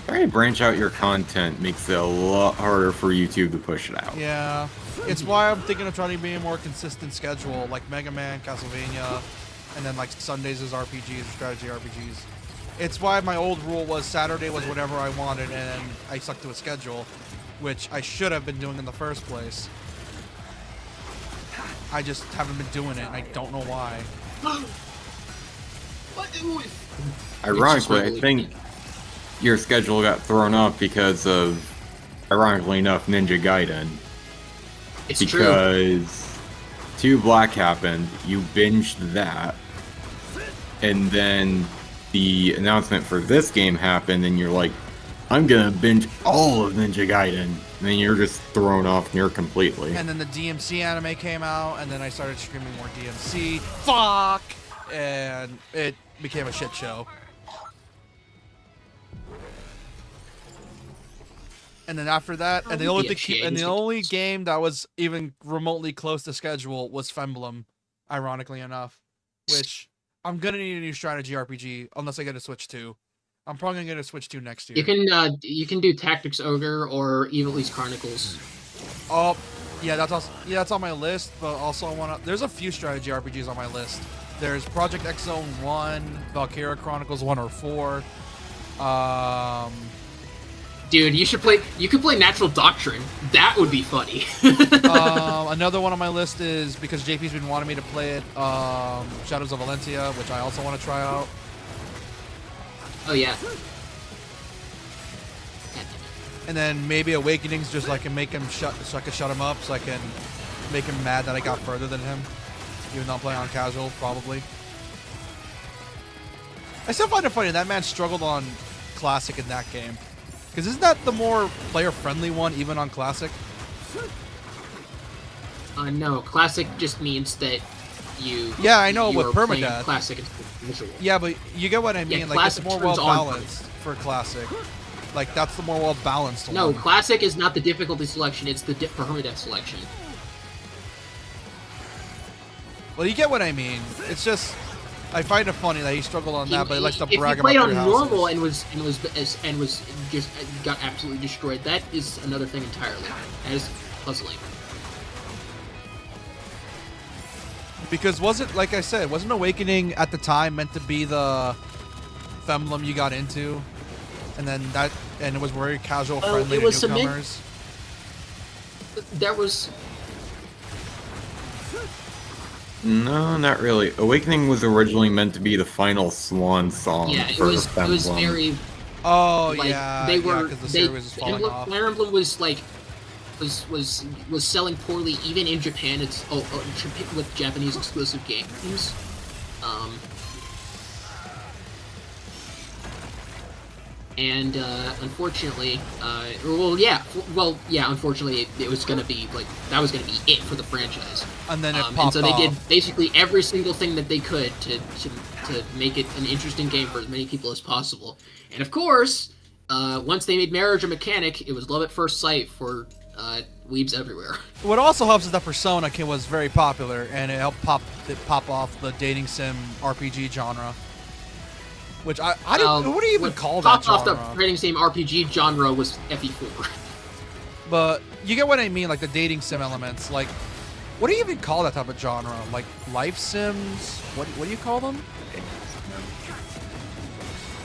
Trying to branch out your content makes it a lot harder for YouTube to push it out. Yeah. It's why I'm thinking of trying to be a more consistent schedule, like Mega Man, Castlevania, and then like Sundays is RPGs, strategy RPGs. It's why my old rule was Saturday was whatever I wanted, and I stuck to a schedule. which I should have been doing in the first place. I just haven't been doing it, and I don't know why. Ironically, I think your schedule got thrown off because of, ironically enough, Ninja Gaiden. It's because 2 Black happened, you binged that, and then the announcement for this game happened, and you're like, I'm gonna binge all of Ninja Gaiden, and then you're just thrown off near completely. And then the DMC anime came out, and then I started streaming more DMC. Fuck! And it became a shit show. And then after that, and the only game that was even remotely close to schedule was Femblem, ironically enough, which I'm gonna need a new strategy RPG unless I get a Switch 2. I'm probably gonna get a Switch 2 next year. You can do Tactics Ogre or Evil East Chronicles. Oh, yeah, that's on my list. But also, there's a few strategy RPGs on my list. There's Project X Zone 1, Valkyria Chronicles 1 or 4. Dude, you could play Natural Doctrine. That would be funny. Another one on my list is, because JP's been wanting me to play it, Shadows of Valentia, which I also want to try out. Oh yeah. And then maybe Awakenings, just so I can make him shut him up, so I can make him mad that I got further than him, even though I'm playing on casual, probably. I still find it funny that man struggled on Classic in that game. Because isn't that the more player-friendly one, even on Classic? No, Classic just means that you... Yeah, I know, with permadeath. Classic is visual. Yeah, but you get what I mean. Yeah, like, it's more well-balanced on for Classic. Like, that's the more well-balanced one. No, Classic is not the difficulty selection, it's the permadeath selection. Well, you get what I mean. It's just... I find it funny that he struggled on that, but he likes to brag about If he played three on houses. normal and was just got absolutely destroyed, that is another thing entirely. That is puzzling. Because wasn't, like I said, wasn't Awakening at the time meant to be the Femblem you got into? And then and it was very casual friendly to newcomers? There was... No, not really. Awakening was originally meant to be the final swan song for the Femblem. It was very... Oh, like, yeah. They were... because the series was falling off. Fire Emblem was, like... Was selling poorly even in Japan. It's with Japanese exclusive games. And unfortunately, unfortunately, it was gonna be like that was gonna be it for the franchise. And then it popped and so they off. did basically every single thing that they could to make it an interesting game for as many people as possible. And of course, once they made Marriage a mechanic, it was love at first sight for weebs everywhere. What also helps is that Persona was very popular, and it helped pop off the dating sim RPG genre. Which I don't. What do you even call that genre? Popped off the dating sim RPG genre was FE4. But you get what I mean, like the dating sim elements. Like, what do you even call that type of genre? Like life sims? What do you call them?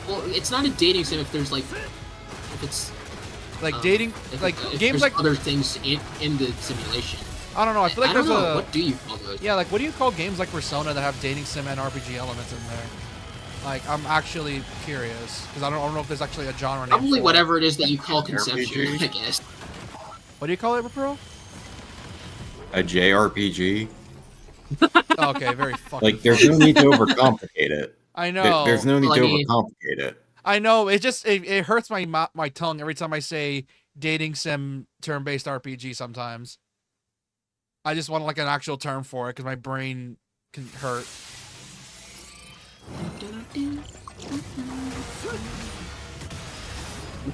Well, it's not a dating sim if there's like, if it's like dating, like games like other things in the simulation. I don't know. I feel like there's a. What do you call those? Yeah, like what do you call games like Persona that have dating sim and RPG elements in there? Like, I'm actually curious because I don't know if there's actually a genre name. Probably whatever it is that you call conception, I guess. What do you call it, Repro? A JRPG. Okay, very fucking. Like, there's no need to overcomplicate it. I know. There's no need to overcomplicate it. I know. It just it hurts my tongue every time I say dating sim turn-based RPG. Sometimes I just want like an actual term for it because my brain can hurt.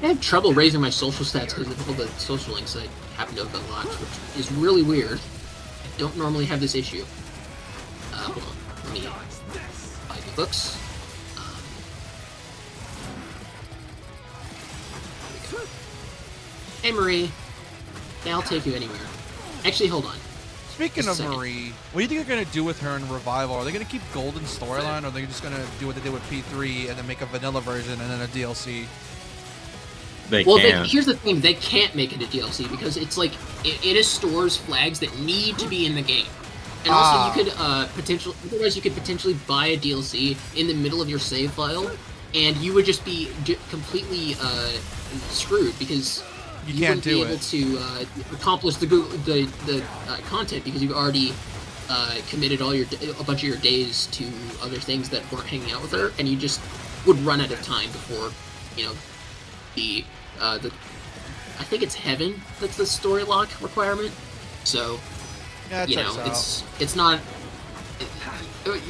I had trouble raising my social stats because of all the social links I happen to have unlocked, which is really weird. I don't normally have this issue. Hold on. Let me buy the books. Hey, Marie. Yeah, I'll take you anywhere. Actually, hold on. Speaking of Marie, what do you think they're going to do with her in Revival? Are they going to keep Golden storyline, or are they just going to do what they did with P3 and then make a vanilla version and then a DLC? Well, can't. here's the thing: they can't make it a DLC because it's like it stores flags that need to be in the game, and also you could otherwise you could potentially buy a DLC in the middle of your save file, and you would just be completely screwed because you can't wouldn't be do able it. to accomplish the content because you've already committed a bunch of your days to other things that weren't hanging out with her, and you just would run out of time before the I think it's Heaven that's the story lock requirement. So Yeah, it's not.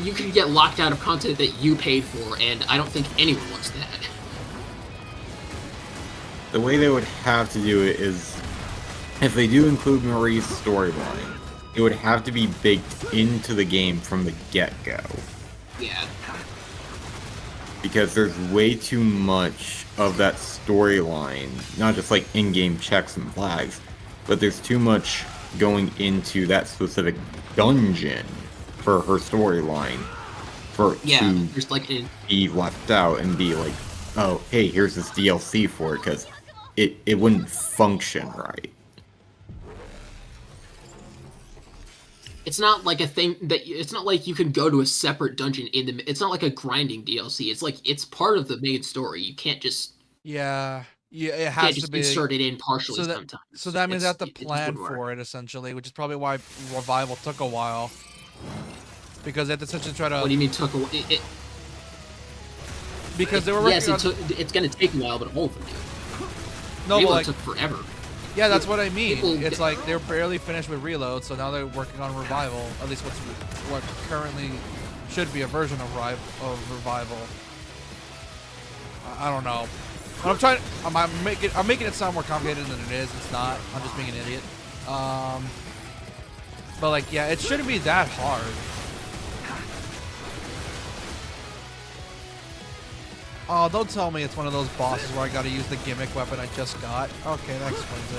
You can get locked out of content that you paid for, and I don't think anyone wants that. The way they would have to do it is, if they do include Marie's storyline, it would have to be baked into the game from the get-go. Yeah. Because there's way too much of that storyline, not just like in-game checks and flags, but there's too much going into that specific dungeon for her storyline for to there's like be left out and be like, oh, hey, here's this DLC for it, because it wouldn't function right. It's not like a thing that it's not like you can go to a separate dungeon it's not like a grinding DLC. It's like it's part of the main story. You can't just it has to be insert it in partially sometimes. So that means I have to plan for it essentially, which is probably why Revival took a while. Because they had to essentially try to. What do you mean took a while? Because they were it's going to take a while, but all of them do. No, Reload like, took forever. Yeah, that's what I mean. It's like they're barely finished with Reload, so now they're working on Revival. At least what currently should be a version of Revival. I don't know. But I'm making it sound more complicated than it is. It's not. I'm just being an idiot. But like, yeah, it shouldn't be that hard. Oh, don't tell me it's one of those bosses where I gotta use the gimmick weapon I just got. Okay, that explains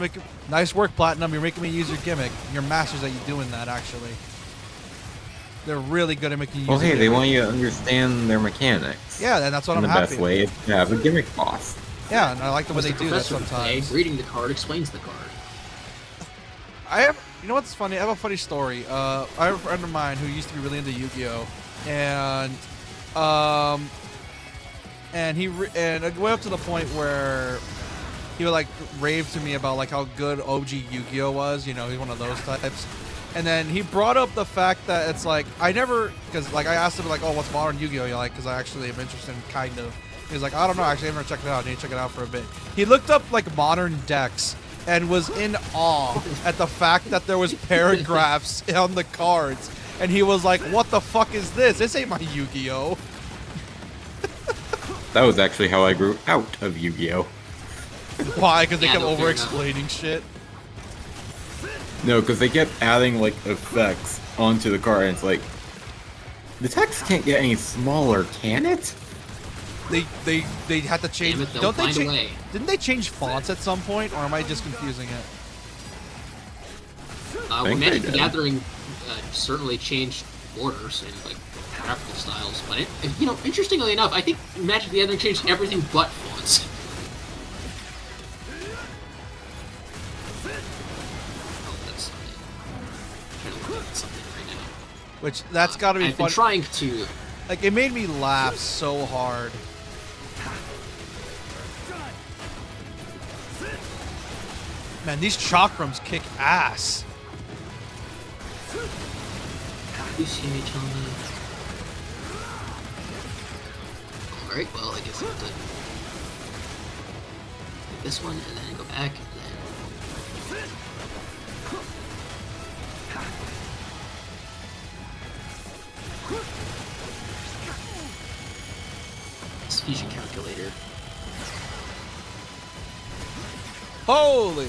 it. Nice work, Platinum. You're making me use your gimmick. You're masters at you doing that, actually. They're really good at making you use Well, hey, they want you to understand their mechanics. Yeah, and that's what I'm happy with. The best way is to have a gimmick boss. Yeah, and I like the way they do that sometimes. Reading the card explains the card. You know what's funny? I have a funny story. I have a friend of mine who used to be really into Yu-Gi-Oh! And it went up to the point where he would like rave to me about like how good OG Yu-Gi-Oh was. You know, he's one of those types. And then he brought up the fact that it's like because like I asked him like, oh, what's modern Yu-Gi-Oh you like? Because I actually am interested in kind of. He's like, I don't know. Actually, I haven't checked it out. I need to check it out for a bit. He looked up like modern decks and was in awe at the fact that there was paragraphs on the cards. And he was like, what the fuck is this? This ain't my Yu-Gi-Oh! That was actually how I grew out of Yu-Gi-Oh! Why? Because they kept over-explaining shit? No, because they kept adding, like, effects onto the card, and it's like, the text can't get any smaller, can it? They had to change... Didn't they change fonts at some point, or am I just confusing it? Well, Magic the Gathering certainly changed borders and like graphical styles, but interestingly enough, I think Magic the Gathering changed everything but fonts. Oh, that's something. I'm trying to look at something right now. Which that's got to be fun. I've been trying to. Like, it made me laugh so hard. Man, these chakrams kick ass. Alright, well, I guess I have to take this one and then go back and then... This fusion calculator. Holy!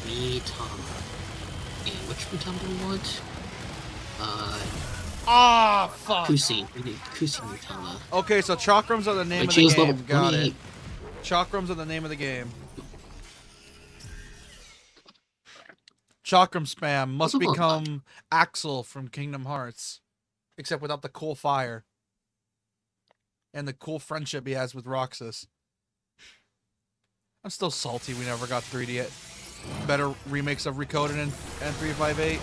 Mitama. And which Mitama do we want? Fuck. Kusi. We need Kusi Mitama. Okay, so chakrams are the name of the game. Got it. Chakrams are the name of the game. Chakram spam must become Axel from Kingdom Hearts. Except without the cool fire. and the cool friendship he has with Roxas. I'm still salty we never got 3D better remakes of Recoded and 358.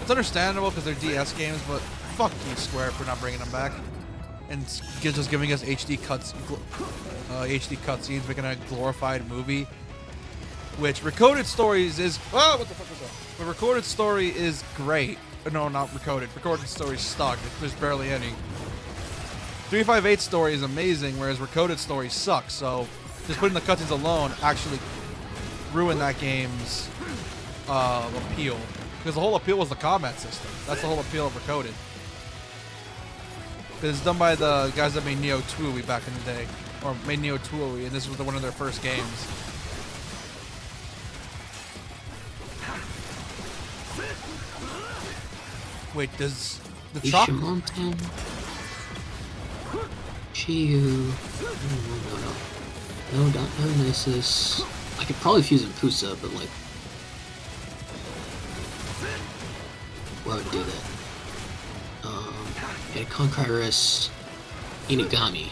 It's understandable because they're DS games, but fuck you, Square, for not bringing them back and just giving us HD cutscenes, making a glorified movie. Which Recoded Stories is what the fuck was that? But Recorded Story is great. No, not Recoded. Recorded Story sucked. There's barely any. 358 Story is amazing, whereas Recoded Story sucks. So just putting the cutscenes alone actually ruined that game's appeal. Because the whole appeal was the combat system. That's the whole appeal of Recoded. Because it's done by the guys that made Neo 2 back in the day. Or made Neo 2, and this was one of their first games. Wait, does the chalk... Ishimonten. Shiyu. No, Dionysus. I could probably fuse in Pusa, but like... Why would I do that? Conquerus, Inugami.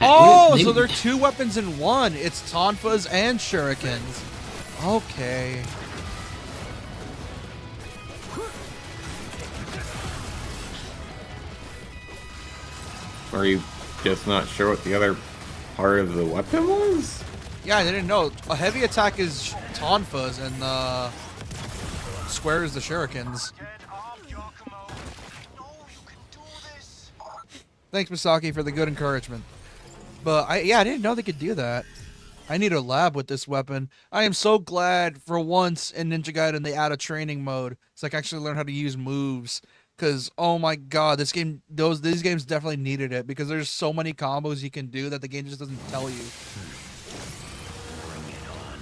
Oh, so they're two weapons in one. It's Tonfas and Shurikens. Okay. Are you just not sure what the other part of the weapon was? Yeah, I didn't know. A heavy attack is Tonfas and square is the Shurikens. Thanks, Misaki, for the good encouragement. But I didn't know they could do that. I need a lab with this weapon. I am so glad for once in Ninja Gaiden they add a training mode, so I can actually learn how to use moves. Cause oh my god, these games definitely needed it because there's so many combos you can do that the game just doesn't tell you. Bring it on.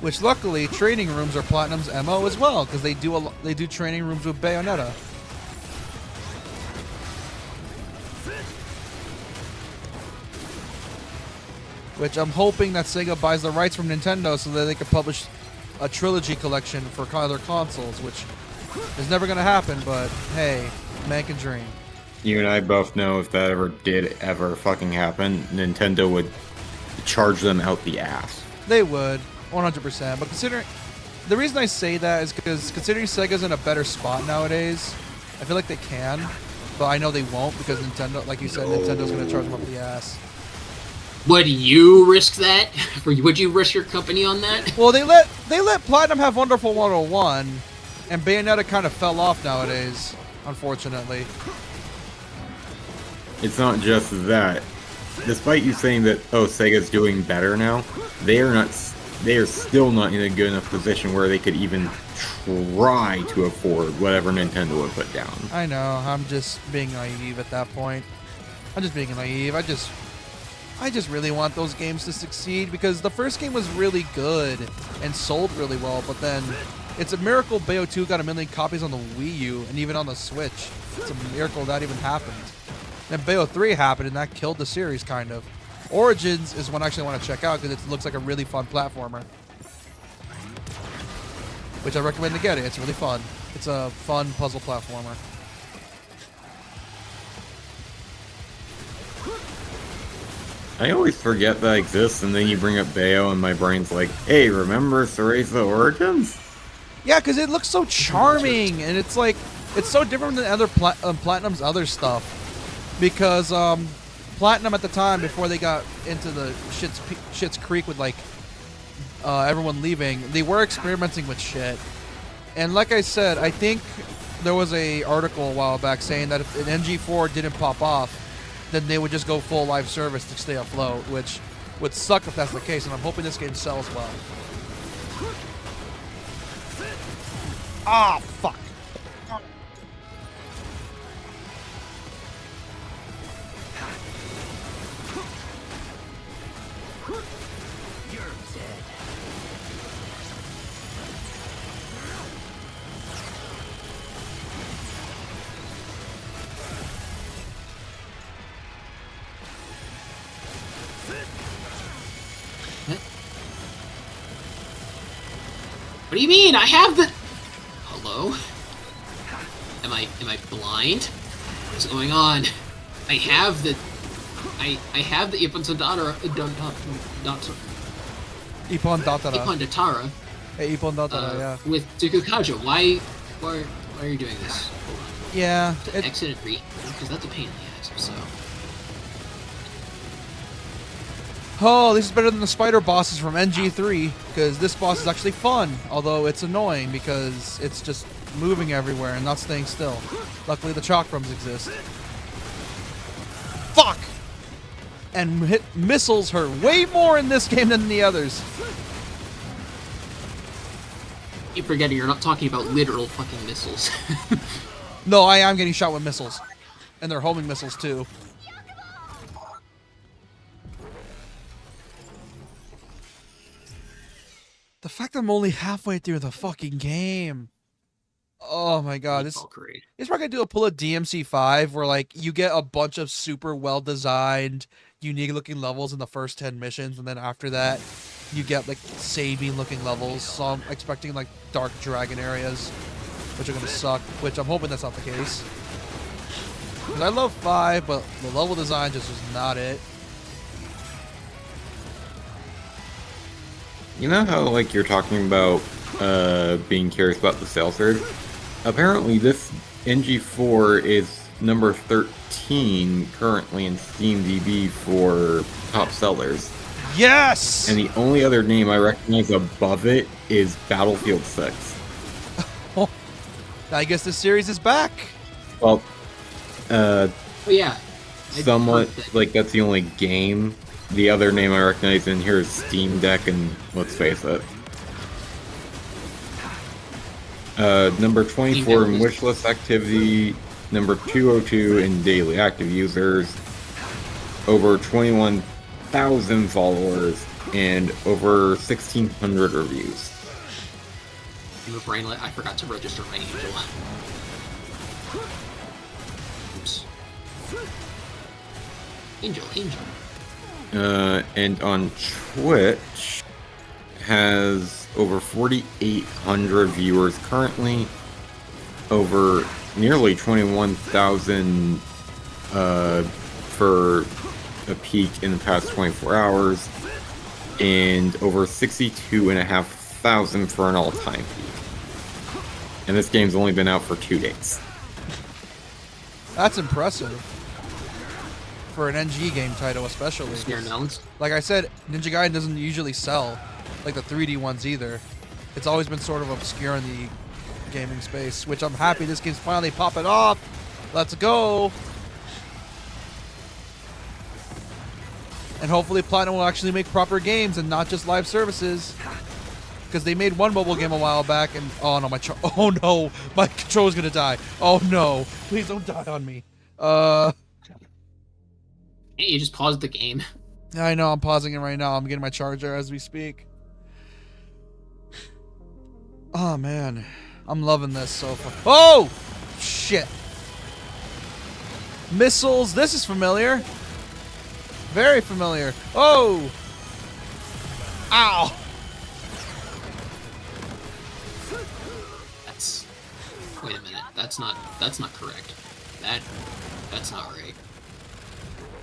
Which luckily, training rooms are Platinum's MO as well, because they do training rooms with Bayonetta. Which I'm hoping that Sega buys the rights from Nintendo so that they can publish a trilogy collection for other consoles, which is never going to happen, but hey, man can dream. You and I both know if that did ever fucking happen, Nintendo would charge them out the ass. They would. 100%, but considering the reason I say that is because considering Sega's in a better spot nowadays, I feel like they can, but I know they won't because Nintendo, like you said, Nintendo's going to charge them up the ass. Would you risk that? Would you risk your company on that? Well, they let Platinum have Wonderful 101, and Bayonetta kind of fell off nowadays, unfortunately. It's not just that. Despite you saying that, oh, Sega's doing better now, they are still not in a good enough position where they could even try to afford whatever Nintendo would put down. I know, I'm just being naive at that point. I'm just being naive. I just really want those games to succeed because the first game was really good and sold really well, but then it's a miracle Bayo 2 got 1 million copies on the Wii U and even on the Switch. It's a miracle that even happened. Then Bayo 3 happened and that killed the series kind of. Origins is one I actually want to check out because it looks like a really fun platformer. Which I recommend to get it. It's really fun. It's a fun puzzle platformer. I always forget that exists, and then you bring up Bayo, and my brain's like, hey, remember Cereza Origins? Yeah, because it looks so charming, and it's like, it's so different than other Platinum's other stuff. Because Platinum at the time, before they got into the Shit's Creek with like everyone leaving, they were experimenting with shit. And like I said, I think there was a article a while back saying that if an NG4 didn't pop off, then they would just go full live service to stay afloat, which would suck if that's the case, and I'm hoping this game sells well. Ah, fuck. What do you mean? I have the... Hello? I blind? What's going on? I have the Ippon Datara. Ippon Datara. Ippon Datara. Hey, Ippon Datara, yeah. With Tsukukaja. Why are you doing this? Hold on. Yeah. Exit and read, because that's a pain in the ass. So. Oh, this is better than the spider bosses from NG3, because this boss is actually fun, although it's annoying because it's just moving everywhere and not staying still. Luckily, the chakrams exist. Fuck! And missiles hurt way more in this game than in the others. Keep forgetting you're not talking about literal fucking missiles. No, I am getting shot with missiles. And they're homing missiles, too. The fact I'm only halfway through the fucking game. Oh my god, this is probably gonna pull a DMC5 where like you get a bunch of super well designed, unique looking levels in the first 10 missions, and then after that you get like saving looking levels. So I'm expecting like dark dragon areas, which are gonna suck, which I'm hoping that's not the case. Because I love 5, but the level design just was not it. You know how, like, you're talking about being curious about the sales surge? Apparently, this NG4 is number 13 currently in SteamDB for top sellers. Yes! And the only other name I recognize above it is Battlefield 6. I guess this series is back. Well, yeah. Somewhat, like, that's the only game. The other name I recognize in here is Steam Deck, and let's face it. Number 24 in wishlist activity, number 202 in daily active users, over 21,000 followers, and over 1,600 reviews. I'm a brainlet. I forgot to register my angel. Oops. Angel. And on Twitch has over 4,800 viewers currently, over nearly 21,000 for a peak in the past 24 hours, and over 62,500 for an all-time peak. And this game's only been out for 2 days. That's impressive. For an NG game title, especially. Like I said, Ninja Gaiden doesn't usually sell like the 3D ones either. It's always been sort of obscure in the gaming space, which I'm happy this game's finally popping off. Let's go! And hopefully Platinum will actually make proper games and not just live services. Because they made one mobile game a while back and... Oh no, my controller's gonna die. Oh no, please don't die on me. Hey, you just paused the game. I know, I'm pausing it right now. I'm getting my charger as we speak. Oh, man. I'm loving this so far. Oh! Shit. Missiles. This is familiar. Very familiar. Oh! Ow! Wait a minute. That's not correct. That's not right.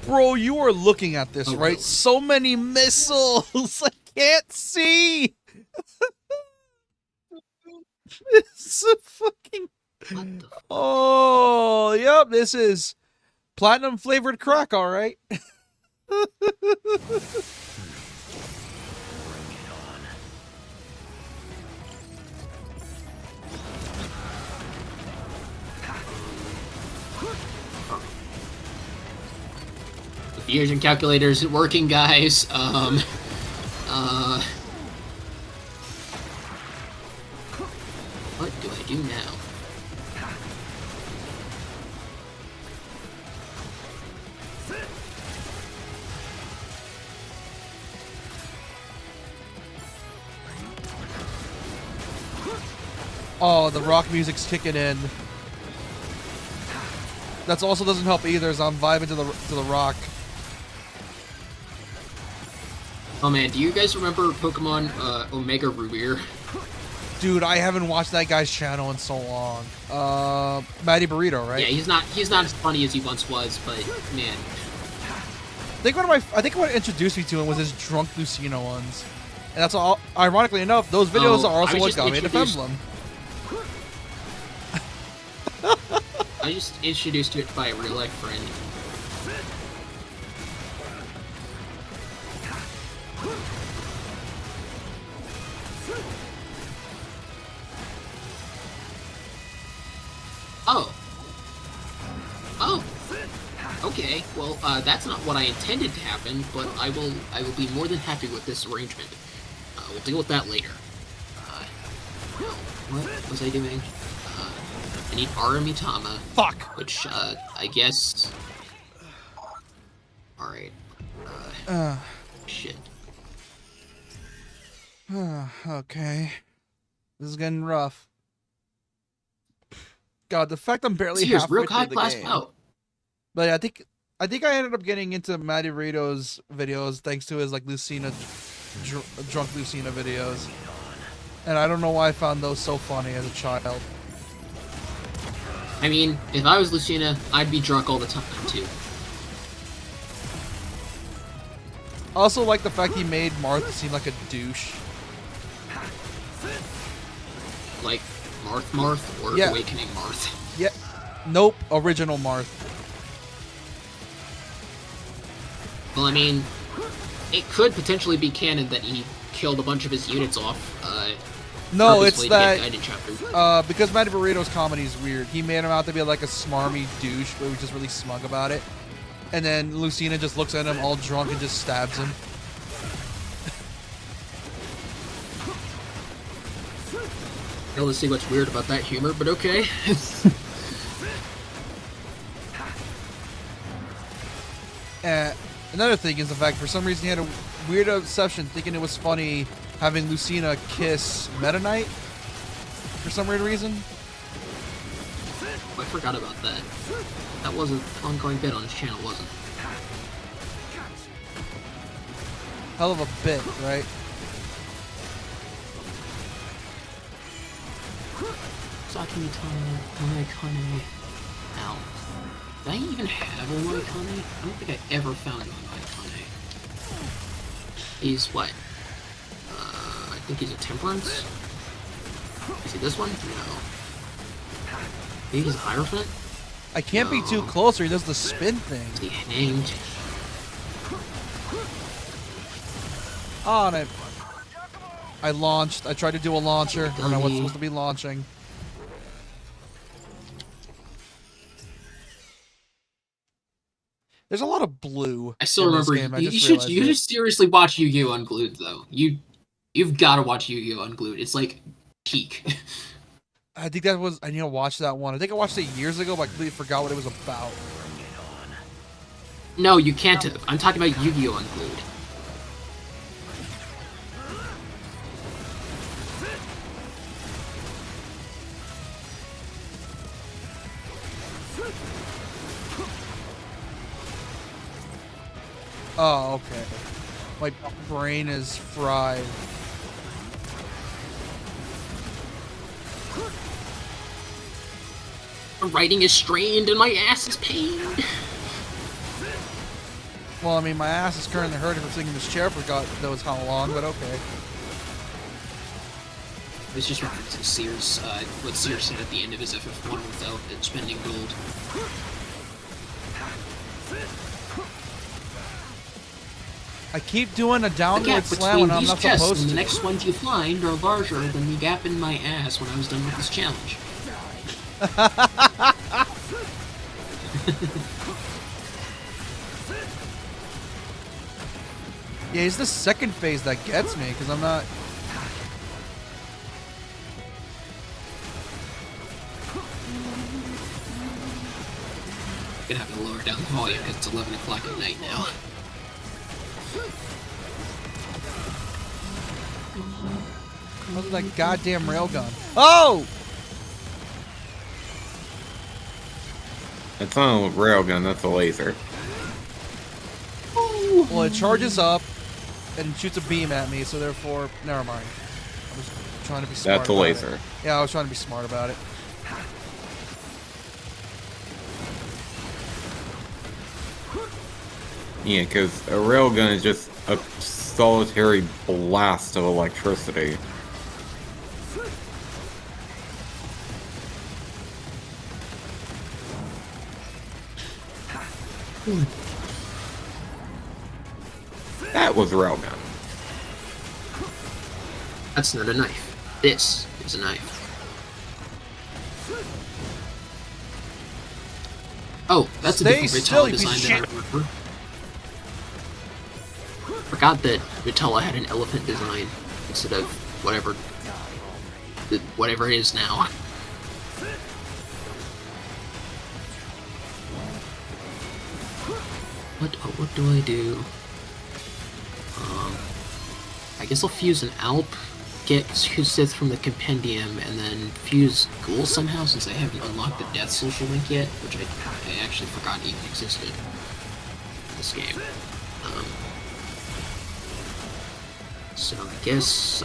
Bro, you are looking at this, right? Really? So many missiles! I can't see! It's a fucking... Oh, yep, this is platinum flavored crack, alright. Fusion calculator's working, guys. What do I do now? Oh, the rock music's kicking in. That also doesn't help either, as I'm vibing to the rock. Oh man, do you guys remember Pokemon Omega Rubier? Dude, I haven't watched that guy's channel in so long. Matty Burrito, right? Yeah, he's not as funny as he once was, but man. I think what introduced me to him was his drunk Lucina ones. And that's all, ironically enough, those videos are also what got me into Femblem. I just introduced to it by a real life friend. Oh. Oh. Okay. Well, that's not what I intended to happen, but I will be more than happy with this arrangement. We'll deal with that later. What was I doing? I need Aramitama. Fuck! Which, I guess... Alright. Shit. Okay. This is getting rough. God, the fact I'm barely Here's halfway real through high the class game. out. But yeah, I think I ended up getting into Matty Burrito's videos thanks to his like Lucina, drunk Lucina videos. And I don't know why I found those so funny as a child. I mean, if I was Lucina, I'd be drunk all the time, too. I also like the fact he made Marth seem like a douche. Like, Marth or Yeah. Awakening Marth? Yeah. Nope. Original Marth. Well, I mean, it could potentially be canon that he killed a bunch of his units off, No, it's purposely to that get Gaiden chapter. because Matty Burrito's comedy is weird. He made him out to be like a smarmy douche, but he was just really smug about it. And then Lucina just looks at him all drunk and just stabs him. Let's see what's weird about that humor, but okay. Another thing is the fact, for some reason, he had a weird obsession thinking it was funny having Lucina kiss Meta Knight. For some weird reason. I forgot about that. That was an ongoing bit on his channel, wasn't it? Hell of a bit, right? Ow. Did I even have a Morikane? I don't think I ever found one Morikane. He's what? I think he's a Temperance? Is he this one? No. Maybe he's a Hierophant? I can't be too close or he does the spin thing. Is he hanged? Oh, and I launched. I tried to do a launcher when I wasn't supposed to be launching. There's a lot of blue. I still in this remember. game. You should seriously watch Yu-Gi-Oh! Unglued though. You've got to watch Yu-Gi-Oh! Unglued. It's like peak. I think that was. I need to watch that one. I think I watched it years ago, but I completely forgot what it was about. No, you can't have. I'm talking about Yu-Gi-Oh! Unglued. Oh, okay. My brain is fried. The writing is strained and my ass is pained. Well, I mean, my ass is currently hurting from sitting in this chair for God knows how long, but okay. It's just referencing Sears, what Sears said at the end of his FF1 without spending gold. I keep doing a The downward gap slam when between I'm these not chests supposed and to. the next ones you find are larger than the gap in my ass when I was done with this challenge. Yeah, it's the second phase that gets me, because I'm not... I'm gonna have to lower down the volume because it's 11 o'clock at night now. What's that goddamn railgun? Oh! That's not a railgun, that's a laser. Well, it charges up and shoots a beam at me, so therefore, never mind. I'll just trying to be smart. That's a about laser. it. Yeah, I was trying to be smart about it. Yeah, because a railgun is just a solitary blast of electricity. That was a railgun. That's not a knife. This is a knife. Oh, that's Stay a different still, Vitella you piece of design than I shit. remember. Forgot that Vitella had an elephant design instead of whatever it is now. What do I do? I guess I'll fuse an Alp, get Kusith from the Compendium, and then fuse Ghoul somehow since I haven't unlocked the Death Social Link yet, which I actually forgot even existed in this game. So I guess,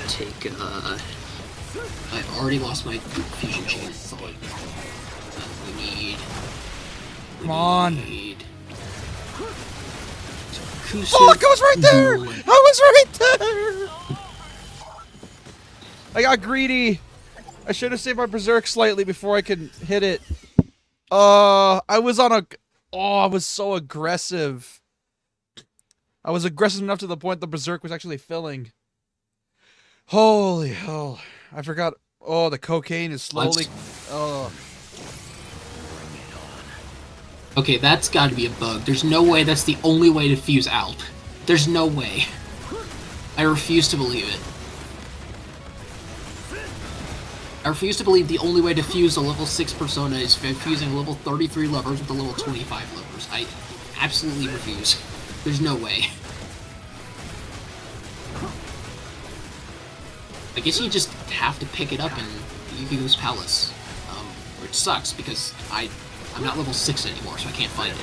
take, I've already lost my fusion chain of thought. Come on. Kusith, Fuck, I was right there! Ghoul. I was right there! I got greedy. I should have saved my Berserk slightly before I could hit it. I was on a... Oh, I was so aggressive. I was aggressive enough to the point the Berserk was actually filling. Holy hell. I forgot. Oh, the cocaine is slowly... Oh. Okay, that's gotta be a bug. There's no way that's the only way to fuse Alp. There's no way. I refuse to believe it. I refuse to believe the only way to fuse a level 6 persona is fusing level 33 levers with a level 25 levers. I absolutely refuse. There's no way. I guess you just have to pick it up in Yukiko's Palace. Which sucks because I'm not level 6 anymore, so I can't find it.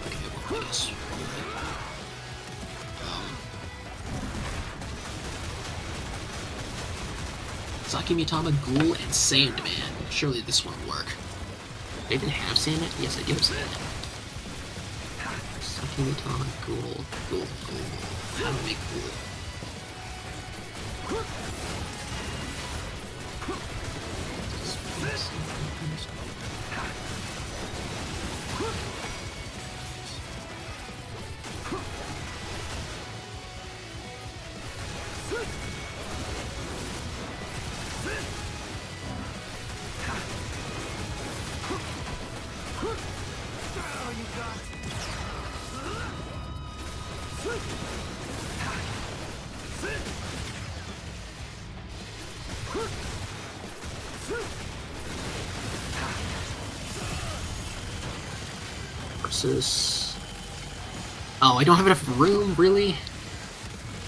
Okay, well, I guess. Sakimitama, Ghoul, and Sandman. Surely this one will work. Do I even have Sandman? Yes, I do have Sandman. Sakimitama, Ghoul. How do I make Ghoul? Oh, I don't have enough room, really?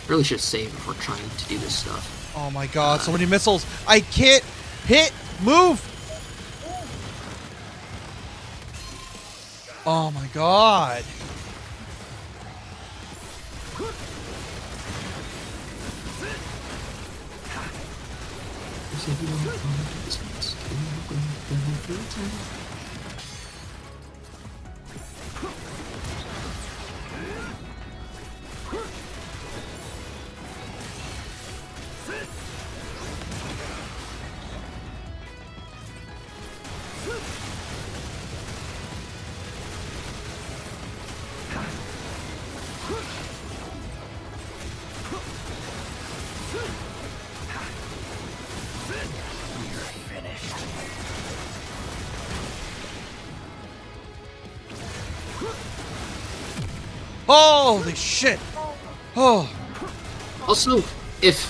Really should save before trying to do this stuff. Oh my god, so many missiles. I can't hit, move! Oh my god. Holy shit! Oh. Also, if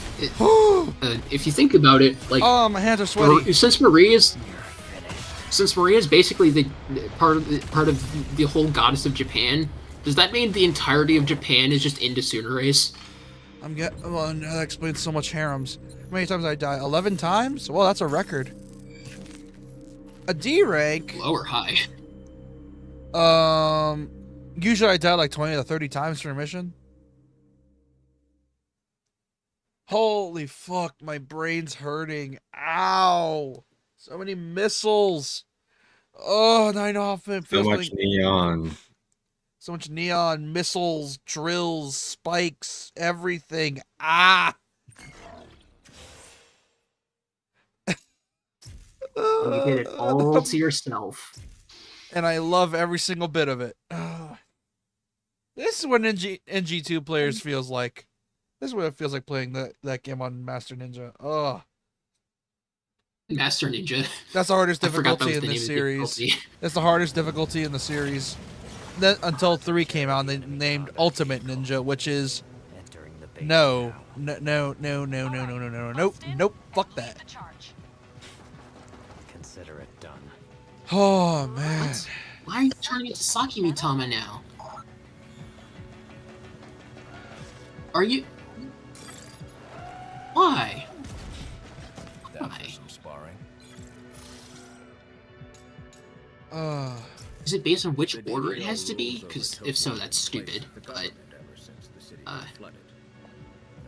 you think about it, like, oh, my hands are sweaty. Since Maria is basically the part of the whole goddess of Japan, does that mean the entirety of Japan is just into Tsunares? Well, that explains so much harems. How many times did I die? 11 times? Well, that's a record. A D rank. Low or high? Usually I die like 20 to 30 times per mission. Holy fuck, my brain's hurting. Ow! So many missiles. Oh, and I know how it So feels much like neon. so much neon, missiles, drills, spikes, everything. Ah! You did it all to yourself. And I love every single bit of it. This is what NG2 players feels like. This is what it feels like playing that game on Master Ninja. Oh. Master Ninja. That's the hardest I forgot that difficulty was in the this name of the series. difficulty. That's the hardest difficulty in the series. Then until 3 came out and they named Ultimate Ninja, which is no, nope, fuck that. Consider it done. Oh man. What? Why are you turning into Saki Mitama now? Are you? Why? Why? Some sparring. Is it based on which order it has to be? Because if so, that's stupid. But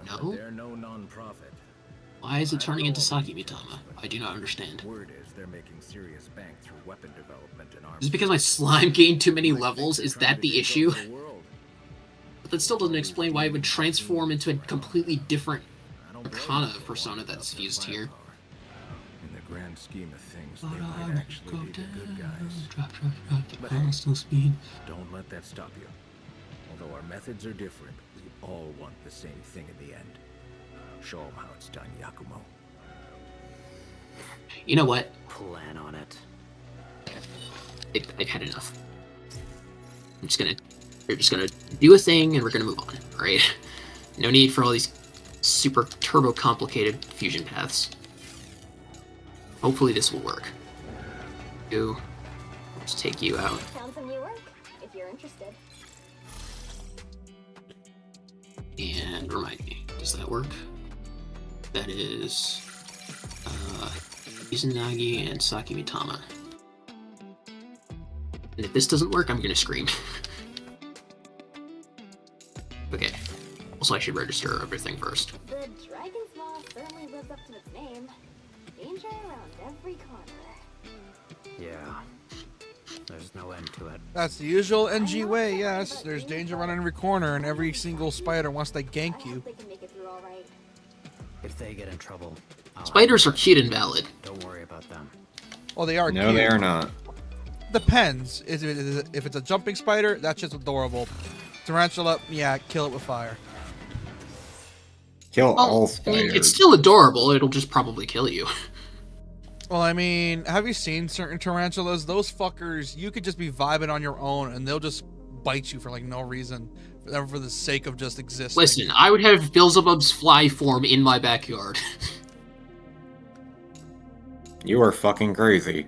no. They're no non-profit. Why is it turning into Saki Mitama? I do not understand. Word is they're making serious bank through weapon development and arms. Is it because my slime gained too many levels? Is that the issue? But that still doesn't explain why it would transform into a completely different Arcana persona that's fused here. In the grand scheme of things, they might actually be the good guys. But speed. don't let that stop you. Although our methods are different, we all want the same thing in the end. Show them how it's done, Yakumo. You know what? Plan on it. I've had enough. We're just gonna do a thing and we're gonna move on, alright? No need for all these super turbo complicated fusion paths. Hopefully this will work. Let's take you out. Found some new work, if you're interested. And remind me, does that work? That is Izanagi and Saki Mitama. And if this doesn't work, I'm gonna scream. Okay. Also, I should register everything first. The Dragon's Maw certainly lives up to its name. Danger around every corner. Yeah. There's no end to it. That's the usual NG way, yes. There's danger around every corner and every single spider wants to gank you. They can make it through all right. If they get in trouble, Spiders are cute and valid. Don't worry about them. Well, they are No, cute. they are not. Depends. If it's a jumping spider, that's just adorable. Tarantula, yeah, kill it with fire. Kill all I spiders. mean, it's still adorable. It'll just probably kill you. Well, I mean, have you seen certain tarantulas? Those fuckers, you could just be vibing on your own and they'll just bite you for like no reason. For the sake of just existing. Listen, I would have Beelzebub's fly form in my backyard. You are fucking crazy.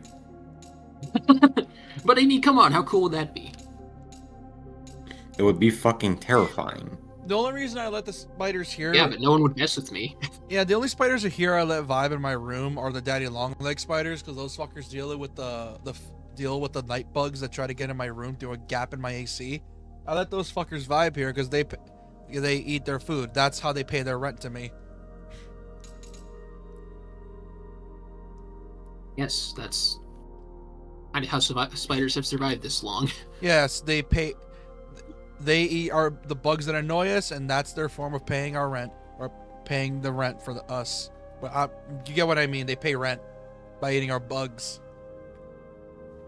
But I mean, come on, how cool would that be? It would be fucking terrifying. The only reason I let the spiders here... Yeah, but no one would mess with me. Yeah, the only spiders here I let vibe in my room are the daddy long leg spiders, because those fuckers deal with the night bugs that try to get in my room through a gap in my AC. I let those fuckers vibe here because they eat their food. That's how they pay their rent to me. Yes, that's kind of how spiders have survived this long. Yes, they pay. They eat the bugs that annoy us, and that's their form of paying our rent, or paying the rent for us. But you get what I mean? They pay rent by eating our bugs.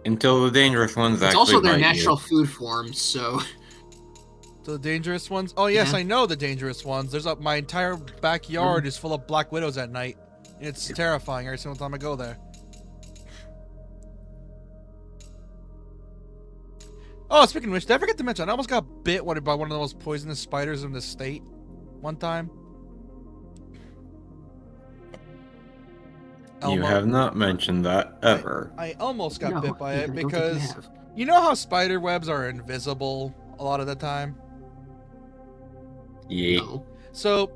Until the dangerous ones It's actually also their bite natural you. food form, so... The dangerous ones? Oh, yes, Yeah. I know the dangerous ones. My entire backyard is full of black widows at night. It's terrifying every single time I go there. Oh, speaking of which, did I forget to mention, I almost got bit by one of the most poisonous spiders in the state one time. You have not mentioned that ever. I almost got bit by I it don't think you because have. you know how spider webs are invisible a lot of the time? Yeah. No. So,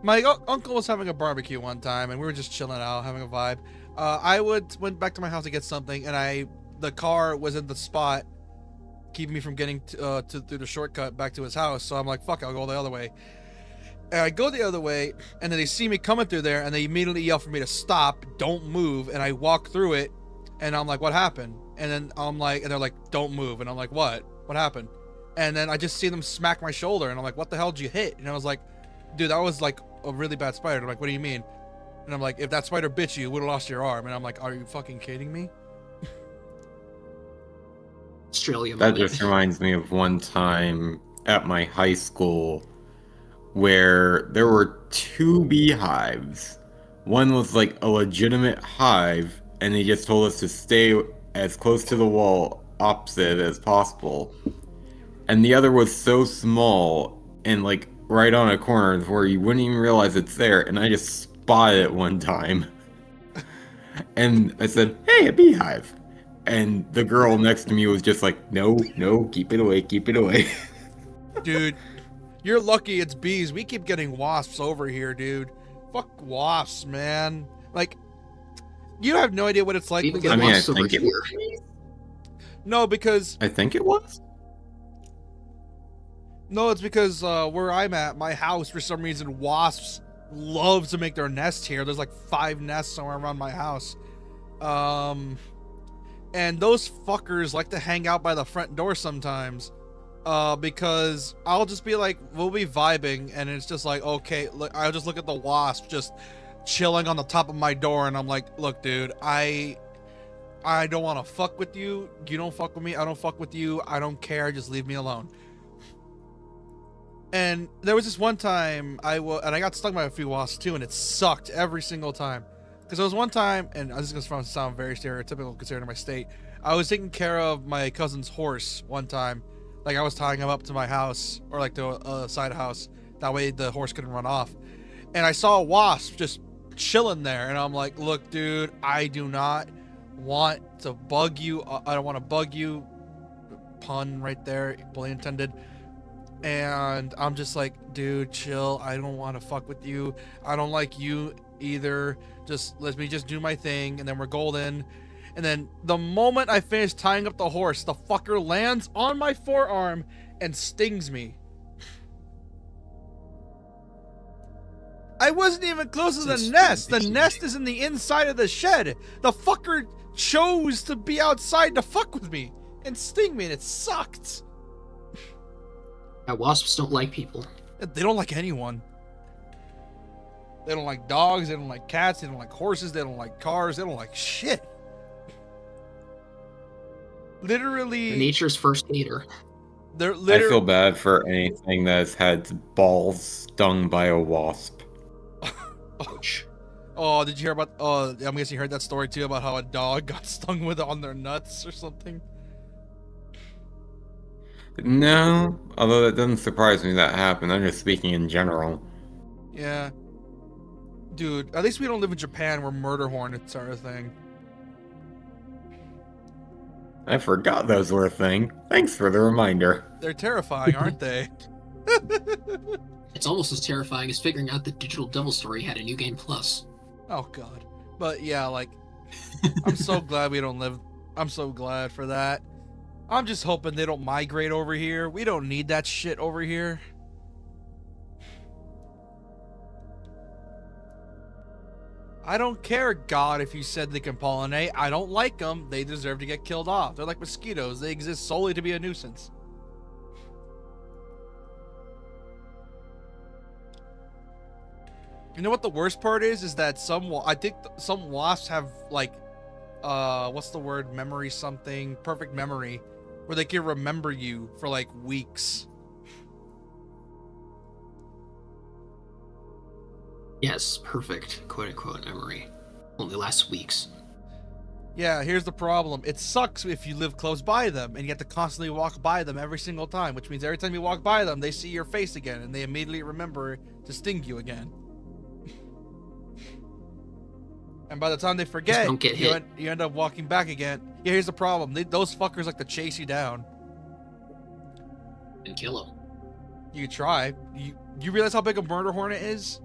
my uncle was having a barbecue one time, and we were just chilling out, having a vibe. I went back to my house to get something, and the car was in the spot keeping me from getting through the shortcut back to his house. So I'm like, fuck, I'll go the other way. And I go the other way, and then they see me coming through there, and they immediately yell for me to stop, don't move, and I walk through it, and I'm like, what happened? And then I'm like, and they're like, don't move, and I'm like, what? What happened? And then I just see them smack my shoulder, and I'm like, what the hell did you hit? And I was like, dude, that was like a really bad spider. I'm like, what do you mean? And I'm like, if that spider bit you, you would have lost your arm. And I'm like, are you fucking kidding me? Australia. That just reminds me of one time at my high school where there were 2 beehives. One was like a legitimate hive, and they just told us to stay as close to the wall opposite as possible. And the other was so small and like right on a corner where you wouldn't even realize it's there, and I just spotted it one time. And I said, hey, a beehive. And the girl next to me was just like, no, keep it away, keep it away. Dude, you're lucky it's bees. We keep getting wasps over here, dude. Fuck wasps, man. Like, you have no idea what it's like. I mean, I think it was. No, because... I think it was? No, it's because where I'm at, my house, for some reason, wasps love to make their nests here. There's like 5 nests somewhere around my house. And those fuckers like to hang out by the front door sometimes. Because I'll just be like, we'll be vibing, and it's just like, okay, look, I'll just look at the wasp just chilling on the top of my door, and I'm like, look, dude, I don't want to fuck with you. You don't fuck with me. I don't fuck with you. I don't care. Just leave me alone. And there was this one time and I got stung by a few wasps too, and it sucked every single time. Because there was one time, and this is going to sound very stereotypical considering my state, I was taking care of my cousin's horse one time. Like, I was tying him up to my house, or like to a side house. That way the horse couldn't run off. And I saw a wasp just chilling there, and I'm like, look, dude, I do not want to bug you. I don't want to bug you. Pun right there, fully intended. And I'm just like, dude, chill. I don't want to fuck with you. I don't like you either. Just let me just do my thing, and then we're golden. And then the moment I finish tying up the horse, the fucker lands on my forearm and stings me. I wasn't even close to the nest. The nest is in the inside of the shed. The fucker chose to be outside to fuck with me and sting me, and it sucked. Yeah, wasps don't like people. They don't like anyone. They don't like dogs. They don't like cats. They don't like horses. They don't like cars. They don't like shit. Literally. Nature's first hater. They're literally. I feel bad for anything that's had its balls stung by a wasp. Ouch. Oh, did you hear about? Oh, I'm guessing you heard that story too about how a dog got stung with it on their nuts or something. No, although that doesn't surprise me that happened. I'm just speaking in general. Yeah. Dude, at least we don't live in Japan where murder hornets are a thing. I forgot those were a thing. Thanks for the reminder. They're terrifying, aren't they? It's almost as terrifying as figuring out that Digital Devil Story had a New Game Plus. Oh, God. But yeah, like, I'm so glad we don't live. I'm so glad for that. I'm just hoping they don't migrate over here. We don't need that shit over here. I don't care, God, if you said they can pollinate. I don't like them. They deserve to get killed off. They're like mosquitoes. They exist solely to be a nuisance. You know what the worst part is? Is that I think some wasps have, like, what's the word? Memory something. Perfect memory. Where they can remember you for, like, weeks. Yes, perfect, quote-unquote, memory. Only lasts weeks. Yeah, here's the problem. It sucks if you live close by them, and you have to constantly walk by them every single time, which means every time you walk by them, they see your face again, and they immediately remember to sting you again. And by the time they forget, don't get hit. You end up walking back again. Yeah, here's the problem. Those fuckers like to chase you down. And kill them. You try. You realize how big a murder hornet is?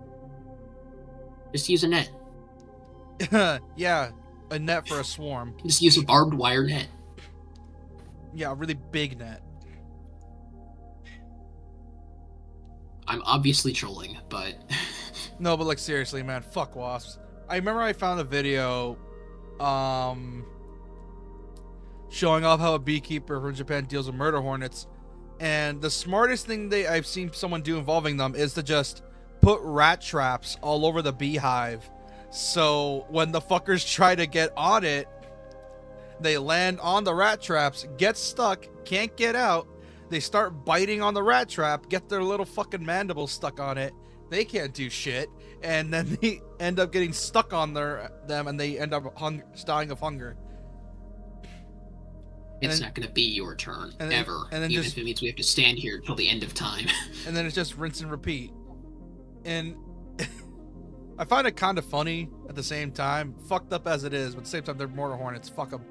Just use a net. Yeah, a net for a swarm. Just use a barbed wire net. Yeah, a really big net. I'm obviously trolling, but No, but like seriously, man, fuck wasps. I remember I found a video, showing off how a beekeeper from Japan deals with murder hornets, and the smartest thing I've seen someone do involving them is to just put rat traps all over the beehive, so when the fuckers try to get on it, they land on the rat traps, get stuck, can't get out. They start biting on the rat trap, get their little fucking mandibles stuck on it. They can't do shit, and then they end up getting stuck on them, and they end up dying of hunger. it's not going to be your turn, and then, ever, and then even just, if it means we have to stand here until the end of time. And then it's just rinse and repeat. And I find it kind of funny at the same time, fucked up as it is, but at the same time, they're mortar hornets, fuck them.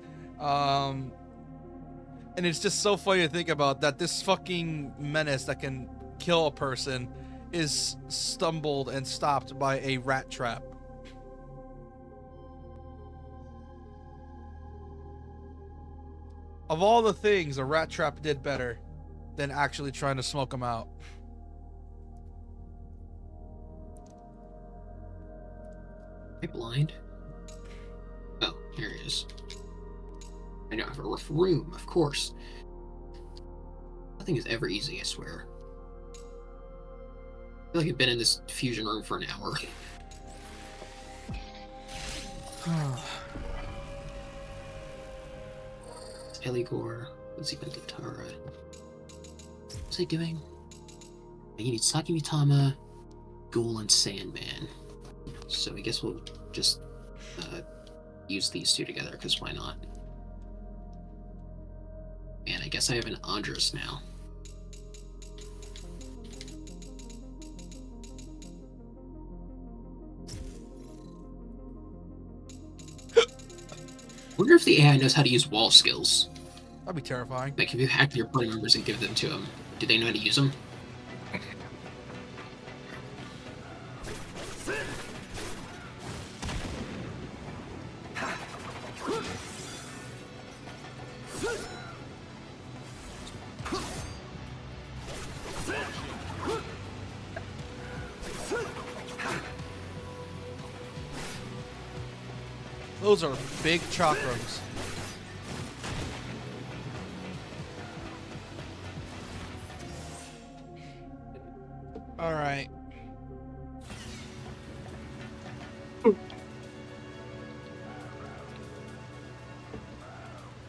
And it's just so funny to think about that this fucking menace that can kill a person is stumbled and stopped by a rat trap. Of all the things, a rat trap did better than actually trying to smoke them out. Am I blind? Oh, here he is. I know I have a rough room, of course. Nothing is ever easy, I swear. I feel like I've been in this fusion room for an hour. It's Eligor. What's he been to Tara? What's he doing? He needs Saki Mitama, Ghoul, and Sandman. So I guess we'll just use these two together, because why not? And I guess I have an Andros now. Wonder if the AI knows how to use wall skills. That'd be terrifying. Like, if you hack your party members and give them to them, do they know how to use them? Those are big chakrams. All right.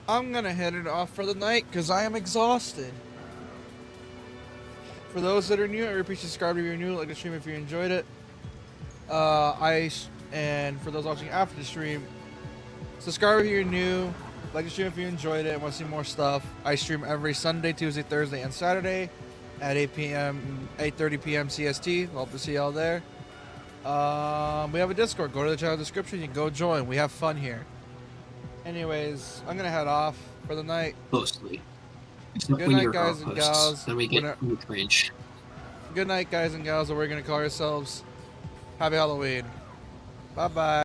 I'm gonna head it off for the night because I am exhausted. For those that are new, I appreciate subscribe if you're new, like the stream if you enjoyed it. And for those watching after the stream, subscribe if you're new, like the stream if you enjoyed it and want to see more stuff. I stream every Sunday, Tuesday, Thursday, and Saturday at 8:30 p.m. CST. Hope to see y'all there. We have a Discord. Go to the channel description. You can go join. We have fun here. Anyways, I'm gonna head off for the night. Mostly. Good night, guys and gals. Then we get cringe. Good night, guys and gals, or we're gonna call ourselves. Happy Halloween. Bye bye.